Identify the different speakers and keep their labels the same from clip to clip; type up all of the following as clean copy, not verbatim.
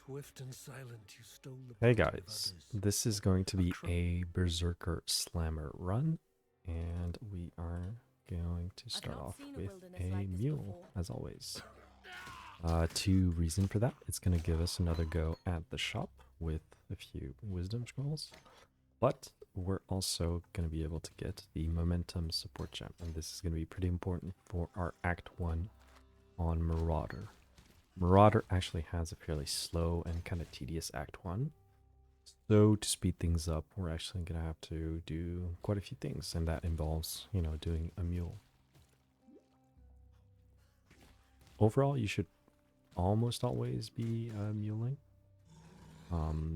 Speaker 1: Swift and silent, you stole the
Speaker 2: Hey
Speaker 1: property of
Speaker 2: guys,
Speaker 1: others.
Speaker 2: this is going to be a Berserker Slammer run, and we are going to start off with a mule, as always. Two reason for that, it's going to give us another go at the shop with a few wisdom scrolls, but we're also going to be able to get the momentum support gem, and this is going to be pretty important for our Act 1 on Marauder. Marauder actually has a fairly slow and kind of tedious Act 1. So to speed things up, we're actually going to have to do quite a few things, and that involves, doing a mule. Overall, you should almost always be muling,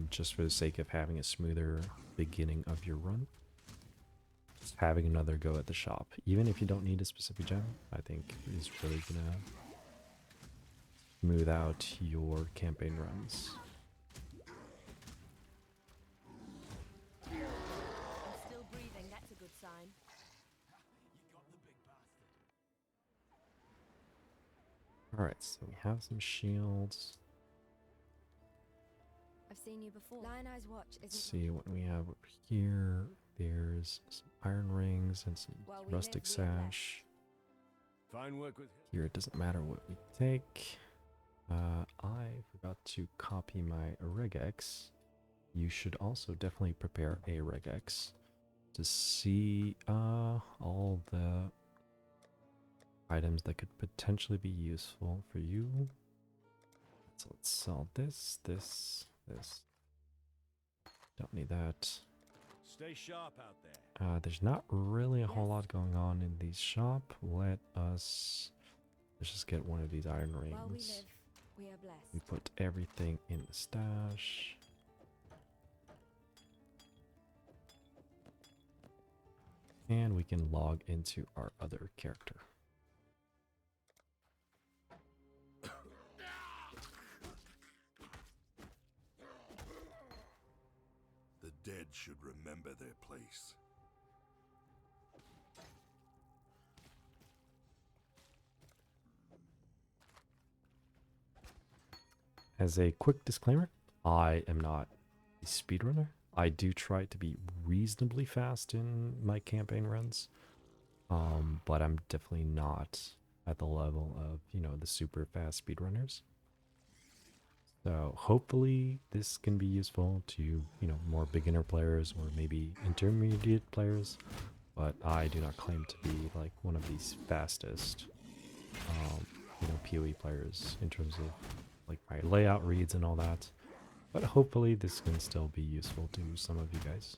Speaker 2: just for the sake of having a smoother beginning of your run. Just having another go at the shop, even if you don't need a specific gem, I think is really going to smooth out your campaign runs.
Speaker 3: Still breathing, that's a good sign.
Speaker 2: Alright, so we have some shields.
Speaker 3: I've seen you before. Lion Eye's watch
Speaker 2: Let's
Speaker 3: isn't
Speaker 2: see what we have over here. There's some iron rings and some rustic sash.
Speaker 1: Fine work with
Speaker 2: Here it doesn't matter what we take. I forgot to copy my regex. You should also definitely prepare a regex to see all the items that could potentially be useful for you. So let's sell this. Don't need that.
Speaker 1: Stay sharp out there.
Speaker 2: There's not really a whole lot going on in the shop. Let's just get one of these iron rings.
Speaker 3: While we live, we are blessed.
Speaker 2: We put everything in the stash. And we can log into our other character.
Speaker 4: The dead should remember their place.
Speaker 2: As a quick disclaimer, I am not a speedrunner. I do try to be reasonably fast in my campaign runs, but I'm definitely not at the level of, the super fast speedrunners. So hopefully this can be useful to, more beginner players or maybe intermediate players, but I do not claim to be like one of these fastest, PoE players in terms of like my layout reads and all that. But hopefully this can still be useful to some of you guys.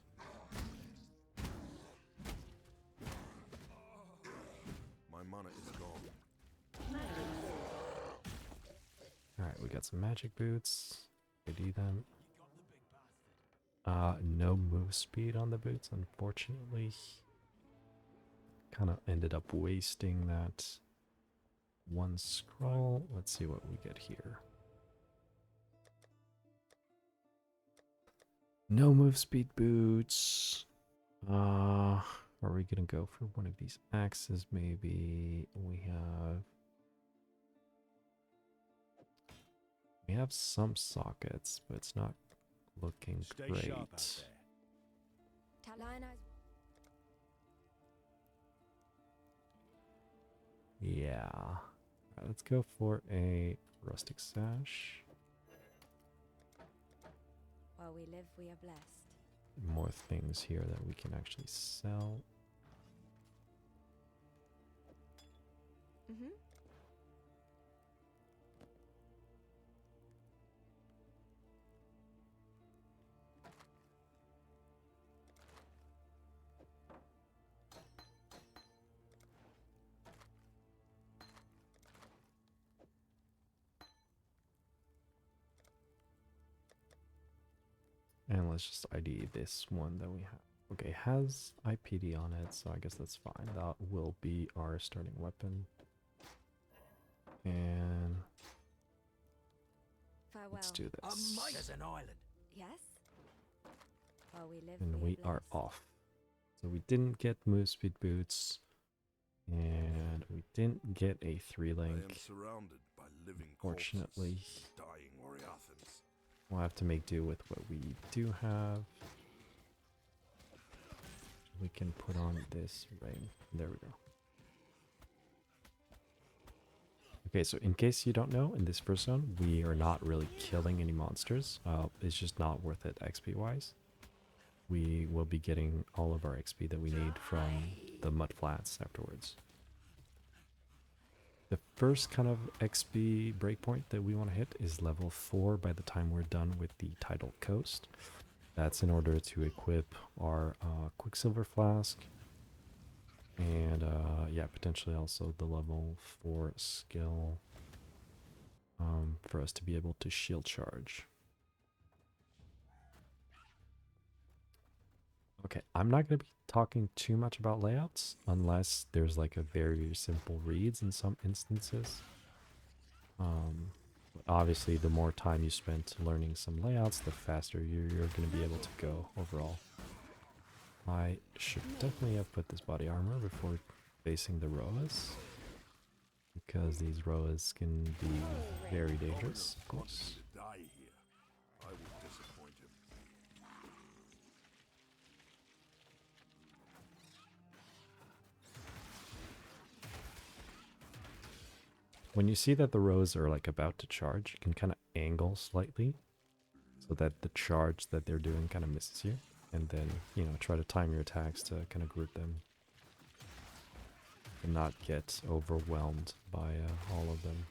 Speaker 4: My mana is gone.
Speaker 2: Alright, we got some magic boots. I do them. No move speed on the boots, unfortunately. Kind of ended up wasting that one scroll. Let's see what we get here. No move speed boots. Are we gonna go for one of these axes? Maybe we have some sockets, but it's not looking great.
Speaker 1: Sharp out there.
Speaker 3: Lion Eye's
Speaker 2: Yeah. Alright, let's go for a rustic sash.
Speaker 3: while we live, we are blessed.
Speaker 2: More things here that we can actually sell.
Speaker 3: Mm-hmm.
Speaker 2: And let's just ID this one that we have. Okay, has IPD on it, so I guess that's fine. That will be our starting weapon. And
Speaker 3: Farewell.
Speaker 2: let's do this.
Speaker 1: A mite as an island.
Speaker 3: Yes? While we live,
Speaker 2: And
Speaker 3: we
Speaker 2: we are off. So we didn't get move speed boots. And we didn't get a 3
Speaker 4: I am
Speaker 2: link.
Speaker 4: surrounded by living
Speaker 2: Fortunately.
Speaker 4: corpses, dying Oriathans.
Speaker 2: We'll have to make do with what we do have. We can put on this rain. There we go. Okay, so in case you don't know, in this first zone, we are not really killing any monsters. It's just not worth it XP wise. We will be getting all of our XP that we need from the mud flats afterwards. The first kind of XP breakpoint that we want to hit is level 4 by the time we're done with the tidal coast. That's in order to equip our Quicksilver Flask. And yeah, potentially also the level 4 skill for us to be able to shield charge. Okay, I'm not going to be talking too much about layouts unless there's like a very simple reads in some instances. But obviously, the more time you spend learning some layouts, the faster you're going to be able to go overall. I should definitely have put this body armor before facing the Roas, because these Roas can be very dangerous, of course.
Speaker 4: To die here. I will disappoint him.
Speaker 2: When you see that the Roas are like about to charge, you can kind of angle slightly so that the charge that they're doing kind of misses you. And then, you know, try to time your attacks to kind of group them and not get overwhelmed by all of them.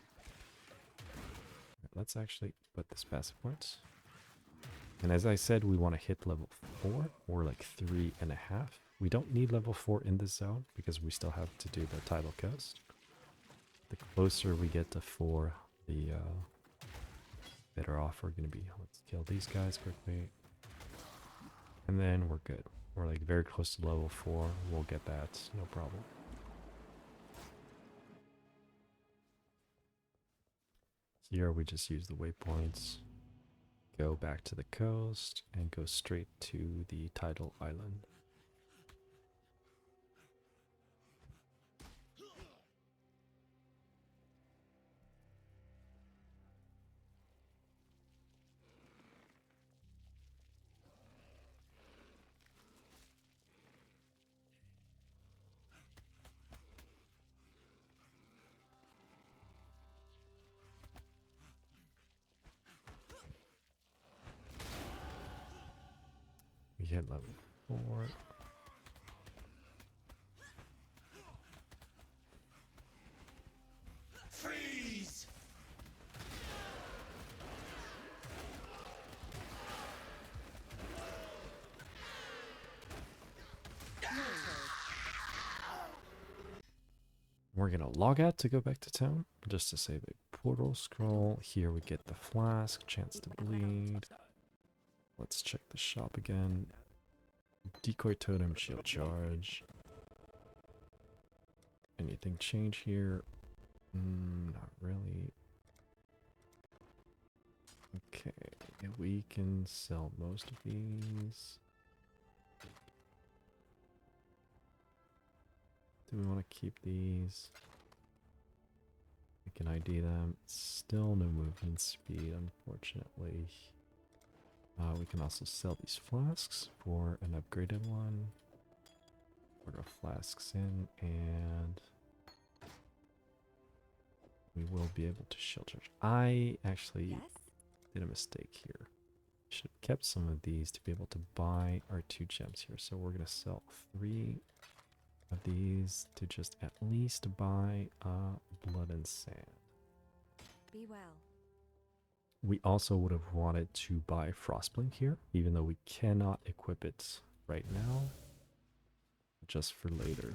Speaker 2: Right, let's actually put this passive point. And as I said, we want to hit level 4 or like 3.5. We don't need level 4 in this zone because we still have to do the tidal coast. The closer we get to 4, the better off we're going to be. Let's kill these guys quickly. And then we're good. We're like very close to level 4. We'll get that, no problem. Here we just use the waypoints, go back to the coast, and go straight to the tidal island. We hit level 4.
Speaker 1: Freeze!
Speaker 2: We're gonna log out to go back to town, just to save a portal scroll. Here we get the flask, chance to bleed. Let's check the shop again. Decoy totem, shield charge. Anything change here? Not really. Okay, we can sell most of these. Do we want to keep these? We can ID them. Still no movement speed, unfortunately. We can also sell these flasks for an upgraded one. Put our flasks in, and we will be able to shield charge. I actually did a mistake here. Should have kept some of these to be able to buy our 2 gems here. So we're going to sell 3 of these to just at least buy blood and sand.
Speaker 3: Be well.
Speaker 2: We also would have wanted to buy Frostblink here, even though we cannot equip it right now, just for later.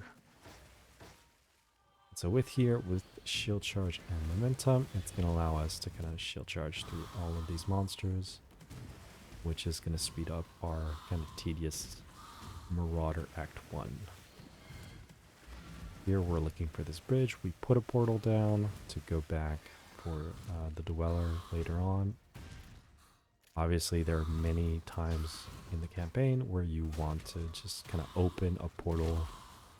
Speaker 2: So with here, with shield charge and momentum, it's going to allow us to kind of shield charge through all of these monsters, which is going to speed up our kind of tedious Marauder Act 1. Here we're looking for this bridge. We put a portal down to go back for the Dweller later on. Obviously, there are many times in the campaign where you want to just kind of open a portal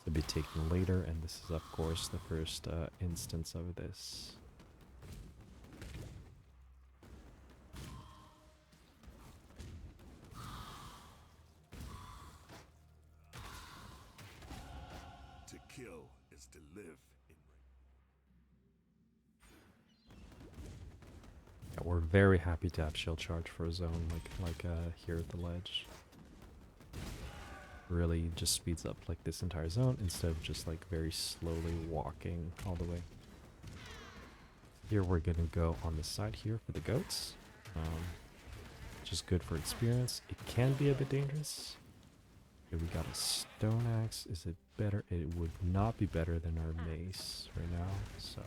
Speaker 2: to be taken later, and this is of course the first instance of this.
Speaker 4: skill is to live in.
Speaker 2: Yeah, we're very happy to have shield charge for a zone like here at the ledge. Really just speeds up like this entire zone instead of just like very slowly walking all the way. Here we're gonna go on the side here for the goats, which is good for experience. It can be a bit dangerous. Okay, we got a stone axe. Is it better? It would not be better than our mace right now. So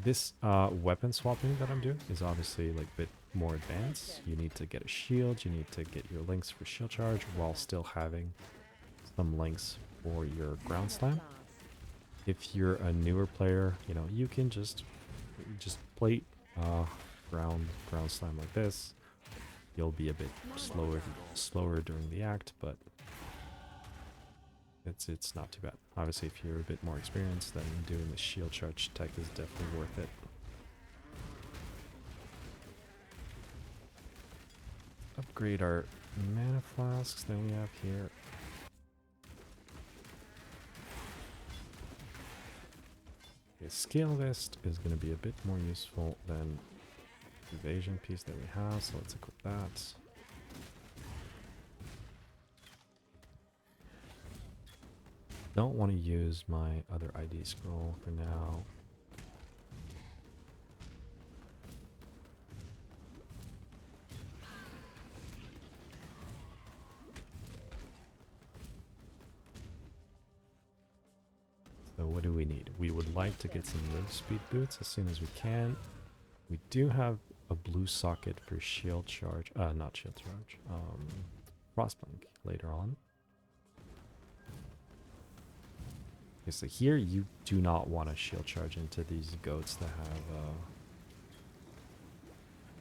Speaker 2: this weapon swapping that I'm doing is obviously like a bit more advanced. You need to get a shield, you need to get your links for shield charge while still having some links for your ground slam. If you're a newer player, you know, you can just play ground slam like this. You'll be a bit slower during the act, but it's not too bad. Obviously, if you're a bit more experienced, then doing the shield charge tech is definitely worth it. Upgrade our mana flasks that we have here. Okay, scale vest is going to be a bit more useful than the evasion piece that we have, so let's equip that. Don't want to use my other ID scroll for now. So what do we need? We would like to get some move speed boots as soon as we can. We do have a blue socket for shield charge, not shield charge, frostblink later on. Okay, so here you do not want to shield charge into these goats that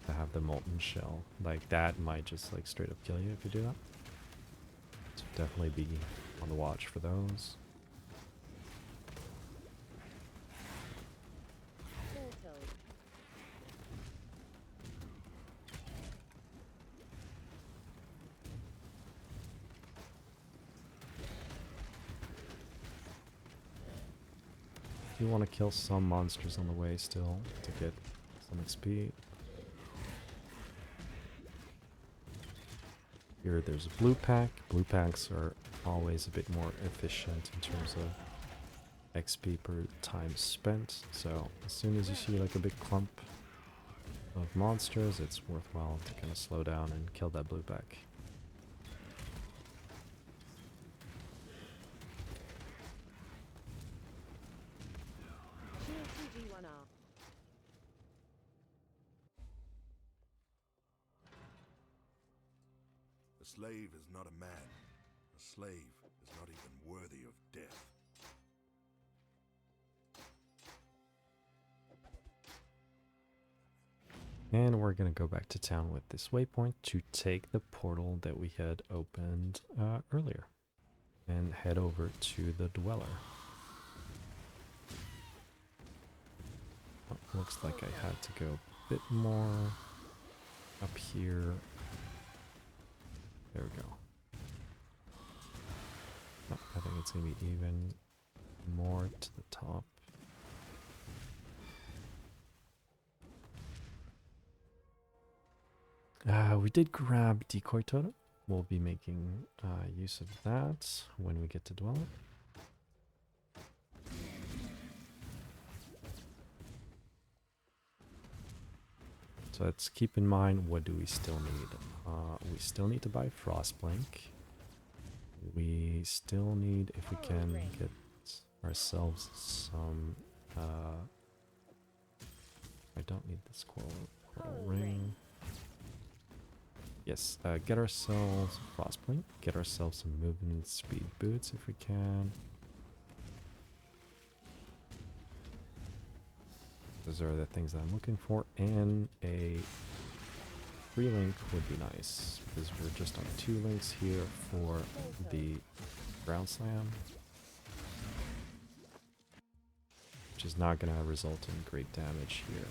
Speaker 2: have the molten shell. Like that might just like straight up kill you if you do that. So definitely be on the watch for those. You want to kill some monsters on the way still to get some XP. Here there's a blue pack. Blue packs are always a bit more efficient in terms of XP per time spent. So as soon as you see like a big clump of monsters, it's worthwhile to kind of slow down and kill that blue pack.
Speaker 4: A slave is not a man. A slave is not even worthy of death.
Speaker 2: And we're going to go back to town with this waypoint to take the portal that we had opened earlier and head over to the Dweller. Oh, looks like I had to go a bit more up here. There we go. Oh, I think it's going to be even more to the top. We did grab Decoy Totem. We'll be making use of that when we get to Dweller. So let's keep in mind, what do we still need? We still need to buy Frostblink. We still need, if we can, get ourselves some... I don't need this coral ring. Yes, get ourselves Frostblink, get ourselves some movement speed boots if we can. Those are the things that I'm looking for, and a free link would be nice, because we're just on 2 links here for the ground slam, which is not going to result in great damage here.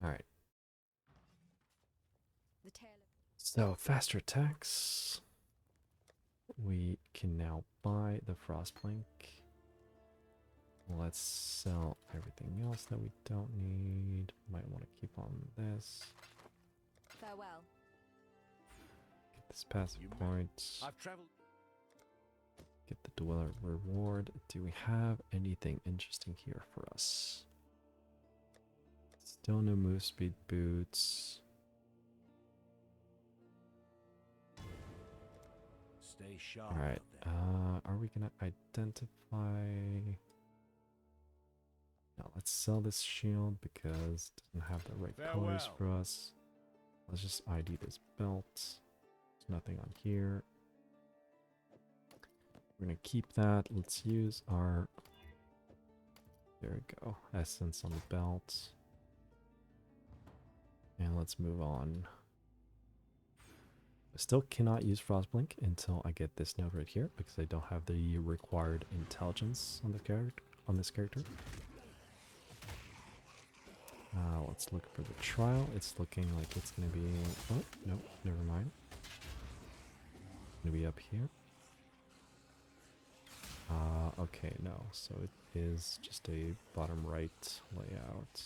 Speaker 2: Alright,
Speaker 3: The tale of
Speaker 2: so faster attacks. We can now buy the Frostblink. Let's sell everything else that we don't need. Might want to keep on this.
Speaker 3: farewell.
Speaker 2: Get this passive
Speaker 1: You-
Speaker 2: point.
Speaker 1: I've traveled.
Speaker 2: Get the Dweller reward. Do we have anything interesting here for us? Still no move speed boots.
Speaker 1: Stay sharp.
Speaker 2: Alright,
Speaker 1: out there.
Speaker 2: are we gonna identify... No, let's sell this shield because it doesn't have the right colors for
Speaker 1: Farewell.
Speaker 2: us. Let's just ID this belt. There's nothing on here. We're gonna keep that. Let's use our... There we go. Essence on the belt. And let's move on. I still cannot use Frostblink until I get this node right here because I don't have the required intelligence on this character. Let's look for the trial. It's looking like it's gonna be... Oh, no, never mind. Gonna be up here. Okay, no. So it is just a bottom right layout.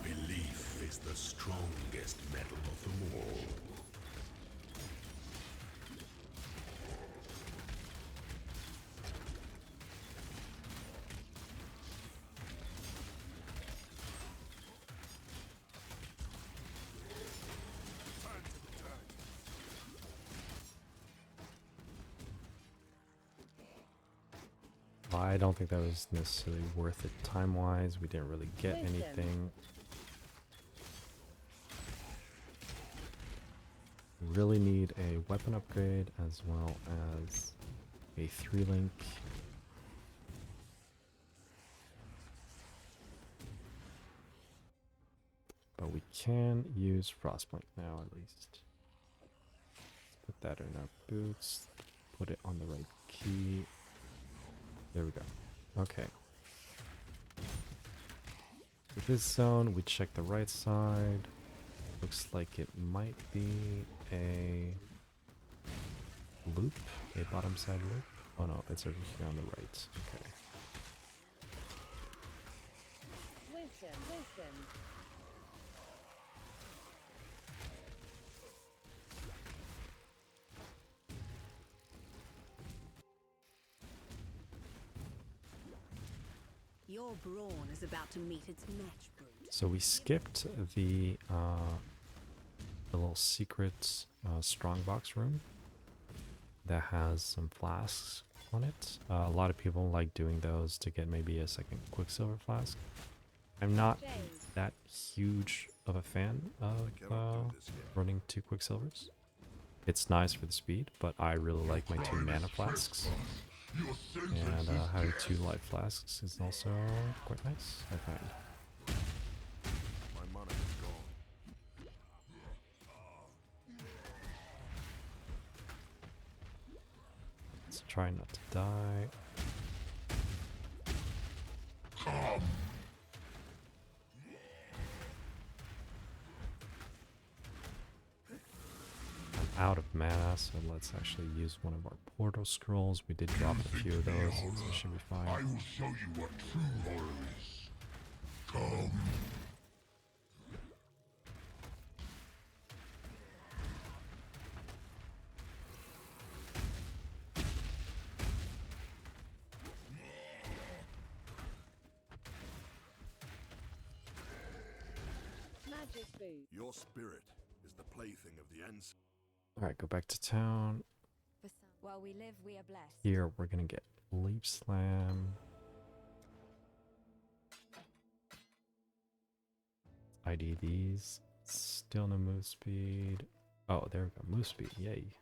Speaker 4: Belief is the strongest metal of them all.
Speaker 2: I don't think that was necessarily worth it time-wise. We didn't really get anything. We really need a weapon upgrade as well as a 3-link. But we can use Frostblink now at least. Let's put that in our boots. Put it on the right key. There we go. Okay. With this zone, we check the right side. Looks like it might be a loop, a bottom side loop. Oh no, it's over here on the right. Okay.
Speaker 5: Listen.
Speaker 3: Your brawn is about to meet its match, brute.
Speaker 2: So we skipped the little secret strongbox room that has some flasks on it. A lot of people like doing those to get maybe a second Quicksilver flask. I'm not that huge of a fan of running 2 Quicksilvers. It's nice for the speed, but I really like my 2 mana flasks. And having 2 life flasks is also quite nice, I find.
Speaker 4: My mana is gone.
Speaker 2: Let's try not to die. I'm out of mana, so let's actually use one of our portal scrolls. We did drop a few of those, so it should be
Speaker 4: I
Speaker 2: fine.
Speaker 4: will show you what true horror is. Come. Your spirit is the plaything of the ancestors.
Speaker 2: Alright, go back to town.
Speaker 3: For some. While we live, we are blessed.
Speaker 2: Here, we're gonna get Leap Slam. ID these. Still no move speed. Oh, there we go. Move speed. Yay.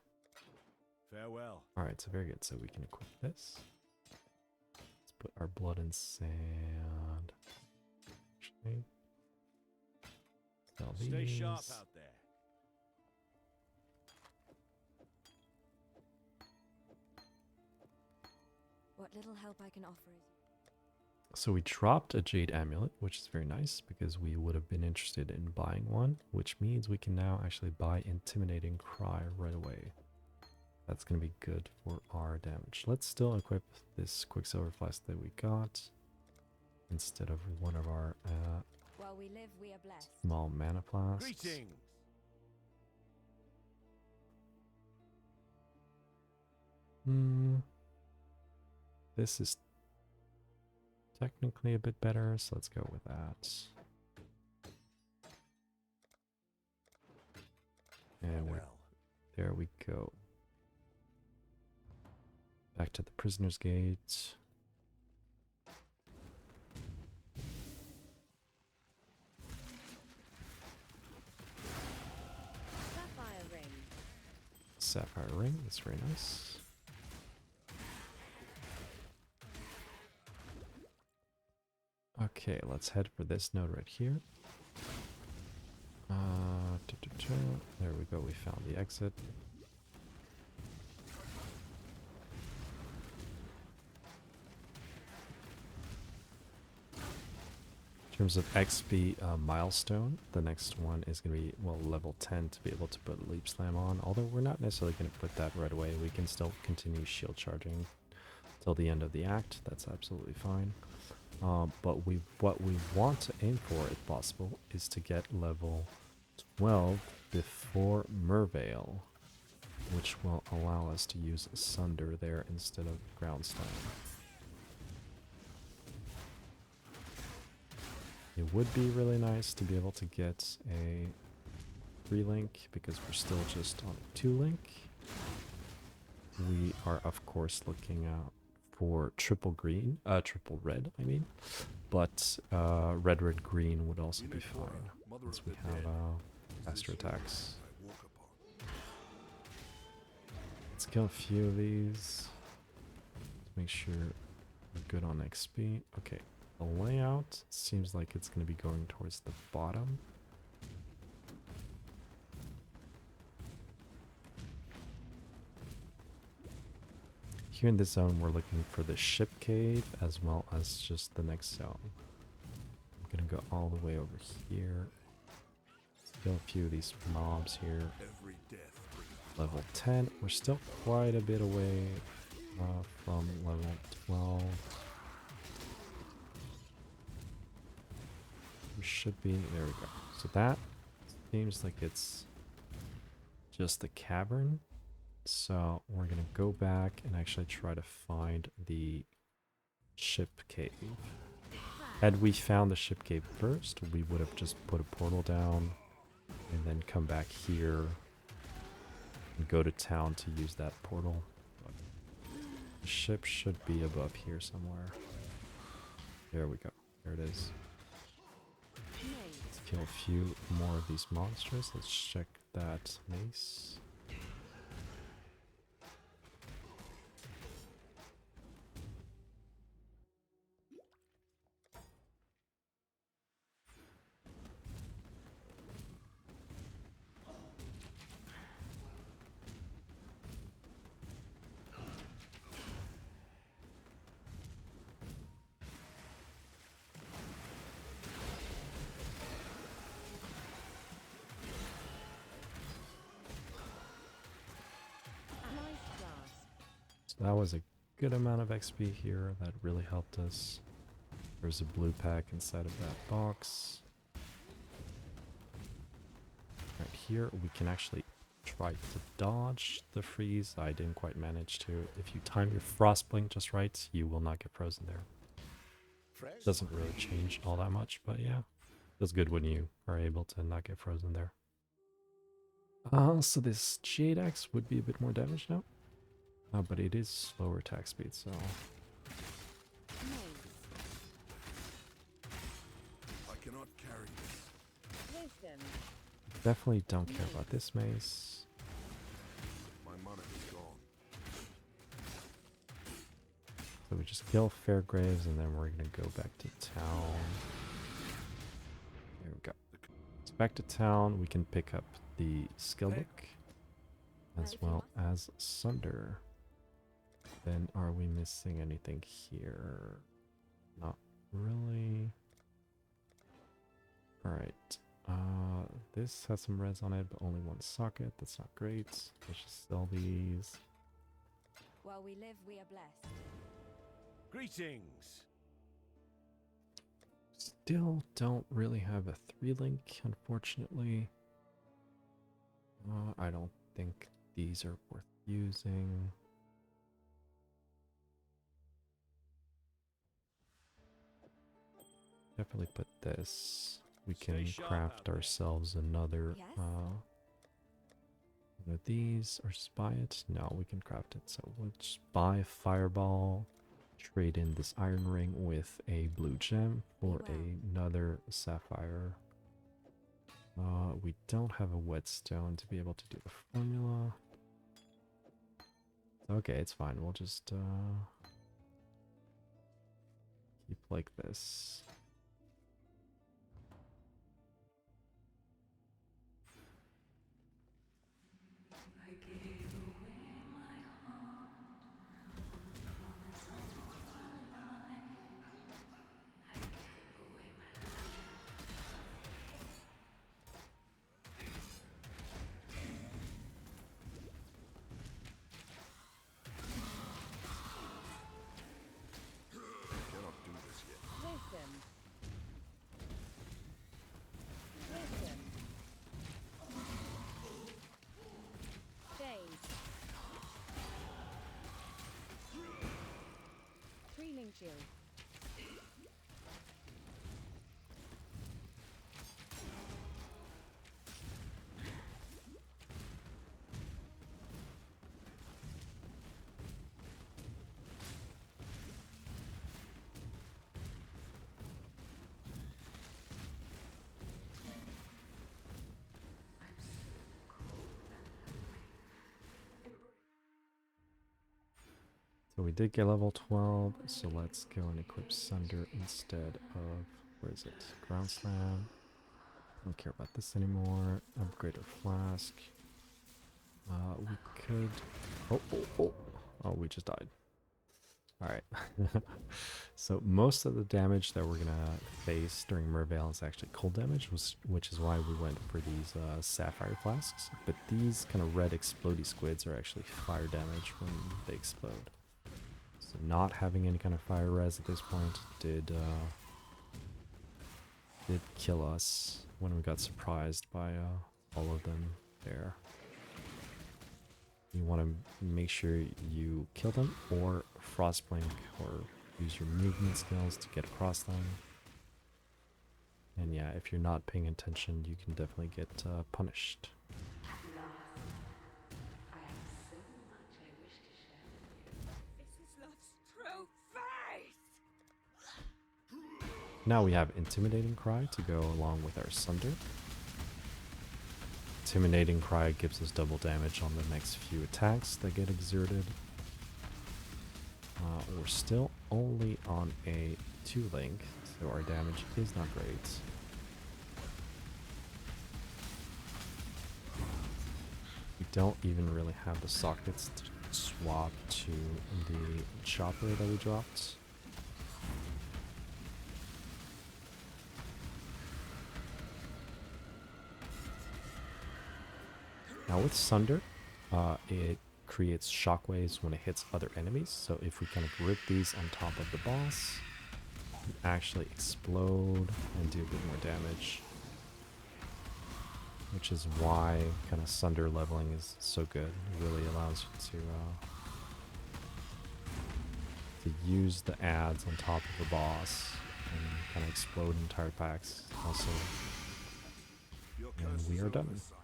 Speaker 1: Farewell.
Speaker 2: Alright, so very good. So we can equip this. Let's put our blood and sand. Actually, sell
Speaker 1: Stay sharp
Speaker 2: these.
Speaker 1: out there.
Speaker 3: What little help I can offer is.
Speaker 2: So we dropped a Jade Amulet, which is very nice because we would have been interested in buying one, which means we can now actually buy Intimidating Cry right away. That's going to be good for our damage. Let's still equip this Quicksilver Flask that we got instead of one of our
Speaker 3: While we live, we are blessed.
Speaker 2: small mana flasks.
Speaker 1: Greetings.
Speaker 2: This is technically a bit better, so let's go with that. And there we go. Back to the Prisoner's Gate.
Speaker 3: Sapphire ring.
Speaker 2: Sapphire Ring, that's very nice. Okay, let's head for this node right here. There we go, we found the exit. In terms of XP milestone, the next one is going to be, well, level 10 to be able to put Leap Slam on. Although we're not necessarily going to put that right away. We can still continue shield charging till the end of the act. That's absolutely fine. But what we want to aim for, if possible, is to get level 12 before Merveil, which will allow us to use Sunder there instead of Groundstone. It would be really nice to be able to get a 3-link because we're still just on a 2-link. We are, of course, looking out for triple red, I mean. But red, green would also be fine. Since we have faster attacks. Let's kill a few of these. To make sure we're good on XP. Okay, the layout seems like it's going to be going towards the bottom. Here in this zone, we're looking for the ship cave as well as just the next zone. I'm going to go all the way over here. Kill a few of these mobs here. Level 10. We're still quite a bit away from level 12. We should be. There we go. So that seems like it's just the cavern. So we're going to go back and actually try to find the ship cave. Had we found the ship cave first, we would have just put a portal down and then come back here and go to town to use that portal. The ship should be above here somewhere. There we go. There it is. Let's kill a few more of these monsters. Let's check that mace. That was a good amount of XP here. That really helped us. There's a blue pack inside of that box. Right here, we can actually try to dodge the freeze. I didn't quite manage to. If you time your Frostblink just right, you will not get frozen there. Doesn't really change all that much, but yeah. Feels good when you are able to not get frozen there. So this Jade Axe would be a bit more damage now. But it is slower attack speed, so...
Speaker 4: I cannot carry this.
Speaker 3: Wisdom.
Speaker 2: Definitely don't care about this mace.
Speaker 4: My mana is gone.
Speaker 2: So we just kill Fairgraves and then we're gonna go back to town. There we go. So back to town, we can pick up the skill book as well as Sunder. Then are we missing anything here? Not really. Alright. This has some res on it, but only one socket. That's not great. Let's just sell these.
Speaker 3: While we live, we are blessed.
Speaker 1: Greetings.
Speaker 2: Still don't really have a 3-link, unfortunately. I don't think these are worth using. Definitely put this. We can craft ourselves another
Speaker 3: Yes?
Speaker 2: one of these or just buy it. No, we can craft it. So we'll just buy a fireball, trade in this iron ring with a blue gem for another sapphire. We don't have a whetstone to be able to do the formula. Okay, it's fine. We'll just keep like this.
Speaker 4: Cannot do this yet.
Speaker 3: Wisdom. Wisdom. Shade. 3-link shield.
Speaker 2: So we did get level 12, so let's go and equip Sunder instead of, where is it? Ground Slam. Don't care about this anymore. Upgrade our flask. We could... Oh, we just died. Alright. So most of the damage that we're gonna face during Merveil is actually cold damage, which is why we went for these sapphire flasks. But these kind of red explodey squids are actually fire damage when they explode. So not having any kind of fire res at this point did kill us when we got surprised by all of them there. You want to make sure you kill them or frostblink or use your movement skills to get across them. And yeah, if you're not paying attention, you can definitely get punished. Now we have Intimidating Cry to go along with our Sunder. Intimidating Cry gives us double damage on the next few attacks that get exerted. We're still only on a 2-link, so our damage is not great. We don't even really have the sockets to swap to the chopper that we dropped. Now with Sunder, it creates shockwaves when it hits other enemies. So if we kind of rip these on top of the boss, it can actually explode and do a bit more damage. Which is why kind of Sunder leveling is so good. It really allows you to use the adds on top of the boss and kind of explode entire packs also.
Speaker 4: Your
Speaker 2: And
Speaker 4: curse
Speaker 2: we
Speaker 4: is
Speaker 2: are
Speaker 4: over,
Speaker 2: done.
Speaker 4: son.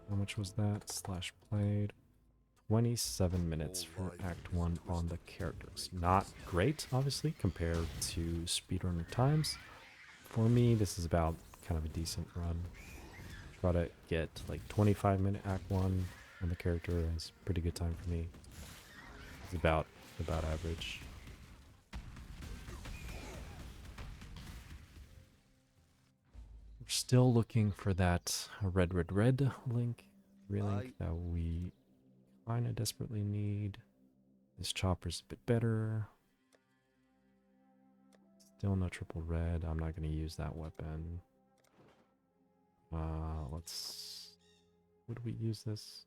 Speaker 2: How much was that? Slash played. 27 minutes for Act 1 on the characters. Not great, obviously, compared to speedrunner times. For me, this is about kind of a decent run. Try to get like 25-minute Act 1 on the character is pretty good time for me. It's about average. We're still looking for that red link that we kind of desperately need. This chopper's a bit better. Still no triple red. I'm not going to use that weapon. Would we use this?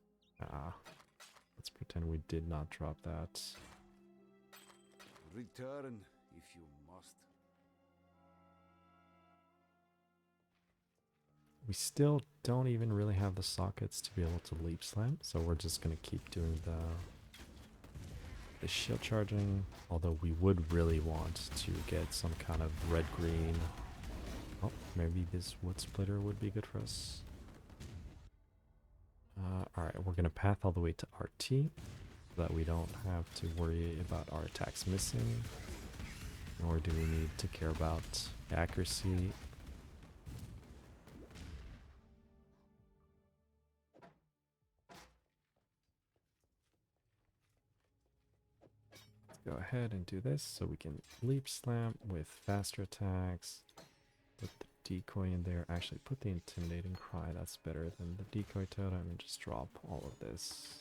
Speaker 2: Let's pretend we did not drop that.
Speaker 5: Return if you must.
Speaker 2: We still don't even really have the sockets to be able to leap slam, so we're just going to keep doing the shield charging, although we would really want to get some kind of red-green. Oh, maybe this wood splitter would be good for us. Alright, we're going to path all the way to RT, so that we don't have to worry about our attacks missing, nor do we need to care about accuracy. Go ahead and do this so we can leap slam with faster attacks. Put the decoy in there. Actually, put the intimidating cry. That's better than the decoy totem, and just drop all of this.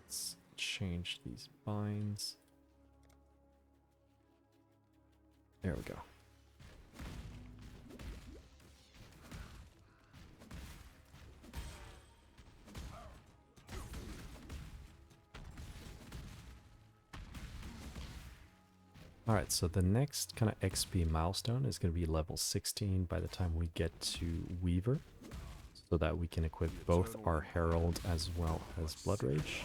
Speaker 2: Let's change these binds. There we go. Alright, so the next kind of XP milestone is going to be level 16 by the time we get to Weaver, so that we can equip both our Herald as well as Blood Rage.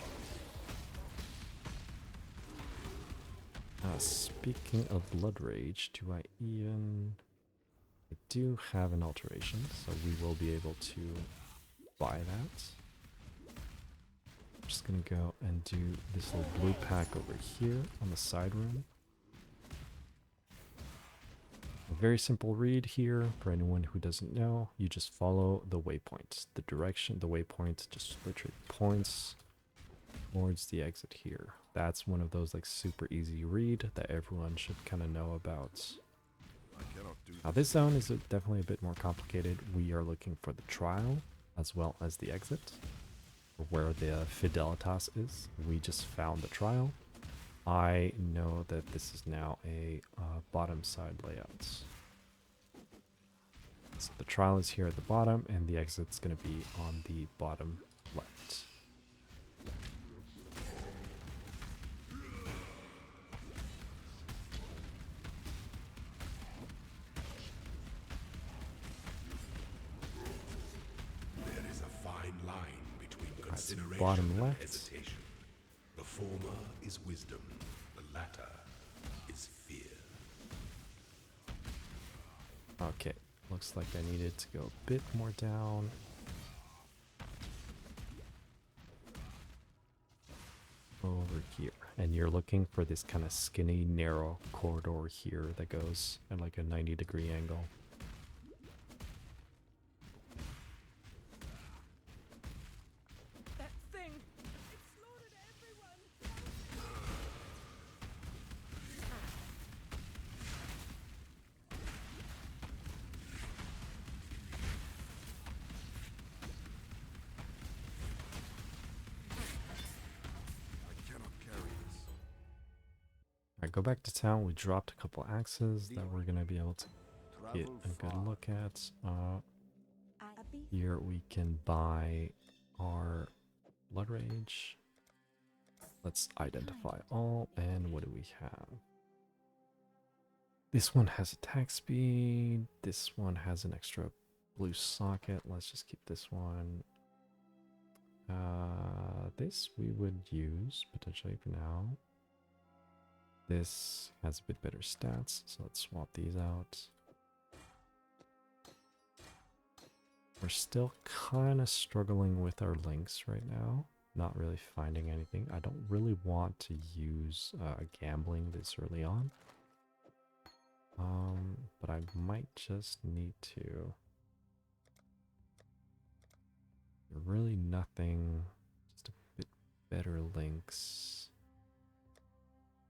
Speaker 2: Speaking of Blood Rage, I do have an alteration, so we will be able to buy that. I'm just going to go and do this little blue pack over here on the side room. A very simple read here for anyone who doesn't know. You just follow the waypoint. The direction, the waypoint just literally points towards the exit here. That's one of those like super easy read that everyone should kind of know about. Now this zone is definitely a bit more complicated. We are looking for the trial as well as the exit, where the Fidelitas is. We just found the trial. I know that this is now a bottom side layout. So the trial is here at the bottom, and the exit's going to be on the bottom left.
Speaker 4: There is a fine line between consideration
Speaker 2: bottom
Speaker 4: and
Speaker 2: left.
Speaker 4: hesitation. The former is wisdom, the latter is fear.
Speaker 2: Okay, looks like I needed to go a bit more down. Over here. And you're looking for this kind of skinny, narrow corridor here that goes at like a 90-degree angle.
Speaker 6: That thing! It slaughtered everyone!
Speaker 4: I cannot carry this.
Speaker 2: Alright, go back to town. We dropped a couple axes that we're going to be able to get
Speaker 5: Travel
Speaker 2: a good
Speaker 5: far.
Speaker 2: look at.
Speaker 3: Abby?
Speaker 2: Here we can buy our Blood Rage. Let's identify all, and what do we have? This one has attack speed. This one has an extra blue socket. Let's just keep this one. This we would use potentially for now. This has a bit better stats, so let's swap these out. We're still kind of struggling with our links right now. Not really finding anything. I don't really want to use gambling this early on. But I might just need to. Really nothing. Just a bit better links.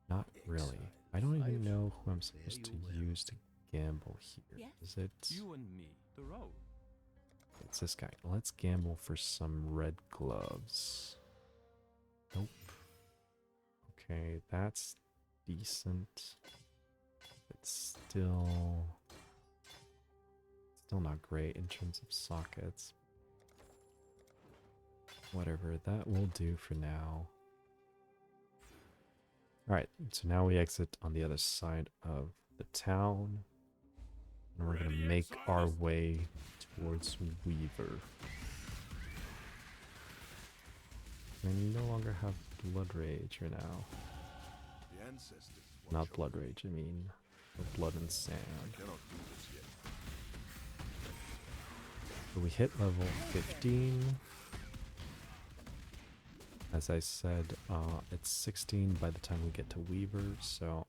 Speaker 2: Not really. I don't even know who I'm supposed to use to gamble here. Is it?
Speaker 7: You and me, the road.
Speaker 2: It's this guy. Let's gamble for some red gloves. Nope. Okay, that's decent. It's still not great in terms of sockets. Whatever, that will do for now. Alright, so now we exit on the other side of the town. And we're going to make our way towards Weaver. And you no longer have Blood Rage for now.
Speaker 4: The ancestors
Speaker 2: Not Blood Rage, I mean Blood and Sand.
Speaker 4: cannot do this yet.
Speaker 2: So we hit level 15. As I said, it's 16 by the time we get to Weaver, so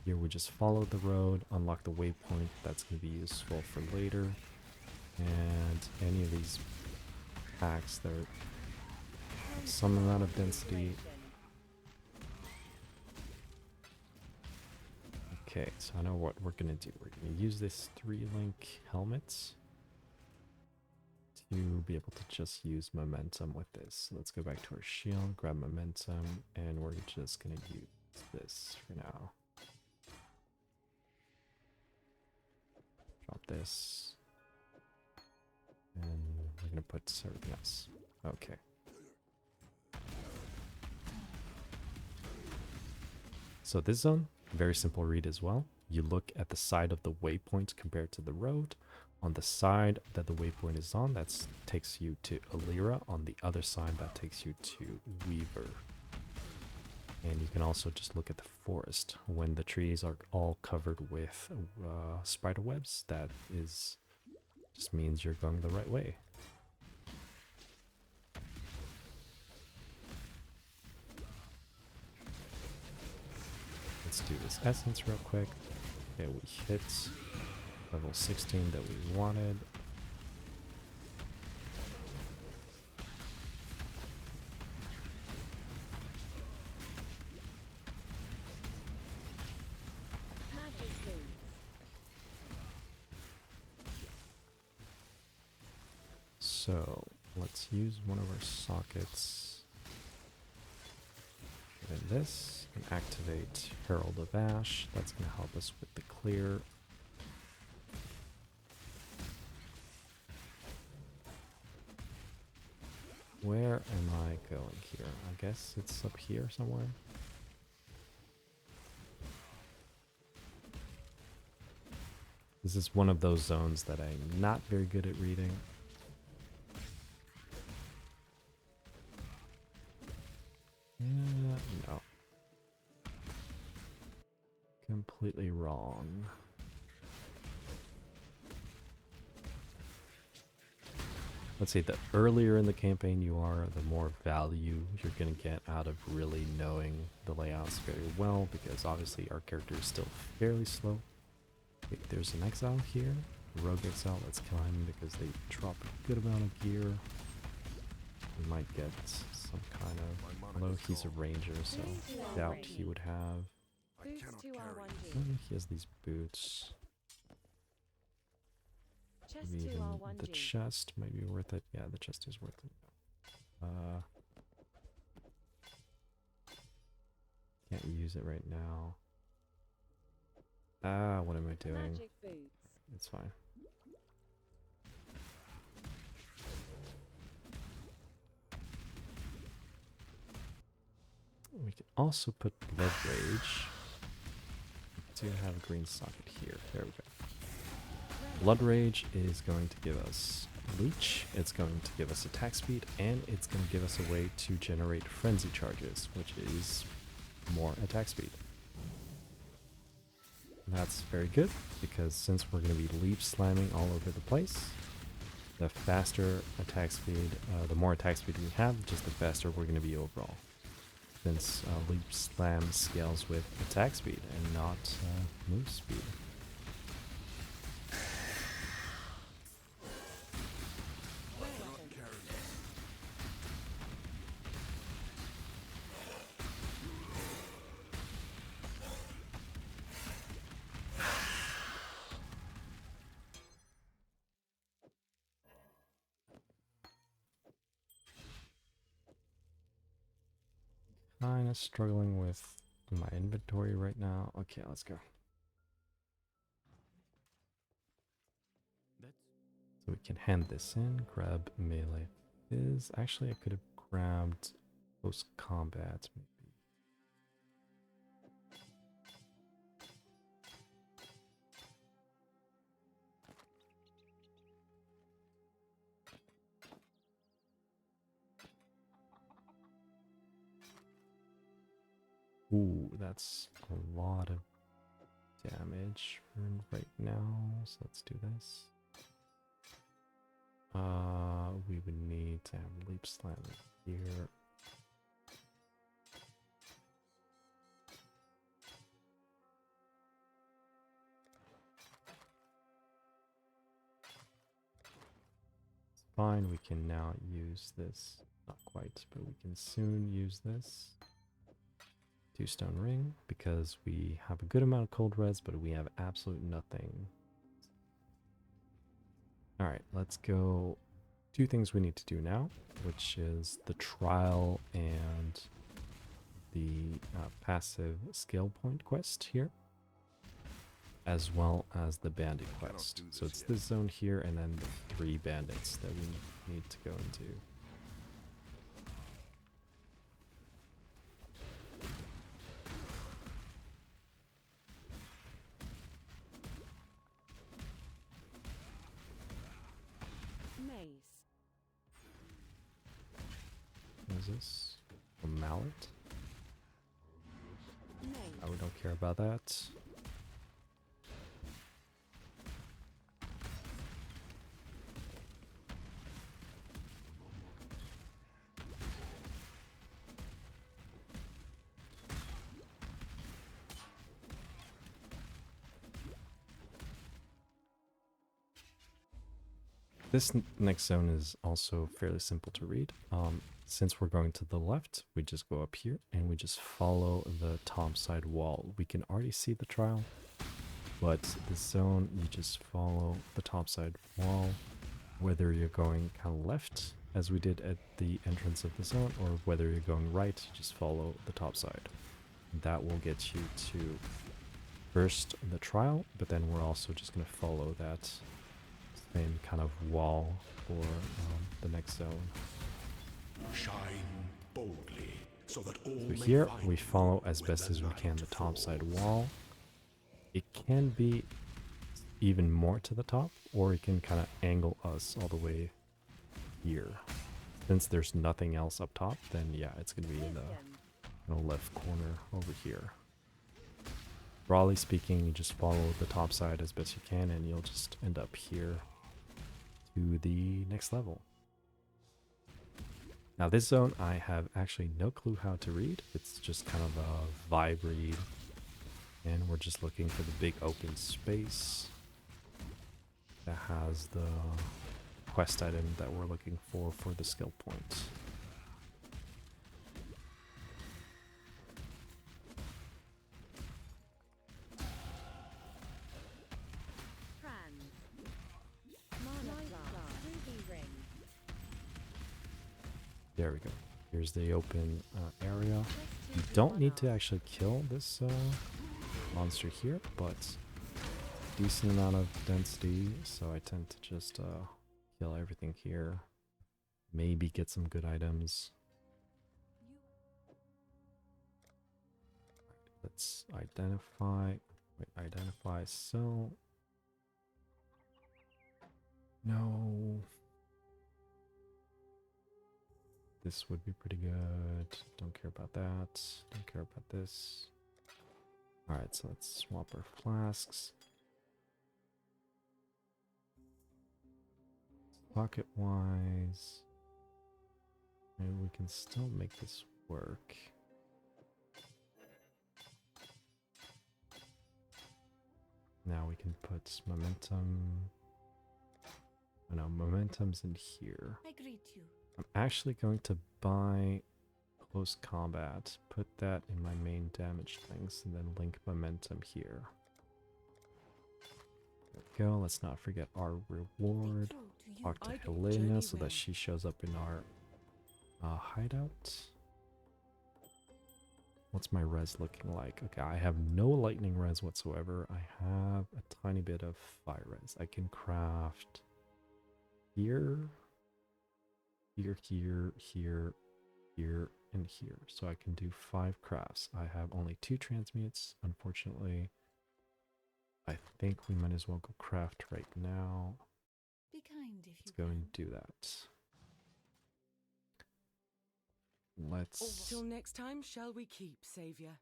Speaker 2: here we just follow the road, unlock the waypoint, that's going to be useful for later. And any of these packs that have some amount of density. Okay, so I know what we're going to do. We're going to use this 3-link helmet to be able to just use momentum with this. So let's go back to our shield, grab momentum, and we're just going to use this for now. Drop this. And we're going to put everything else. Okay. So this zone, very simple read as well. You look at the side of the waypoint compared to the road. On the side that the waypoint is on, that takes you to Alira. On the other side, that takes you to Weaver. And you can also just look at the forest. When the trees are all covered with spider webs, that just means you're going the right way. Let's do this essence real quick. Okay, we hit level 16 that we wanted. So let's use one of our sockets. Get in this and activate Herald of Ash. That's going to help us with the clear. Where am I going here? I guess it's up here somewhere. This is one of those zones that I'm not very good at reading. No. Completely wrong. Let's say the earlier in the campaign you are, the more value you're going to get out of really knowing the layouts very well, because obviously our character is still fairly slow. Okay, there's an exile here, a rogue exile. Let's kill him because they drop a good amount of gear. We might get some kind of, although he's a ranger, so I doubt he would have.
Speaker 4: I cannot carry
Speaker 2: He has these boots. Maybe even the chest might be worth it. Yeah, the chest is worth it. Can't use it right now. Ah, what am I doing? It's fine. We can also put Blood Rage. We do have a green socket here. There we go. Blood Rage is going to give us Leech, it's going to give us attack speed, and it's going to give us a way to generate Frenzy charges, which is more attack speed. that's very good, because since we're going to be leap slamming all over the place, the faster attack speed, the more attack speed we have, just the faster we're going to be overall. Since leap slam scales with attack speed and not move speed. Kinda struggling with my inventory right now. Okay, let's go. So we can hand this in, grab melee fizz. Actually, I could have grabbed close combat maybe. Ooh, that's a lot of damage for right now. So let's do this. We would need to have leap slam here. It's fine, we can now use this. Not quite, but we can soon use this. 2-stone ring, because we have a good amount of cold res, but we have absolute nothing. Alright, let's go. 2 things we need to do now, which is the trial and the passive skill point quest here, as well as the bandit quest. So it's this zone here and then the 3 bandits that we need to go into. What is this? A mallet? Oh, we don't care about that. This next zone is also fairly simple to read. Since we're going to the left, we just go up here and we just follow the top side wall. We can already see the trial, but this zone, you just follow the top side wall, whether you're going kind of left, as we did at the entrance of the zone, or whether you're going right, you just follow the top side. That will get you to first the trial, but then we're also just going to follow that same kind of wall for the next zone.
Speaker 4: Shine boldly, so that all
Speaker 2: So
Speaker 4: may
Speaker 2: here
Speaker 4: find
Speaker 2: we
Speaker 4: you
Speaker 2: follow as
Speaker 4: when
Speaker 2: best
Speaker 4: the
Speaker 2: as we can the
Speaker 4: night
Speaker 2: top side
Speaker 4: falls.
Speaker 2: wall. It can be even more to the top, or it can kind of angle us all the way here. Since there's nothing else up top, then yeah, it's going to be in the left corner over here. Broadly speaking, you just follow the top side as best you can, and you'll just end up here to the next level. Now this zone, I have actually no clue how to read. It's just kind of a vibe read. And we're just looking for the big open space that has the quest item that we're looking for the skill point. There we go. Here's the open area. You don't need to actually kill this monster here, but decent amount of density, so I tend to just kill everything here. Maybe get some good items. Let's identify. Wait, identify. So no. This would be pretty good. Don't care about that. Don't care about this. Alright, so let's swap our flasks. Pocket wise, maybe we can still make this work. Now we can put momentum. Oh no, momentum's in here.
Speaker 3: I greet you.
Speaker 2: I'm actually going to buy close combat, put that in my main damage things, and then link momentum here. There we go. Let's not forget our reward. Talk to Helena so that she shows up in our hideout. What's my res looking like? Okay, I have no lightning res whatsoever. I have a tiny bit of fire res. I can craft here, here, here, here, here, and here. So I can do 5 crafts. I have only 2 transmutes, unfortunately. I think we might as well go craft right now.
Speaker 3: Be kind if
Speaker 2: Let's
Speaker 3: you
Speaker 2: go
Speaker 3: can.
Speaker 2: and do that. Let's...
Speaker 6: Till next time, shall we keep, Savior?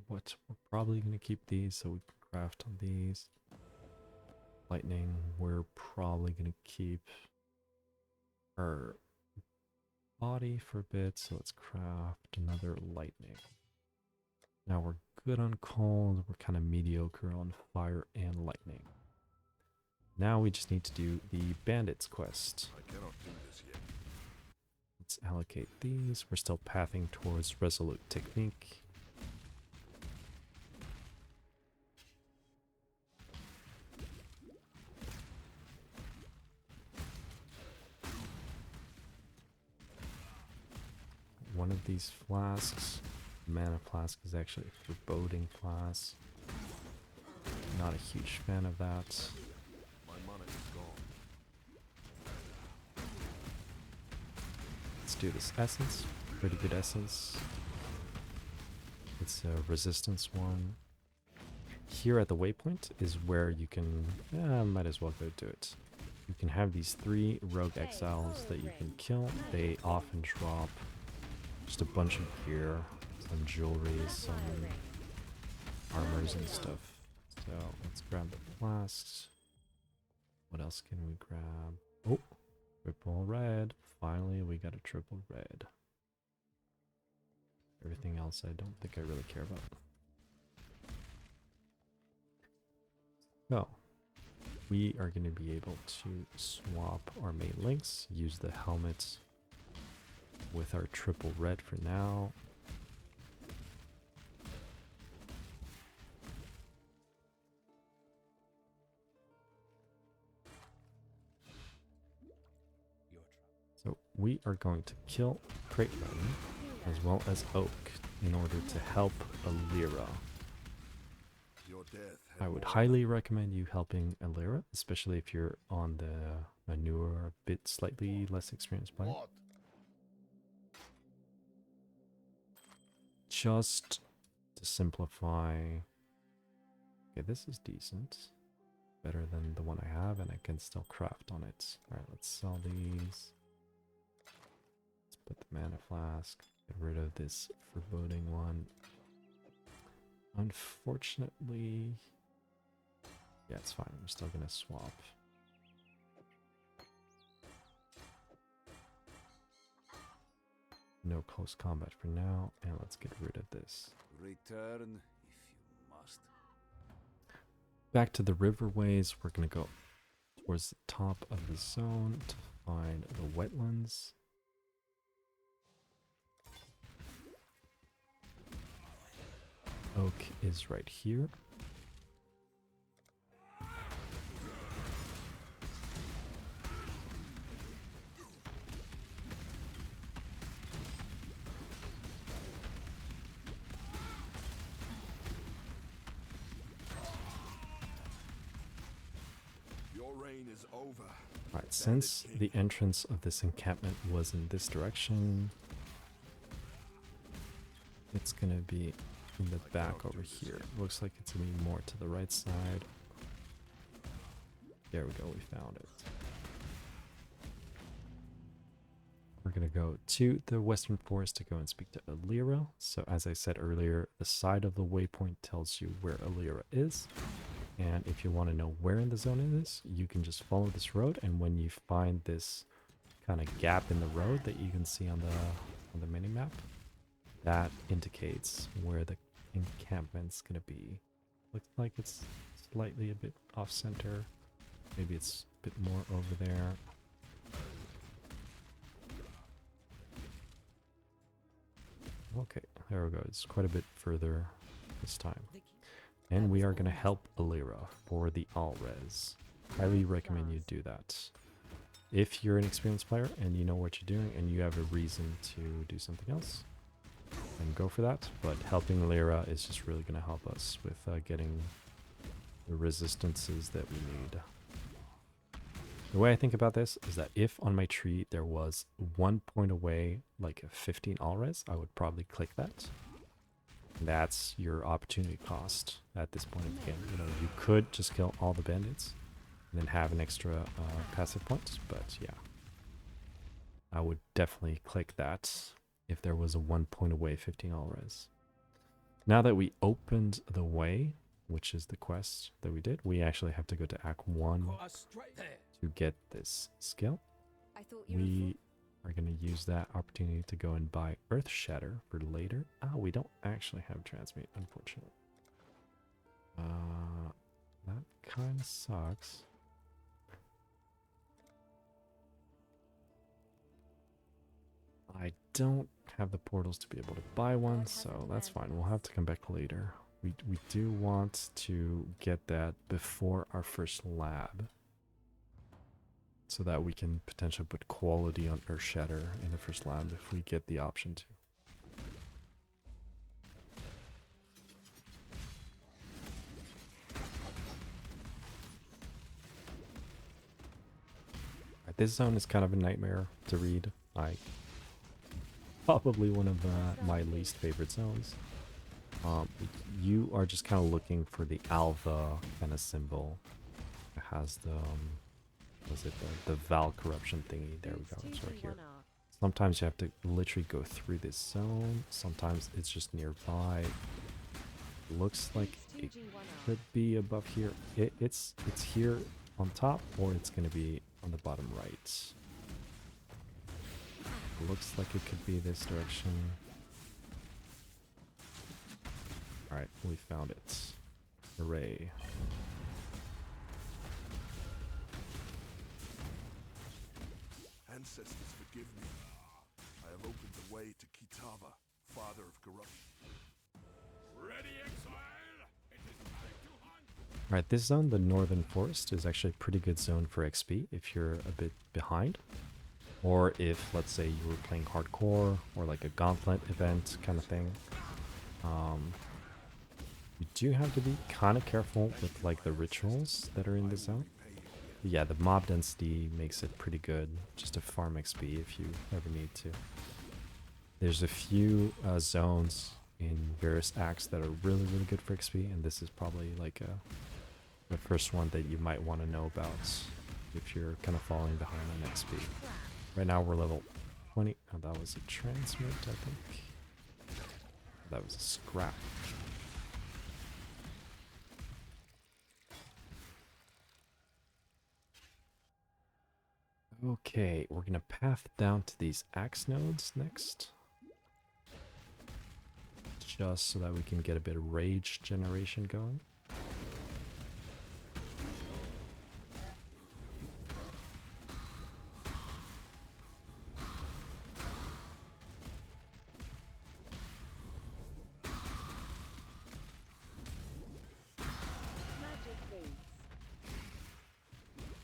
Speaker 2: What we're probably gonna keep these so we can craft on these. Lightning, we're probably gonna keep our body for a bit, so let's craft another lightning. Now we're good on cold, we're kind of mediocre on fire and lightning. Now we just need to do the bandits quest.
Speaker 4: I cannot do this yet.
Speaker 2: Let's allocate these. We're still pathing towards resolute technique. One of these flasks, mana flask, is actually a foreboding flask. Not a huge fan of that.
Speaker 4: My money is gone.
Speaker 2: Let's do this essence. Pretty good essence. It's a resistance one. Here at the waypoint is where you can, might as well go do it. You can have these 3 rogue exiles that you can kill. They often drop just a bunch of gear, some jewelry, some armors and stuff. So let's grab the flasks. What else can we grab? Oh, triple red. Finally, we got a triple red. Everything else I don't think I really care about. So, we are going to be able to swap our main links, use the helmets with our triple red for now. So we are going to kill Kraitman as well as Oak in order to help Alira.
Speaker 4: Your death
Speaker 2: I would highly recommend you helping Alira, especially if you're on a newer, bit slightly less experienced player. Just to simplify. Okay, this is decent. Better than the one I have, and I can still craft on it. Alright, let's sell these. Let's put the mana flask. Get rid of this foreboding one. Unfortunately... yeah, it's fine. I'm still gonna swap. No close combat for now, and let's get rid of this.
Speaker 5: Return if you must.
Speaker 2: Back to the riverways, we're gonna go towards the top of the zone to find the wetlands. Oak is right here.
Speaker 4: Your reign is over.
Speaker 2: Alright, since the entrance of this encampment was in this direction, it's gonna be in the back over here. Looks like it's gonna be more to the right side. There we go, we found it. We're we're going to go to the Western Forest to go and speak to Alira. So as I said earlier, the side of the waypoint tells you where Alira is. And if you want to know where in the zone it is, you can just follow this road. And when you find this kind of gap in the road that you can see on the mini map, that indicates where the encampment's going to be. Looks like it's slightly a bit off center. Maybe it's a bit more over there. Okay, there we go. It's quite a bit further this time. And we are going to help Alira for the all-res. Highly recommend you do that. If you're an experienced player and you know what you're doing and you have a reason to do something else, then go for that. But helping Alira is just really going to help us with getting the resistances that we need. The way I think about this is that if on my tree there was 1 point away, like a 15 all-res, I would probably click that. And that's your opportunity cost at this point in the game. You know, you could just kill all the bandits and then have an extra passive point, but yeah. I would definitely click that if there was a 1 point away 15 all-res. Now that we opened the way, which is the quest that we did, we actually have to go to Act 1 to get this skill. We are going to use that opportunity to go and buy Earth Shatter for later. Ah, we don't actually have Transmute, unfortunately. That kind of sucks. I don't have the portals to be able to buy one, so that's fine. We'll have to come back later. We do want to get that before our first lab, so that we can potentially put quality on Earth Shatter in the first lab if we get the option to. Right, this zone is kind of a nightmare to read. Probably one of my least favorite zones. You are just kind of looking for the Alva kind of symbol. It has the was it the Val corruption thingy? There we go. It's right here. Sometimes you have to literally go through this zone. Sometimes it's just nearby. Looks like it could be above here. It's here on top, or it's going to be on the bottom right. Looks like it could be this direction. Alright, we found it. Hooray.
Speaker 4: Ancestors, forgive me. I have opened the way to Kitava, father of corruption. Ready, exile! It is time to hunt!
Speaker 2: Alright, this zone, the Northern Forest, is actually a pretty good zone for XP if you're a bit behind. Or if, let's say, you were playing hardcore or like a gauntlet event kind of thing. You do have to be kind of careful with like the rituals that are in this zone. But yeah, the mob density makes it pretty good just to farm XP if you ever need to. There's a few zones in various acts that are really, really good for XP, and this is probably like the first one that you might want to know about if you're kind of falling behind on XP. Right now we're level 20. Oh, that was a transmute, I think. That was a scrap. Okay, we're gonna path down to these axe nodes next. Just so that we can get a bit of rage generation going.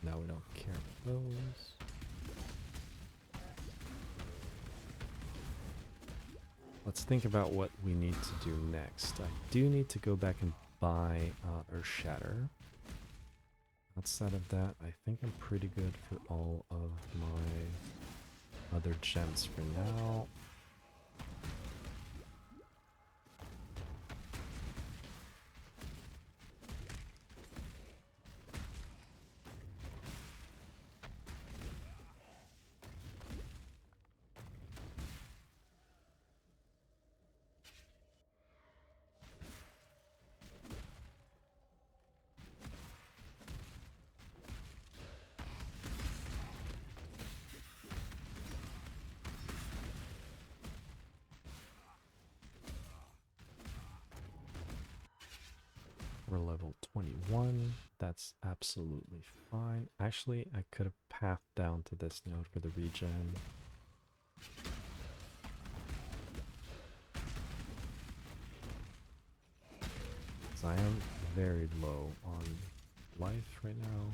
Speaker 2: Now we don't care about those. Let's think about what we need to do next. I do need to go back and buy Earth Shatter. Outside of that, I think I'm pretty good for all of my other gems for now. We're level 21. That's absolutely fine. Actually, I could have pathed down to this node for the regen. I am very low on life right now.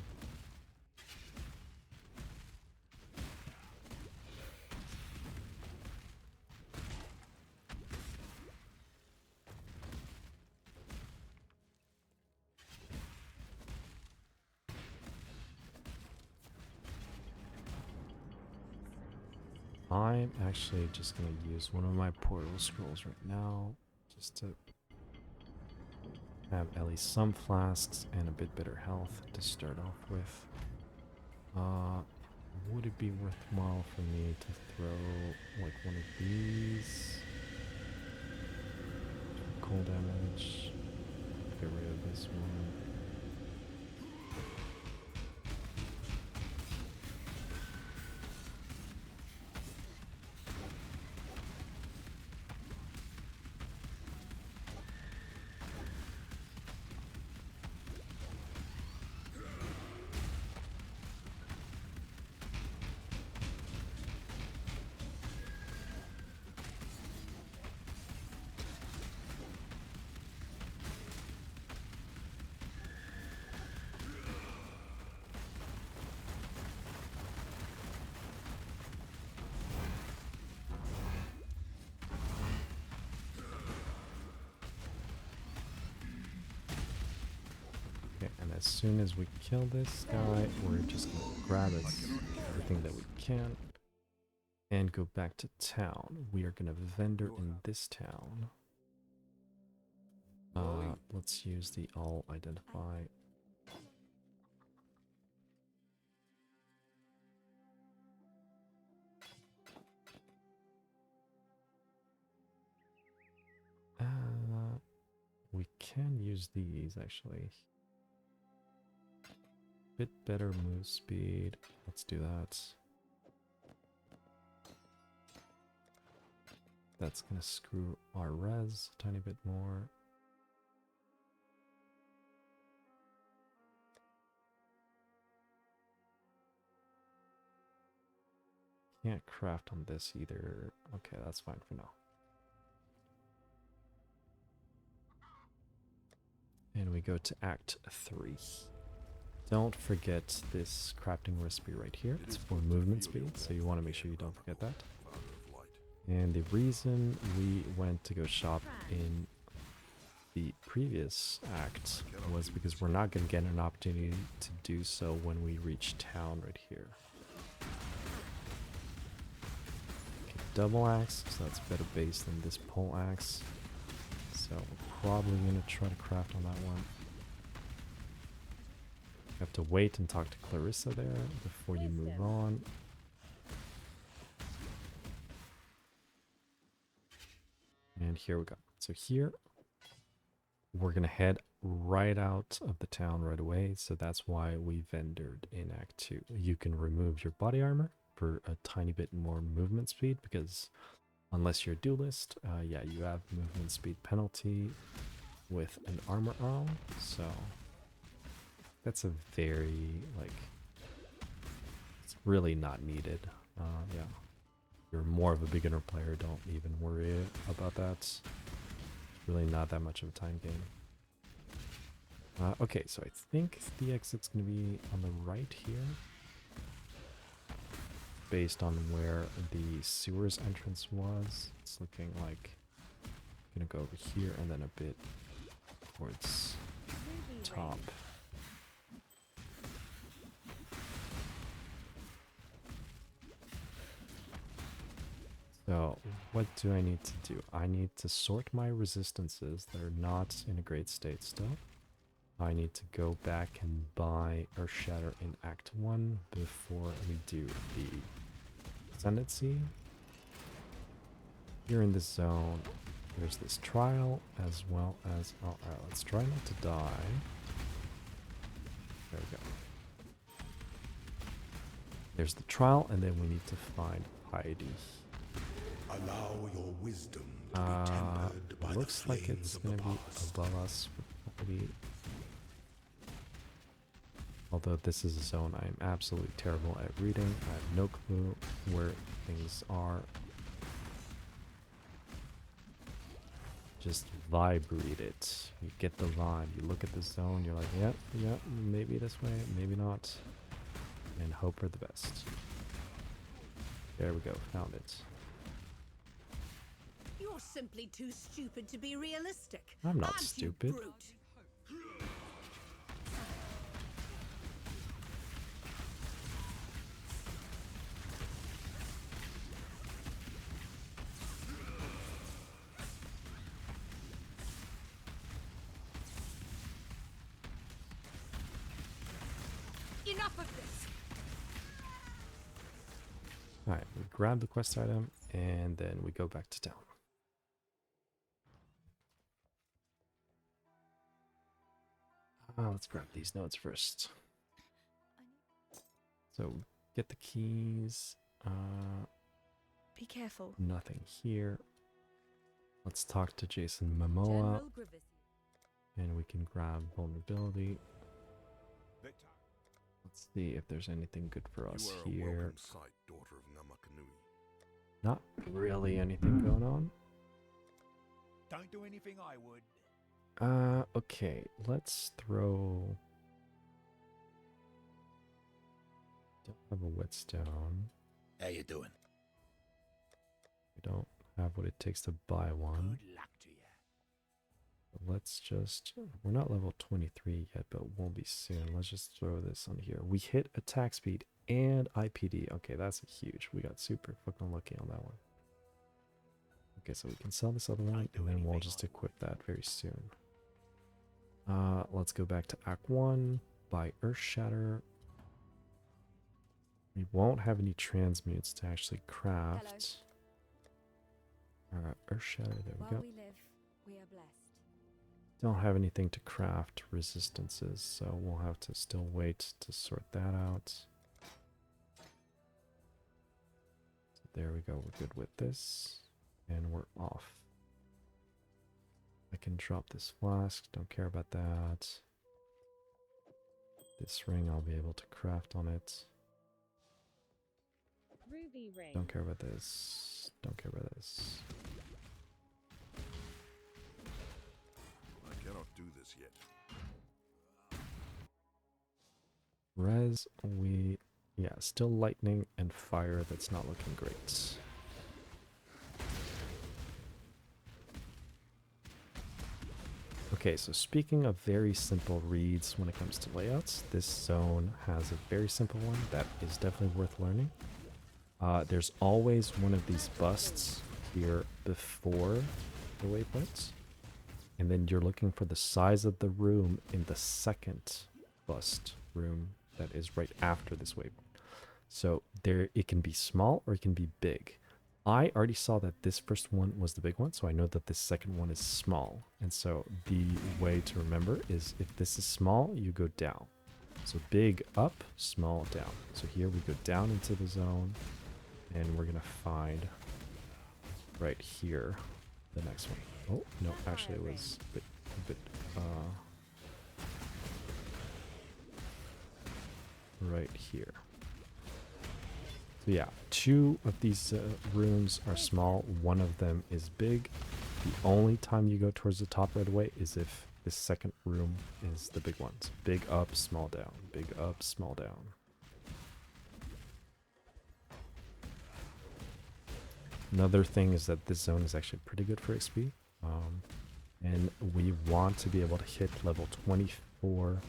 Speaker 2: I'm actually just going to use one of my portal scrolls right now just to have at least some flasks and a bit better health to start off with. Would it be worthwhile for me to throw like one of these? Cold damage. Get rid of this one. And as soon as we kill this guy, we're just gonna grab everything that we can and go back to town. We are gonna vendor in this town. Let's use the all identify. We can use these actually. Bit better move speed. Let's do that. That's gonna screw our res a tiny bit more. Can't craft on this either. Okay, that's fine for now. And we go to Act 3. Don't forget this crafting recipe right here. It's for movement speed, so you want to make sure you don't forget that. And the reason we went to go shop in the previous act was because we're not going to get an opportunity to do so when we reach town right here. Okay, double axe, so that's better base than this pole axe. So we're probably going to try to craft on that one. You have to wait and talk to Clarissa there before you move on. And here we go. So here, we're going to head right out of the town right away. So that's why we vendored in Act 2. You can remove your body armor for a tiny bit more movement speed because unless you're a duelist, yeah, you have movement speed penalty with an armor on. So that's a very, like, it's really not needed. Yeah. If you're more of a beginner player, don't even worry about that. It's really not that much of a time game. Okay, so I think the exit's going to be on the right here. Based on where the sewers entrance was. It's looking like I'm going to go over here and then a bit towards top. So, what do I need to do? I need to sort my resistances that are not in a great state still. I need to go back and buy Earth Shatter in Act 1 before we do the Ascendancy. Here in this zone, there's this trial as well as... Oh, alright, let's try not to die. There we go. There's the trial, and then we need to find Heidi.
Speaker 4: Allow your wisdom to be tempered by
Speaker 2: looks
Speaker 4: the
Speaker 2: like
Speaker 4: flames
Speaker 2: it's
Speaker 4: of
Speaker 2: gonna
Speaker 4: the
Speaker 2: be
Speaker 4: past.
Speaker 2: above us. Probably Although this is a zone I am absolutely terrible at reading. I have no clue where things are. Just vibe read it. You get the vibe. You look at the zone, you're like, yep, yep, maybe this way, maybe not. And hope for the best. There we go, found it.
Speaker 3: You're simply too stupid to be realistic.
Speaker 2: I'm not
Speaker 3: aren't you,
Speaker 2: stupid.
Speaker 3: brute? Enough of this.
Speaker 2: Alright, we grab the quest item, and then we go back to town. Let's grab these notes first. So, get the keys.
Speaker 3: Be careful.
Speaker 2: Nothing here. Let's talk to Jason Momoa,
Speaker 3: General Grievous.
Speaker 2: and we can grab vulnerability.
Speaker 1: Victor.
Speaker 2: Let's see if there's anything good for us
Speaker 4: You are a
Speaker 2: here.
Speaker 4: welcome sight, daughter of Namakanui.
Speaker 2: Not really anything going on.
Speaker 1: Don't do anything I would.
Speaker 2: Okay, let's throw... Don't have a whetstone.
Speaker 1: How you doing?
Speaker 2: We don't have what it takes to buy one.
Speaker 1: Good luck to you.
Speaker 2: Let's just... We're not level 23 yet, but we'll be soon. Let's just throw this on here. We hit attack speed and IPD. Okay, that's huge. We got super fucking lucky on that one. Okay, so we can sell this other one, and then we'll just equip that very soon. Let's go back to Act 1, buy Earth Shatter. We won't have any transmutes to actually craft. Earth Shatter, there we
Speaker 3: While
Speaker 2: go.
Speaker 3: we live, we are blessed.
Speaker 2: Don't have anything to craft resistances, so we'll have to still wait to sort that out. So there we go, we're good with this. And we're off. I can drop this flask, don't care about that. This ring I'll be able to craft on it.
Speaker 7: Ruby ring.
Speaker 2: Don't care about this. Don't care about this.
Speaker 4: I cannot do this yet.
Speaker 2: Res, yeah, still lightning and fire, that's not looking great. Okay, so speaking of very simple reads when it comes to layouts, this zone has a very simple one that is definitely worth learning. There's always one of these busts here before the waypoints, and then you're looking for the size of the room in the second bust room that is right after this waypoint. So there, it can be small or it can be big. I already saw that this first one was the big one, so I know that this second one is small. And so the way to remember is if this is small, you go down. So big up, small down. So here we go down into the zone, and we're gonna find right here the next one. Oh, no, actually it was a bit right here. So yeah, two of these rooms are small, one of them is big. The only time you go towards the top right away is if this second room is the big one. So big up, small down, big up, small down. Another thing is that this zone is actually pretty good for XP. And we want to be able to hit level 24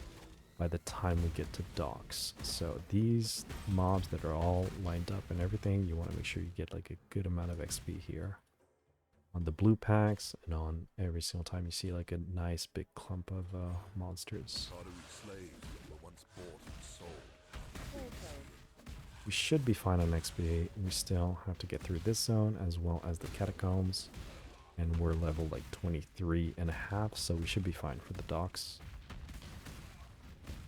Speaker 2: by the time we get to docks. So these mobs that are all lined up and everything, you want to make sure you get like a good amount of XP here on the blue packs, and on every single time you see like a nice big clump of monsters.
Speaker 4: Pottery slaves were once bought and sold.
Speaker 2: We should be fine on XP. We still have to get through this zone as well as the catacombs, and we're level like 23.5, so we should be fine for the docks.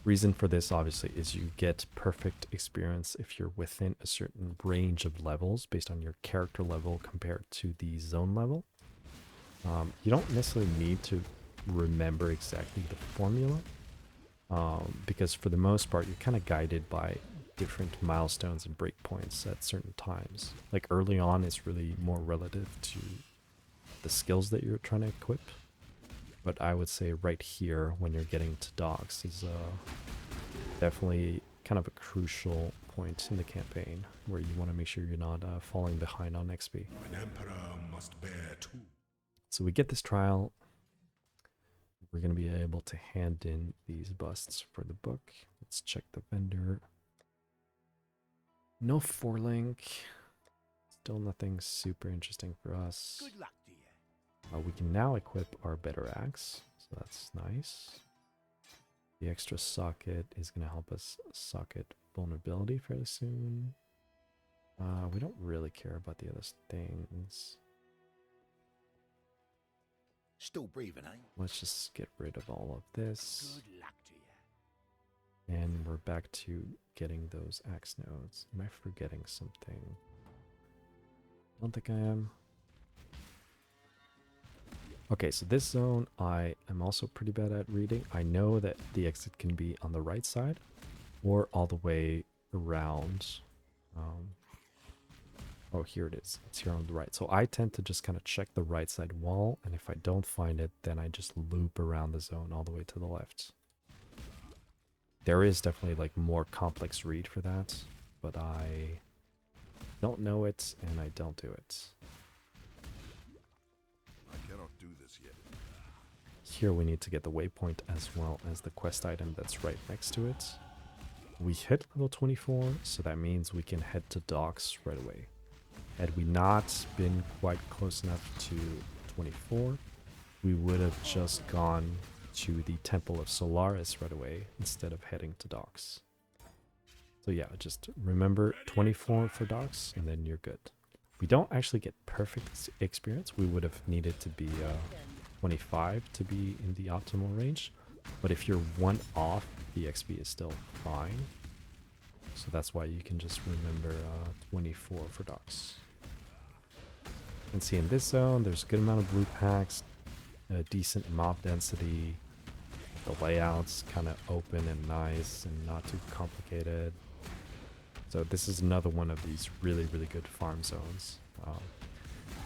Speaker 2: Reason for this obviously is you get perfect experience if you're within a certain range of levels based on your character level compared to the zone level. You don't necessarily need to remember exactly the formula, Because for the most part, you're kind of guided by different milestones and breakpoints at certain times. Like early on, it's really more relative to the skills that you're trying to equip. But I would say right here, when you're getting to docks, is definitely kind of a crucial point in the campaign where you want to make sure you're not falling behind on XP.
Speaker 4: An emperor must bear two.
Speaker 2: So we get this trial. We're going to be able to hand in these busts for the book. Let's check the vendor. No forelink. Still nothing super interesting for us.
Speaker 1: Good luck to you.
Speaker 2: We can now equip our better axe, so that's nice. The extra socket is going to help us socket vulnerability fairly soon. We don't really care about the other things.
Speaker 1: Still breathing, eh?
Speaker 2: Let's just get rid of all of this.
Speaker 1: Good luck to you.
Speaker 2: And we're back to getting those axe nodes. Am I forgetting something? I don't think I am. Okay, so this zone I am also pretty bad at reading. I know that the exit can be on the right side or all the way around. Oh, here it is. It's here on the right. So I tend to just kind of check the right side wall, and if I don't find it, then I just loop around the zone all the way to the left. There is definitely like more complex read for that, but I don't know it and I don't do it.
Speaker 4: I cannot do this yet.
Speaker 2: Here we need to get the waypoint as well as the quest item that's right next to it. We hit level 24, so that means we can head to docks right away. Had we not been quite close enough to 24, we would have just gone to the Temple of Solaris right away instead of heading to docks. So yeah, just remember 24 for docks and then you're good. We don't actually get perfect experience. We would have needed to be 25 to be in the optimal range. But if you're one off, the XP is still fine. So that's why you can just remember 24 for docks. You can see in this zone, there's a good amount of blue packs, a decent mob density. The layout's kind of open and nice and not too complicated. So this is another one of these really, really good farm zones.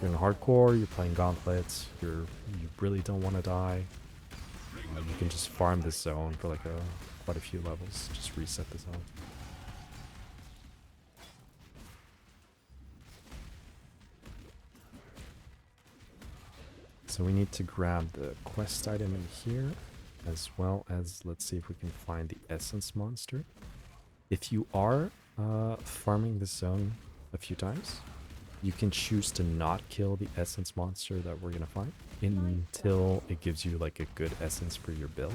Speaker 2: You're in hardcore, you're playing gauntlets, you really don't want to die. You can just farm this zone for like quite a few levels. Just reset the zone. So we need to grab the quest item in here, as well as let's see if we can find the essence monster. If you are farming this zone a few times, you can choose to not kill the essence monster that we're gonna find until it gives you like a good essence for your build.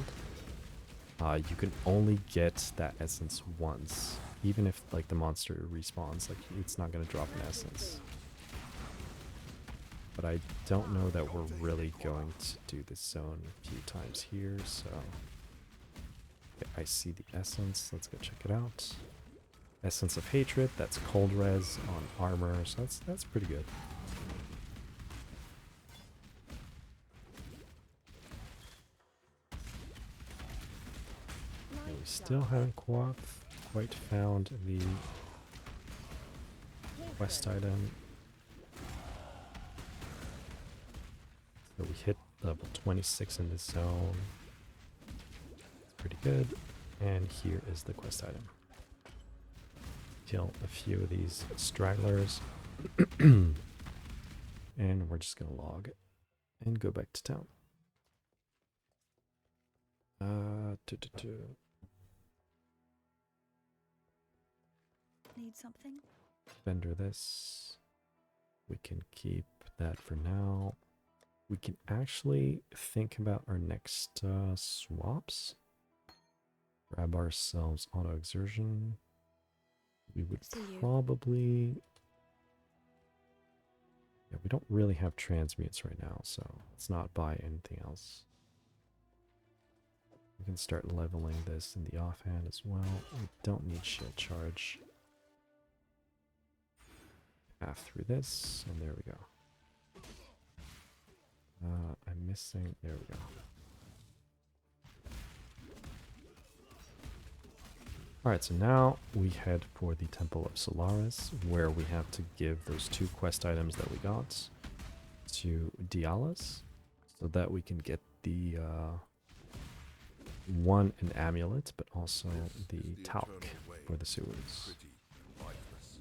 Speaker 2: You can only get that essence once, even if like the monster respawns, like it's not gonna drop an essence. But I don't know that we're really going to do this zone a few times here, so... Okay, I see the essence, let's go check it out. Essence of Hatred, that's cold res on armor, so that's pretty good. Okay, we still haven't quite found the quest item. So we hit level 26 in this zone. It's pretty good. And here is the quest item. Kill a few of these stragglers. And we're just going to log and go back to town.
Speaker 3: Need something?
Speaker 2: Vendor this. We can keep that for now. We can actually think about our next swaps. Grab ourselves auto exertion. We would probably... Yeah, we don't really have transmutes right now, so let's not buy anything else. We can start leveling this in the offhand as well. We don't need shield charge. Path through this, and there we go. I'm missing... There we go. Alright, so now we head for the Temple of Solaris, where we have to give those 2 quest items that we got to Dialas, so that we can get the one, an amulet, but also the talc for the sewers.
Speaker 4: Pretty and lifeless.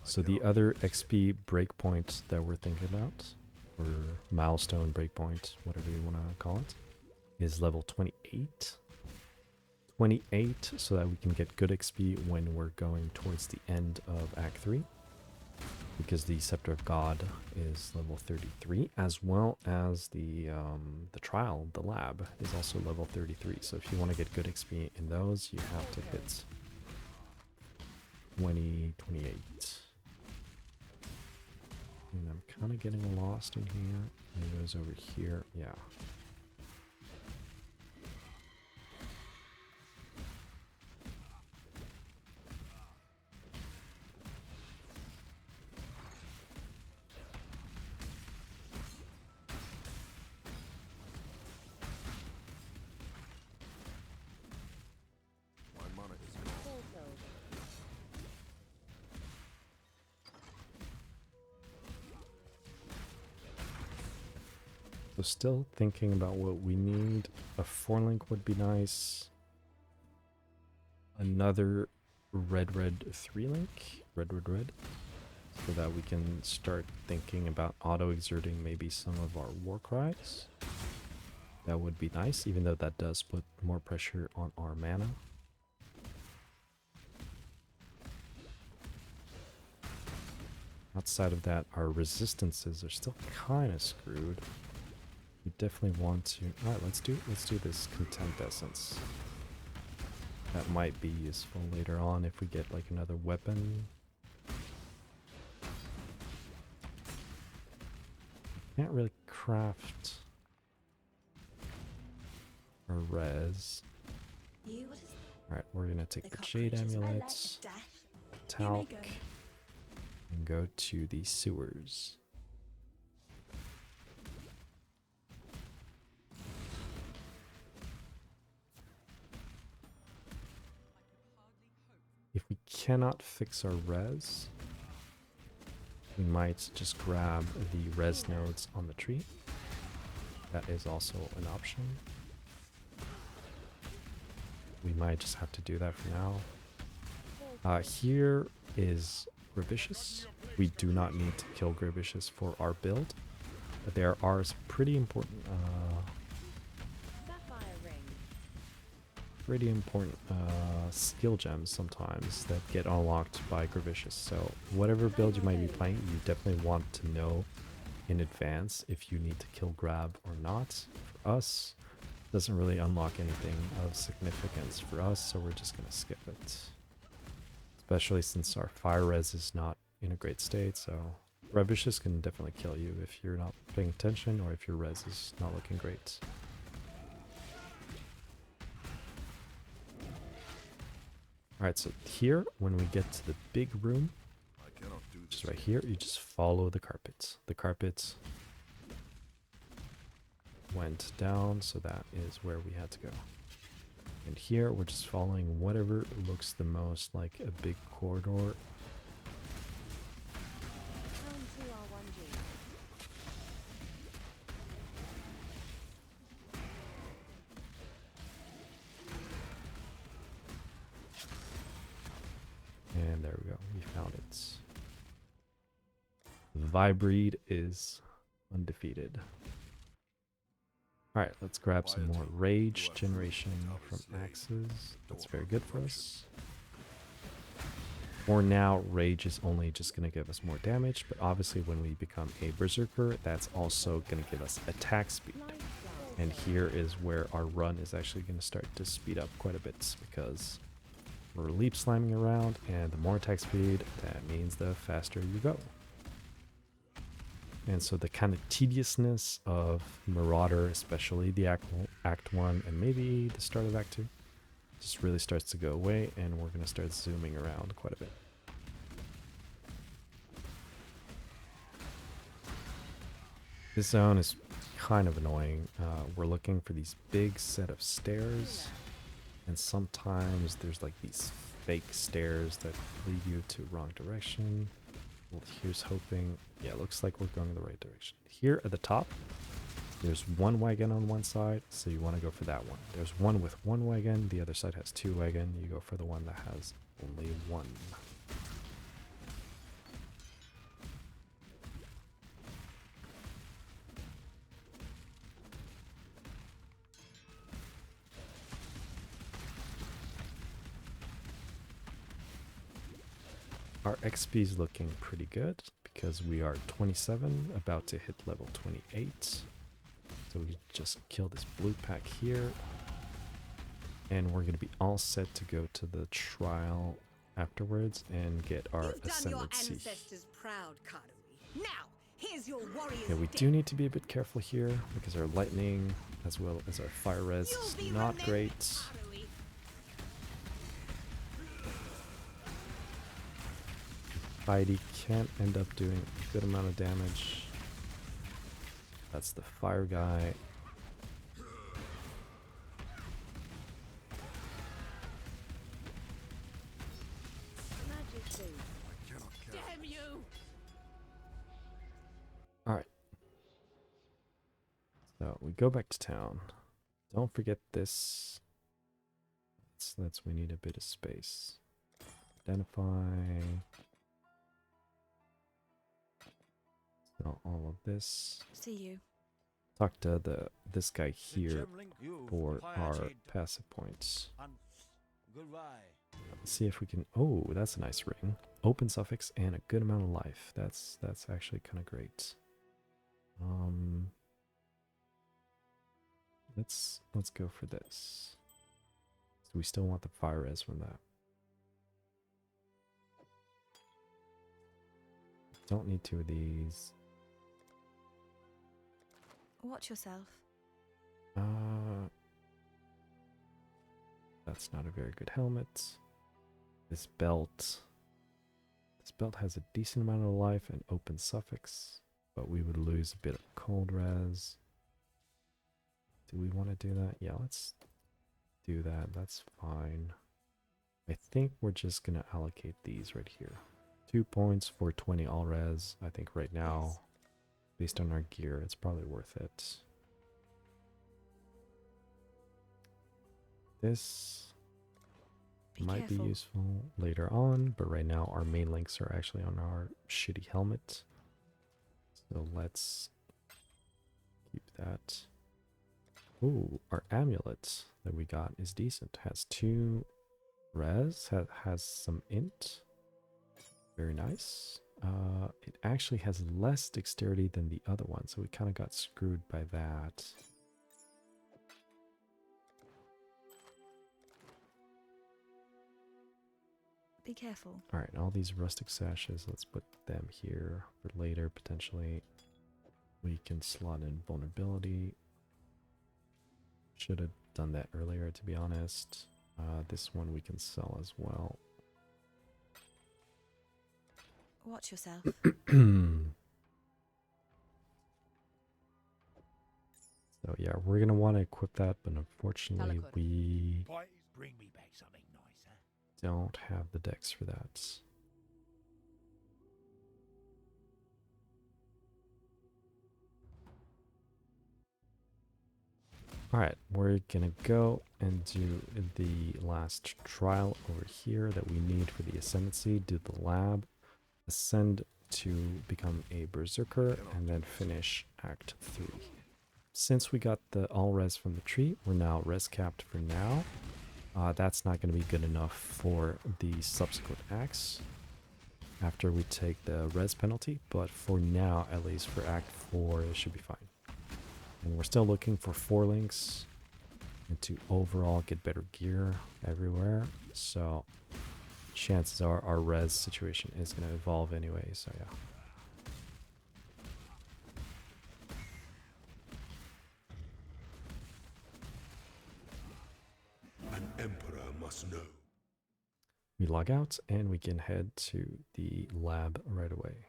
Speaker 2: So the other XP breakpoint that we're thinking about, or milestone breakpoint, whatever you want to call it, is level 28. 28, so that we can get good XP when we're going towards the end of Act 3. Because the Scepter of God is level 33, as well as the trial, the lab, is also level 33. So if you want to get good XP in those, you have to hit 28. And I'm kind of getting lost in here. It goes over here. Yeah.
Speaker 4: My mana is gone.
Speaker 2: So still thinking about what we need. A 4-link would be nice. Another red 3-link. Red. So that we can start thinking about auto-exerting maybe some of our war cries. That would be nice, even though that does put more pressure on our mana. Outside of that, our resistances are still kind of screwed. We definitely want to. All right, let's do this Contempt Essence. That might be useful later on if we get like another weapon. Can't really craft a res. All right, we're gonna take the Jade Amulet, Talc, and go to the sewers. If we cannot fix our res, we might just grab the res nodes on the tree. That is also an option. We might just have to do that for now. Here is Gravicious. We do not need to kill Gravicious for our build, but there are some pretty important skill gems sometimes that get unlocked by Gravicious. So whatever build you might be playing, you definitely want to know in advance if you need to kill grab or not. For us, it doesn't really unlock anything of significance for us, so we're just going to skip it. Especially since our fire res is not in a great state, so Gravicious can definitely kill you if you're not paying attention or if your res is not looking great. Alright, so here, when we get to the big room,
Speaker 4: I cannot do
Speaker 2: which
Speaker 4: this.
Speaker 2: is right here, you just follow the carpets. The carpets went down, so that is where we had to go. And here, we're just following whatever looks the most like a big corridor. And there we go, we found it. Vibreed is undefeated. Alright, let's grab some more rage generation from axes. That's very good for us. For now, rage is only just going to give us more damage, but obviously when we become a berserker, that's also going to give us attack speed. And here is where our run is actually going to start to speed up quite a bit, because we're leap slamming around, and the more attack speed, that means the faster you go. And so the kind of tediousness of Marauder, especially the Act 1 and maybe the start of Act 2, just really starts to go away, and we're going to start zooming around quite a bit. This zone is kind of annoying. We're looking for these big set of stairs, and sometimes there's like these fake stairs that lead you to wrong direction. Well, here's hoping. Yeah, it looks like we're going in the right direction. Here at the top, there's one wagon on one side, so you want to go for that one. There's one with one wagon, the other side has two wagon. You go for the one that has only one. Our XP is looking pretty good because we are 27, about to hit level 28. So we just kill this blue pack here. And we're going to be all set to go to the trial afterwards and get our ascendancy.
Speaker 3: Proud, Karui. Now, here's your warrior's
Speaker 2: Yeah, we do need to be a bit careful here because our lightning as well as our fire res is not great.
Speaker 3: Karui.
Speaker 2: Heidi can end up doing a good amount of damage. That's the fire guy.
Speaker 3: Majesty.
Speaker 4: I cannot count.
Speaker 3: Damn you!
Speaker 2: Alright. So we go back to town. Don't forget this. We need a bit of space. Identify. So all of this.
Speaker 3: See you.
Speaker 2: Talk to this guy here
Speaker 5: You
Speaker 2: for our
Speaker 5: pirated
Speaker 2: passive points.
Speaker 5: once. Goodbye.
Speaker 2: Let's see if we can. Oh, that's a nice ring. Open suffix and a good amount of life. That's actually kind of great. Let's go for this. So we still want the fire res from that. Don't need two of these.
Speaker 3: Watch yourself.
Speaker 2: That's not a very good helmet. This belt has a decent amount of life and open suffix, but we would lose a bit of cold res. Do we want to do that? Yeah, let's do that. That's fine. I think we're just gonna allocate these right here. 2 points for 20 all res. I think right now, based on our gear, it's probably worth it. This might be useful later on, but right now our main links are actually on our shitty helmet. So let's keep that. Ooh, our amulet that we got is decent. Has 2 res, has some int. Very nice. It actually has less dexterity than the other one, so we kind of got screwed by that.
Speaker 3: Be careful.
Speaker 2: Alright, all these rustic sashes, let's put them here for later, potentially. We can slot in vulnerability. Should have done that earlier, to be honest. This one we can sell as well.
Speaker 3: Watch yourself.
Speaker 2: So yeah, we're going to want to equip that, but unfortunately
Speaker 3: Talakut.
Speaker 2: we
Speaker 1: Please bring me back something nicer.
Speaker 2: don't have the dex for that. Alright, we're gonna go and do the last trial over here that we need for the ascendancy. Do the lab, ascend to become a berserker, and then finish Act 3. Since we got the all res from the tree, we're now res capped for now. That's not going to be good enough for the subsequent acts after we take the res penalty, but for now, at least for Act 4, it should be fine. And we're still looking for 4 links and to overall get better gear everywhere. So chances are our res situation is going to evolve anyway, so yeah.
Speaker 4: An emperor must know.
Speaker 2: We log out and we can head to the lab right away.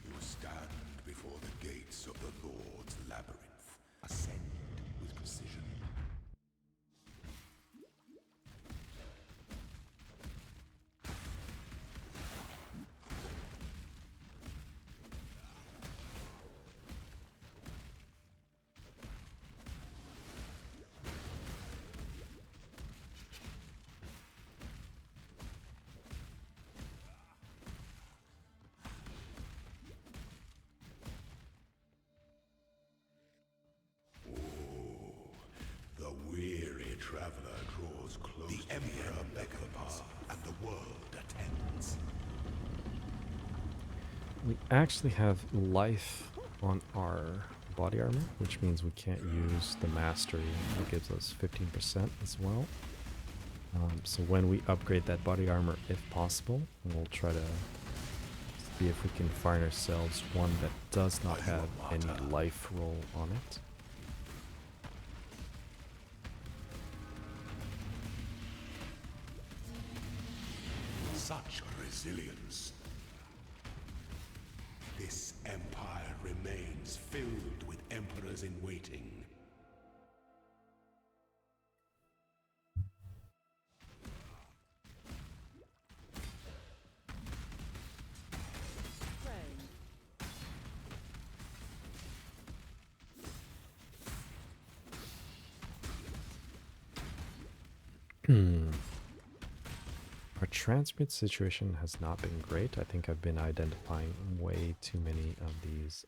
Speaker 4: You stand
Speaker 2: we actually have life on our body armor, which means we can't use the mastery. It gives us 15% as well. So when we upgrade that body armor, if possible, we'll try to see if we can find ourselves one that does not have any life roll on it.
Speaker 1: Such resilience. This empire remains filled with emperors in waiting.
Speaker 2: Our transmute situation has not been great. I think I've been identifying way too many of these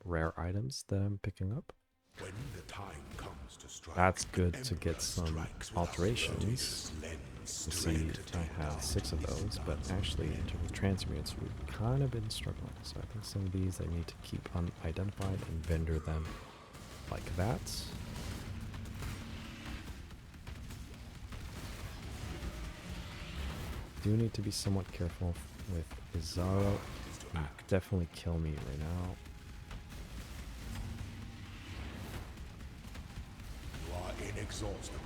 Speaker 2: rare items that I'm picking up.
Speaker 1: When the time comes to strike,
Speaker 2: That's good to get some alterations. You see, I have 6 of those, but actually in terms of transmutes, we've kind of been struggling. So I think some of these I need to keep unidentified and vendor them like that. Do need to be somewhat careful with Izaro. He can definitely kill me right now.
Speaker 1: You are inexhaustible.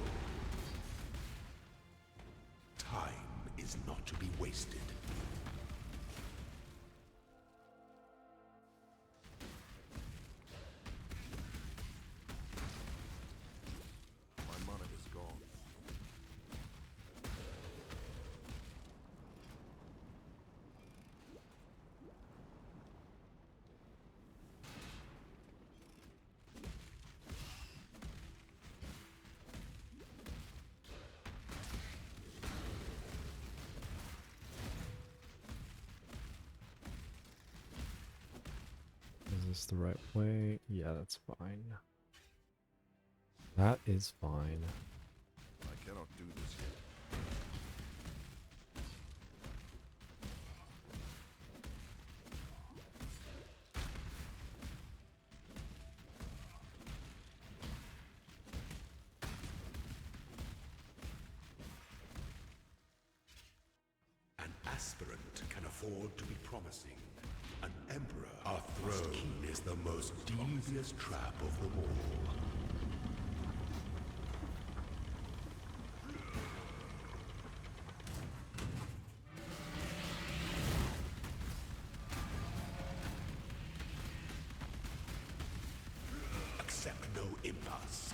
Speaker 1: Time is not to be wasted.
Speaker 4: My mana is gone.
Speaker 2: Is this the right way? Yeah, that's fine. That is fine.
Speaker 4: I cannot do this yet.
Speaker 1: An aspirant can afford to be promising. An emperor, our throne is the most devious trap of them all. Accept no impasse.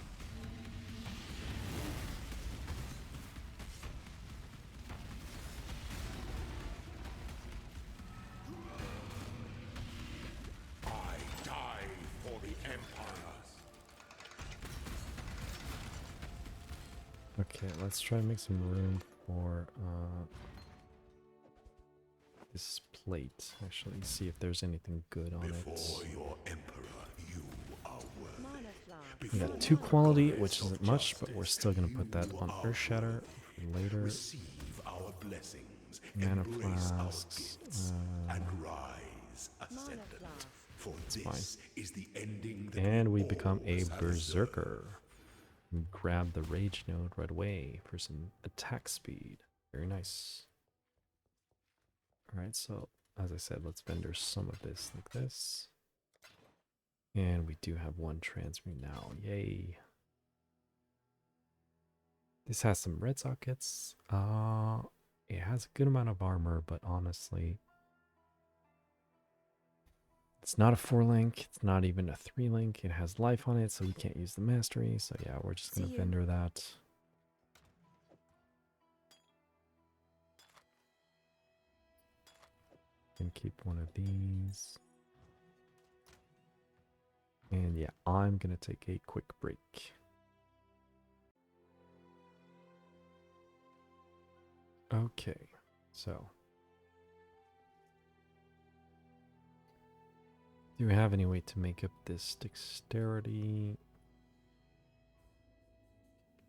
Speaker 1: I die for the Empire.
Speaker 2: Okay, let's try and make some room for this plate. Actually, see if there's anything good on
Speaker 1: Before
Speaker 2: it.
Speaker 1: your Emperor, you are worthy.
Speaker 2: We got
Speaker 1: Before
Speaker 2: 2 quality,
Speaker 1: goddess
Speaker 2: which
Speaker 1: of
Speaker 2: isn't much, but we're
Speaker 1: justice,
Speaker 2: still gonna put that
Speaker 1: you
Speaker 2: on
Speaker 1: are
Speaker 2: Earth Shatter
Speaker 1: worthy.
Speaker 2: for later.
Speaker 1: Receive our blessings,
Speaker 2: Mana
Speaker 1: embrace our
Speaker 2: flasks.
Speaker 1: gifts, and rise, ascendant. For this
Speaker 2: fine.
Speaker 1: is the ending that
Speaker 2: And we become a
Speaker 1: always have
Speaker 2: Berserker. We grab the Rage Node right away for some attack speed. Very nice. Alright, so as I said, let's vendor some of this like this. And we do have 1 transmute now. Yay. This has some red sockets. It has a good amount of armor, but honestly, it's not a 4-link. It's not even a 3-link. It has life on it, so we can't use the mastery. So yeah, we're just going to vendor that. And keep 1 of these. And yeah, I'm going to take a quick break. Okay, so do we have any way to make up this dexterity?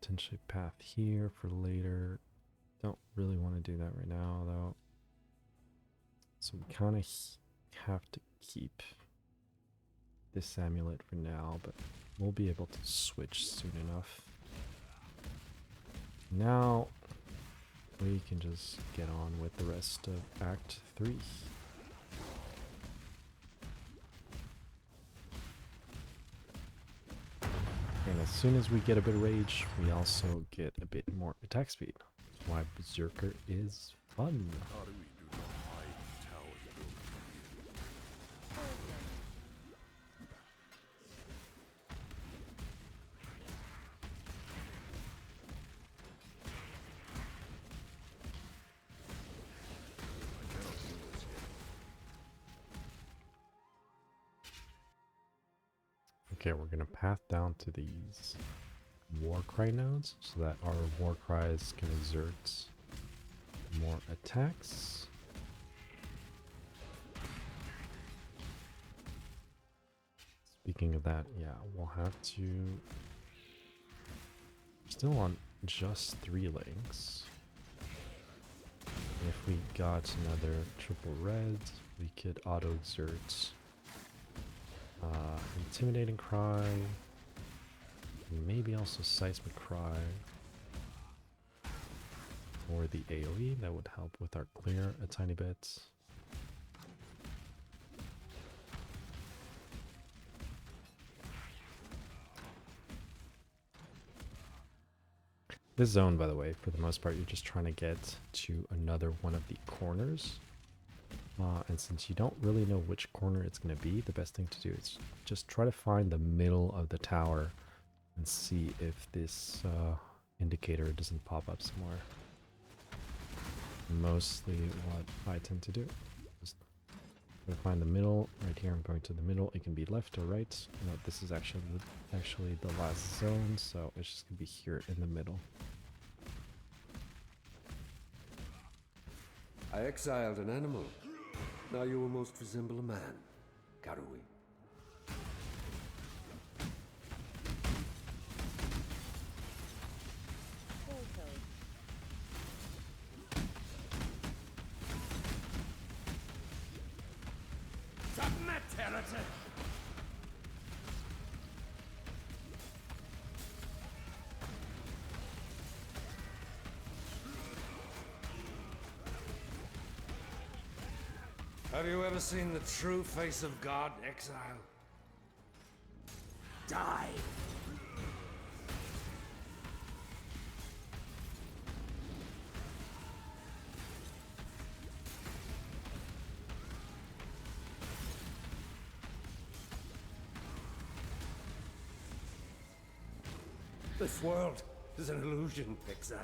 Speaker 2: Potentially path here for later. Don't really want to do that right now though. So we kind of have to keep this amulet for now, but we'll be able to switch soon enough. Now we can just get on with the rest of Act 3. And as soon as we get a bit of rage, we also get a bit more attack speed. That's why Berserker is fun.
Speaker 4: How do we do not hide in towers built from you? I cannot do this yet.
Speaker 2: Okay, we're gonna path down to these war cry nodes so that our war cries can exert more attacks. Speaking of that, yeah, we'll have to... Still on just 3 links. And if we got another triple red, we could auto-exert Intimidating Cry, maybe also Seismic Cry, or the AoE, that would help with our clear a tiny bit. This zone, by the way, for the most part, you're just trying to get to another one of the corners. And since you don't really know which corner it's going to be, the best thing to do is just try to find the middle of the tower and see if this indicator doesn't pop up somewhere. Mostly what I tend to do. Just try to find the middle. Right here I'm going to the middle. It can be left or right. No, this is actually the last zone, so it's just going to be here in the middle.
Speaker 7: I exiled an animal. Now you almost resemble a man, Karui.
Speaker 5: Submit, heretic!
Speaker 7: Have you ever seen the true face of God, Exile? Die! This world is an illusion, Exile.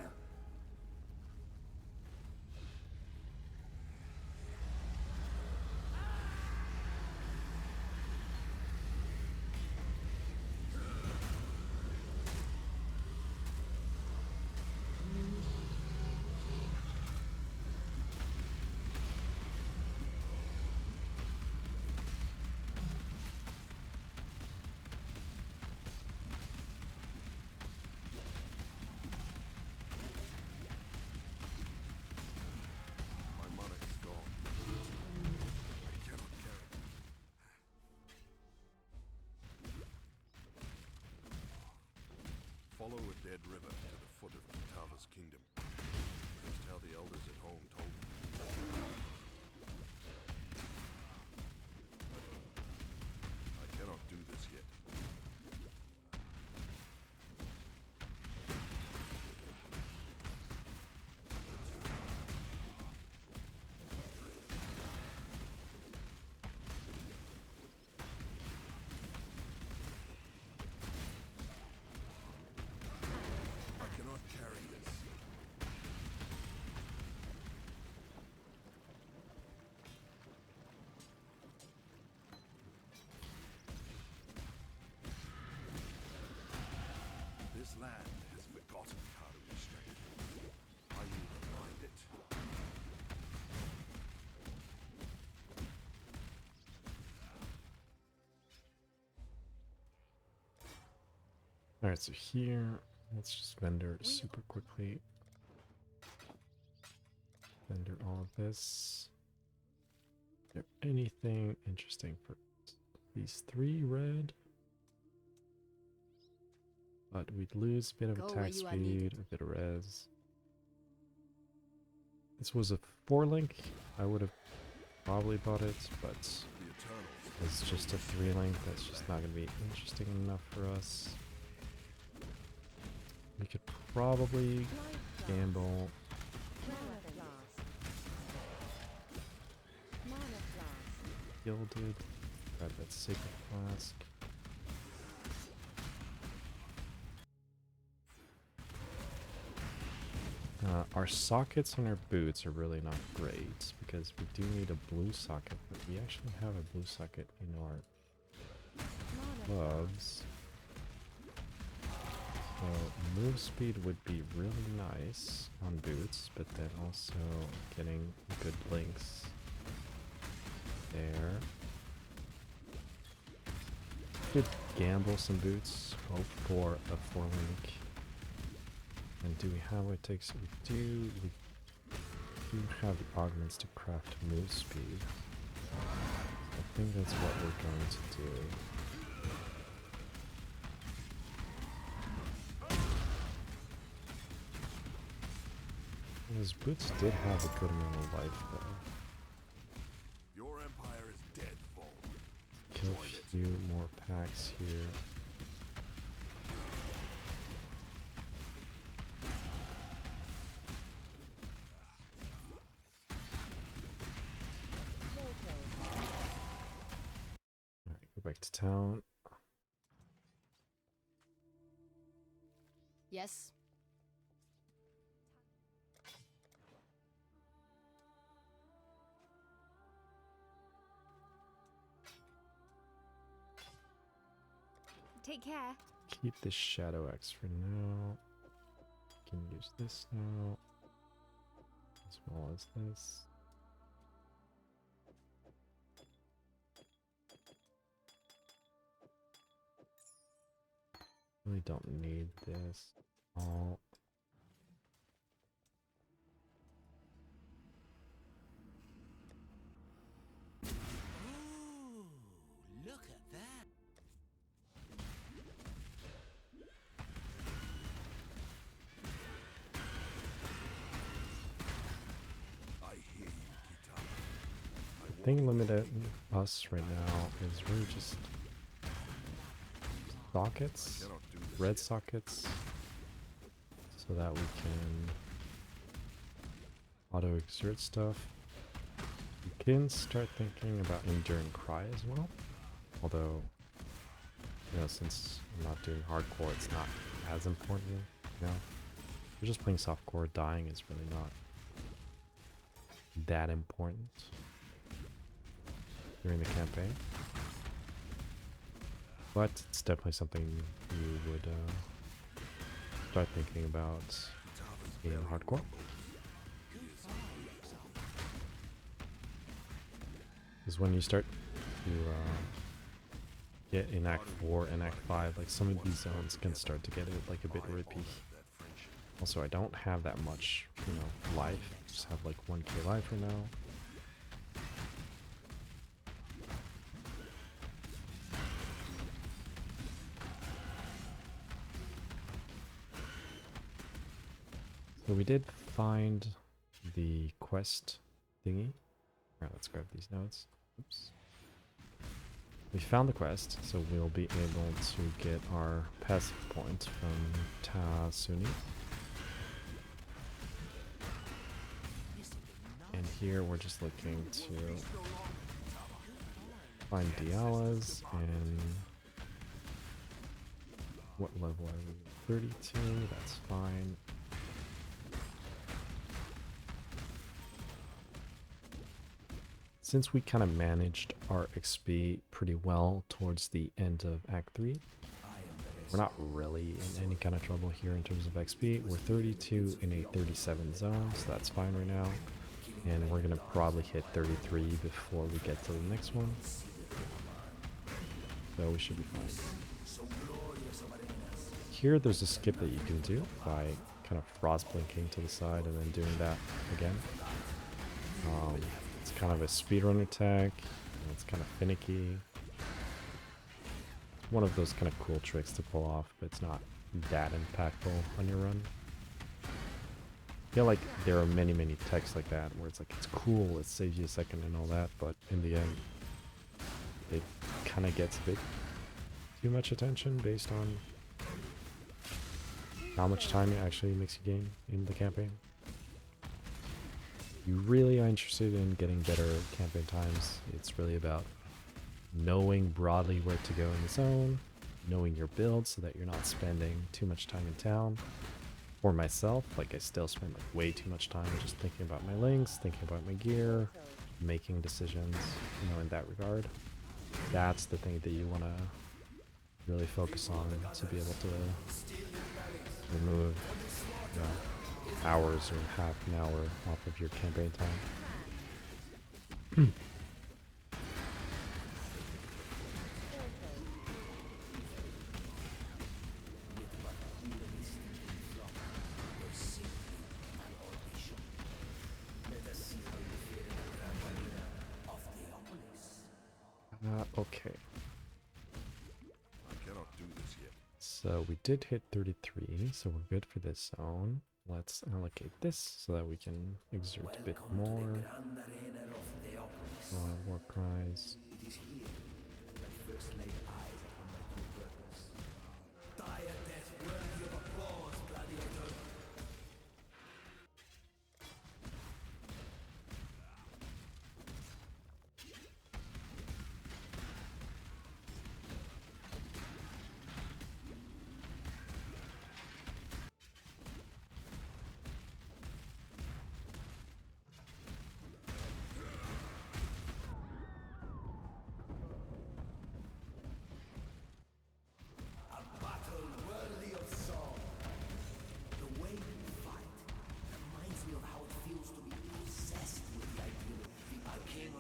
Speaker 4: My monarch is gone. I cannot carry it. Follow a dead river to the foot of Kitava's kingdom. Just how the elders at home told me. I cannot do this yet. I cannot carry this. This land has forgotten how to restrain it. I will remind it.
Speaker 2: Alright, so here, let's just vendor super quickly. Vendor all of this. there anything interesting for these 3 red? But we'd lose a bit of
Speaker 3: Go
Speaker 2: attack
Speaker 3: where you are needed.
Speaker 2: speed, a bit of res. This was a 4-link. I would have probably bought it, but
Speaker 4: The Eternals.
Speaker 2: it's just a 3-link. That's just not going to be interesting enough for us. We could probably gamble. Gilded. Grab that sacred flask. Our sockets on our boots are really not great because we do need a blue socket, but we actually have a blue socket in our gloves. So move speed would be really nice on boots, but then also getting good links there. Could gamble some boots, hope for a 4-link. And do we have what it takes? We do have the augments to craft move speed. I think that's what we're going to do. Those boots did have a good amount of life though.
Speaker 4: Your empire is dead, Vol.
Speaker 2: Kill a few more packs here. Alright, go back to town.
Speaker 3: Yes. Take care.
Speaker 2: Keep the Shadow Axe for now. Can use this now. As well as this. Really don't need this. All.
Speaker 5: Ooh, look at that.
Speaker 4: I hear you, Kitana.
Speaker 2: The thing limited us right now is really just sockets,
Speaker 4: Cannot do this
Speaker 2: red
Speaker 4: yet.
Speaker 2: sockets, so that we can auto exert stuff. We can start thinking about enduring cry as well, although, you know, since I'm not doing hardcore, it's not as important, you know. We're just playing softcore, dying is really not that important during the campaign. But it's definitely something you would start thinking about in hardcore. Because when you start to get in Act 4 and Act 5, like some of these zones can start to get like a bit rippy. Also, I don't have that much, you know, life. Just have like 1k life for now. So we did find the quest thingy. Alright, let's grab these notes. Oops. We found the quest, so we'll be able to get our passive point from Tasuni. And here we're just looking to find Diala's and what level are we? 32, that's fine. Since we kind of managed our XP pretty well towards the end of Act 3, we're not really in any kind of trouble here in terms of XP. We're 32 in a 37 zone, so that's fine right now. And we're going to probably hit 33 before we get to the next one. So we should be fine. Here there's a skip that you can do by kind of frost blinking to the side and then doing that again. It's kind of a speedrun attack, and it's kind of finicky. One of those kind of cool tricks to pull off, but it's not that impactful on your run. I feel like there are many, many techs like that, where it's like, it's cool, it saves you a second and all that, but in the end, it kind of gets a bit too much attention based on how much time it actually makes you gain in the campaign. You really are interested in getting better campaign times. It's really about knowing broadly where to go in the zone, knowing your build so that you're not spending too much time in town. For myself, like I still spend like way too much time just thinking about my links, thinking about my gear, making decisions, you know, in that regard. That's the thing that you want to really focus on to be able to remove, you know, hours or half an hour off of your campaign time. Okay.
Speaker 4: I cannot do this yet.
Speaker 2: So we did hit 33, so we're good for this zone. Let's allocate this so that we can exert a bit more. War cries.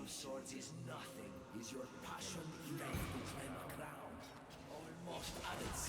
Speaker 5: Swords is nothing. Is your passion enough to claim a crown? Almost at its...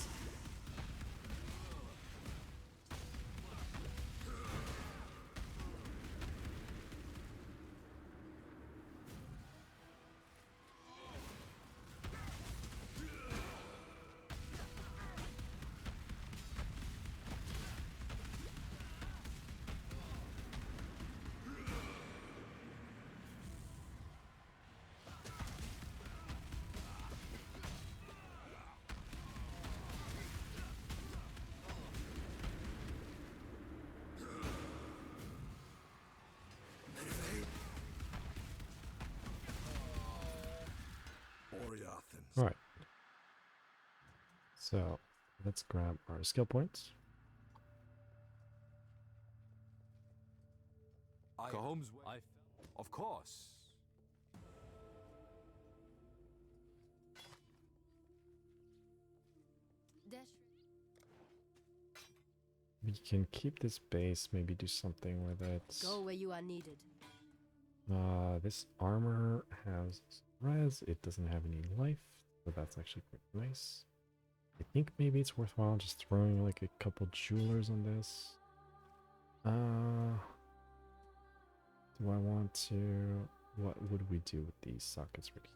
Speaker 2: Alright. So let's grab our skill points.
Speaker 4: Cahome's way. Of course.
Speaker 2: We can keep this base, maybe do something with it.
Speaker 8: Go where you are needed.
Speaker 2: This armor has res, it doesn't have any life, so that's actually pretty nice. I think maybe it's worthwhile just throwing like a couple jewelers on this. Do I want to... What would we do with these sockets right here?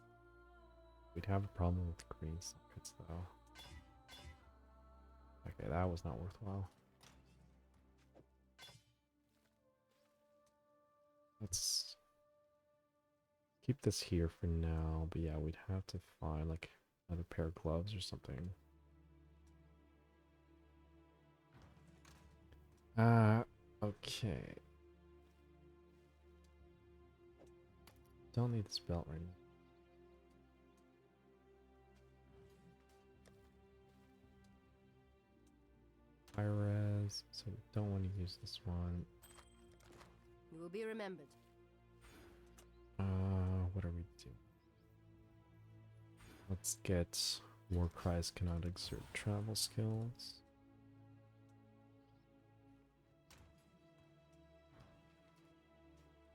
Speaker 2: We'd have a problem with green sockets though. Okay, that was not worthwhile. Let's keep this here for now, but yeah, we'd have to find like another pair of gloves or something. Okay. Don't need this belt right now. High res, so we don't want to use this one.
Speaker 8: You will be remembered.
Speaker 2: What are we doing? Let's get War Cries cannot exert travel skills.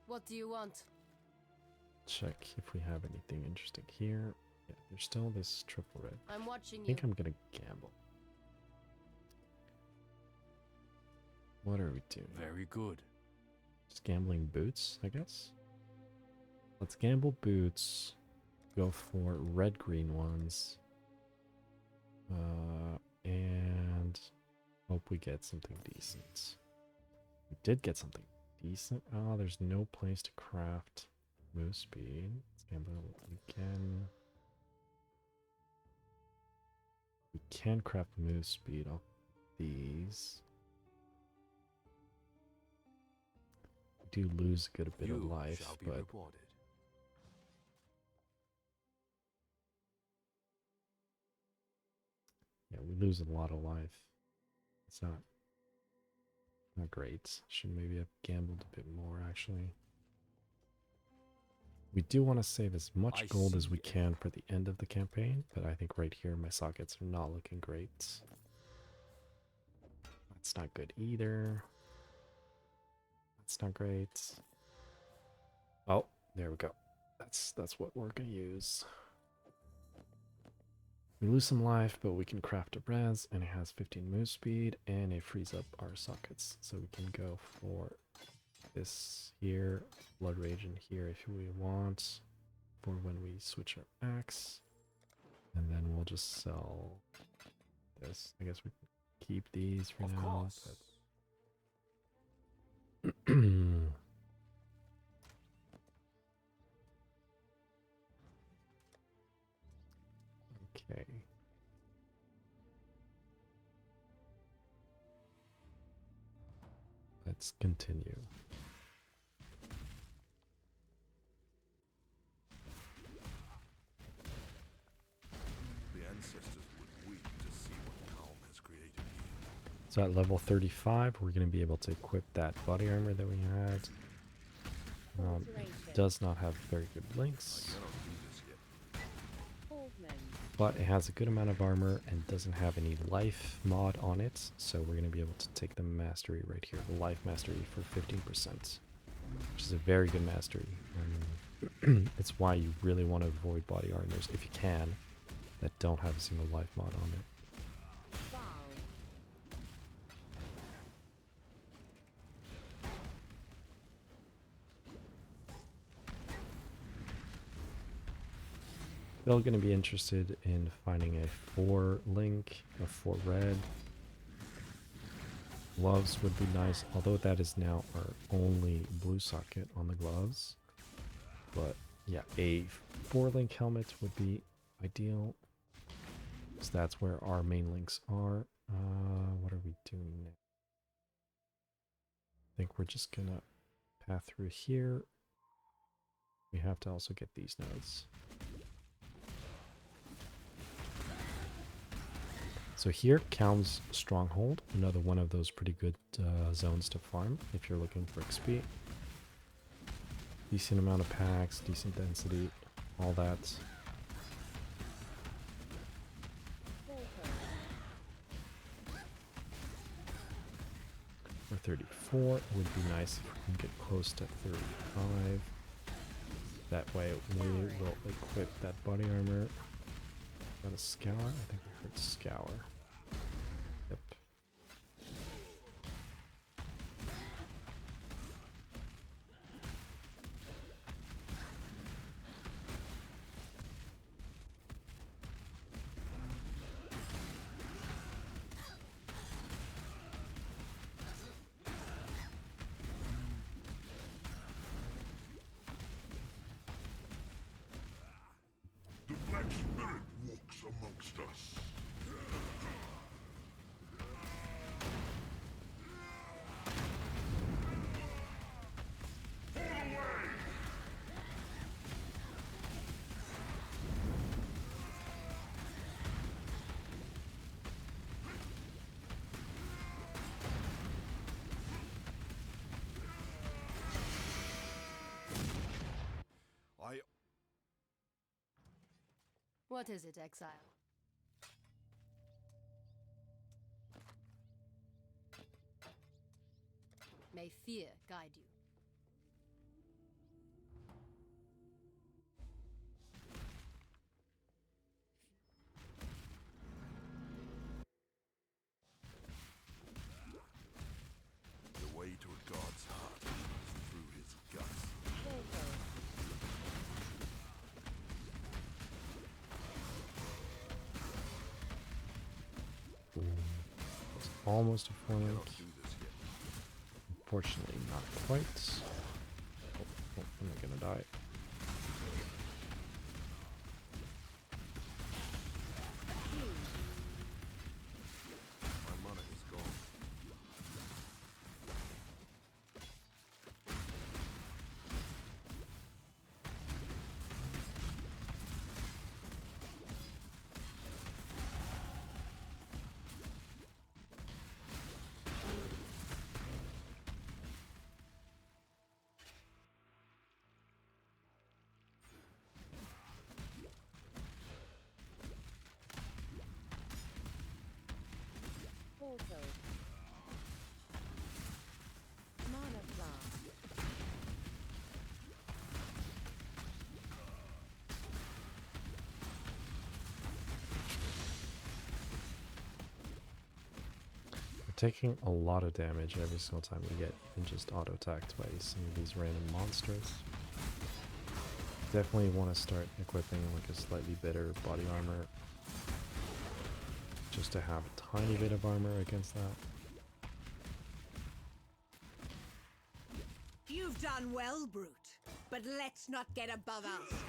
Speaker 8: What do you want?
Speaker 2: Check if we have anything interesting here. Yeah, there's still this triple red.
Speaker 8: I'm watching
Speaker 2: I
Speaker 8: you.
Speaker 2: think I'm gonna gamble. What are we doing?
Speaker 4: Very good.
Speaker 2: Just gambling boots, I guess? Let's gamble boots. Go for red-green ones. And hope we get something decent. We did get something decent. Oh, there's no place to craft move speed. Let's gamble. We can craft move speed off these. We do lose a good bit of life,
Speaker 7: shall be
Speaker 2: but
Speaker 7: rewarded.
Speaker 2: yeah, we lose a lot of life. It's not great. Should maybe have gambled a bit more, actually. We do want to save as much gold as we can for the end of the campaign, but I think right here my sockets are not looking great. That's not good either. That's not great. Oh, there we go. That's what we're gonna use. We lose some life, but we can craft a res, and it has 15 move speed, and it frees up our sockets. So we can go for this here, Blood Rage in here if we want, for when we switch our axe. And then we'll just sell this. I guess we can keep these for now. But okay. Let's continue.
Speaker 4: The ancestors would weep to see what Calm has created here.
Speaker 2: So at level 35, we're going to be able to equip that body armor that we had. It does not have very good links,
Speaker 4: I cannot do this yet.
Speaker 2: but it has a good amount of armor and doesn't have any life mod on it. So we're going to be able to take the mastery right here, the life mastery for 15%, which is a very good mastery. It's why you really want to avoid body armors if you can that don't have a single life mod on it. Still going to be interested in finding a 4 link, a 4 red. Gloves would be nice, although that is now our only blue socket on the gloves. But yeah, a 4 link helmet would be ideal. So that's where our main links are. What are we doing now? I think we're just gonna path through here. We have to also get these nodes. So here, Calm's Stronghold, another one of those pretty good zones to farm if you're looking for XP. Decent amount of packs, decent density, all that. For 34, it would be nice if we can get close to 35. That way we will equip that body armor. Got a scour? I think we heard scour. Yep.
Speaker 4: The Black Spirit walks amongst us.
Speaker 8: What is it, exile? May fear guide you.
Speaker 4: The way to a god's heart is through his guts.
Speaker 2: almost a 4 link.
Speaker 4: Cannot do this yet.
Speaker 2: Unfortunately, not quite. Oh, I'm not gonna die.
Speaker 4: My mana is gone.
Speaker 8: Also, mana blast.
Speaker 2: We're taking a lot of damage every single time we get even just auto attacked by some of these random monsters. Definitely want to start equipping like a slightly better body armor, just to have a tiny bit of armor against that.
Speaker 3: You've done well, Brute, but let's not get above ourselves.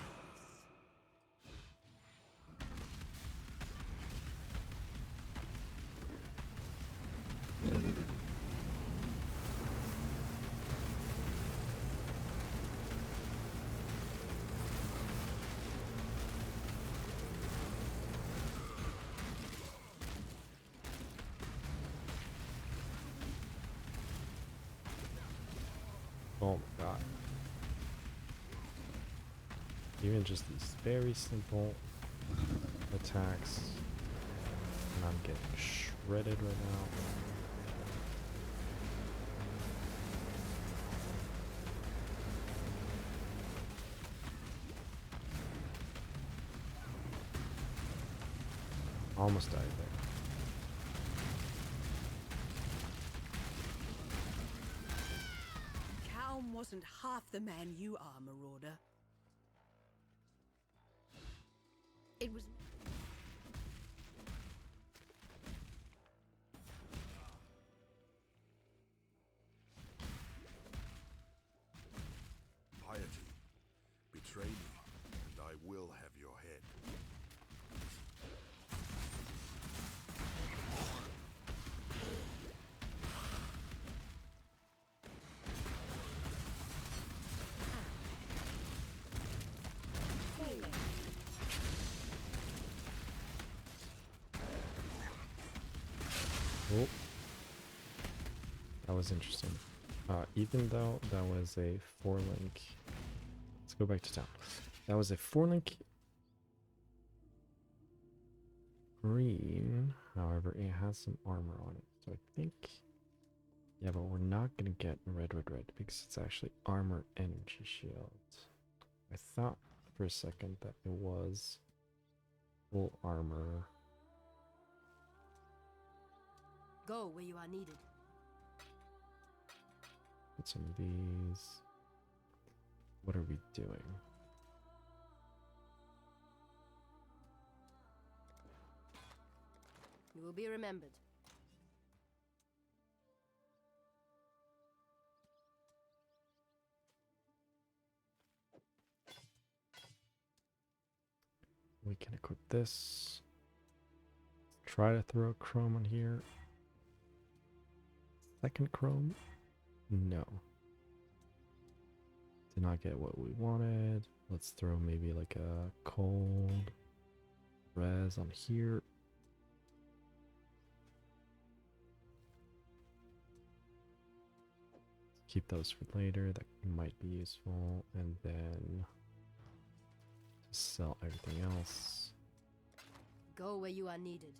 Speaker 2: Oh my god. Even just these very simple attacks, and I'm getting shredded right now. Almost died there.
Speaker 3: Calm wasn't half the man you are, Marauder. It was...
Speaker 4: Piety. Betray me, and I will have your head.
Speaker 2: Oh. That was interesting. Even though that was a 4-link... Let's go back to town. That was a 4-link green. However, it has some armor on it. So I think... Yeah, but we're not going to get red because it's actually armor energy shield. I thought for a second that it was full armor.
Speaker 8: Go where you are needed.
Speaker 2: Put some of these. What are we doing?
Speaker 8: You will be remembered.
Speaker 2: We can equip this. Try to throw a chrome on here. Second chrome? No. Did not get what we wanted. Let's throw maybe like a cold res on here. Keep those for later. That might be useful. And then just sell everything else.
Speaker 8: Go where you are needed.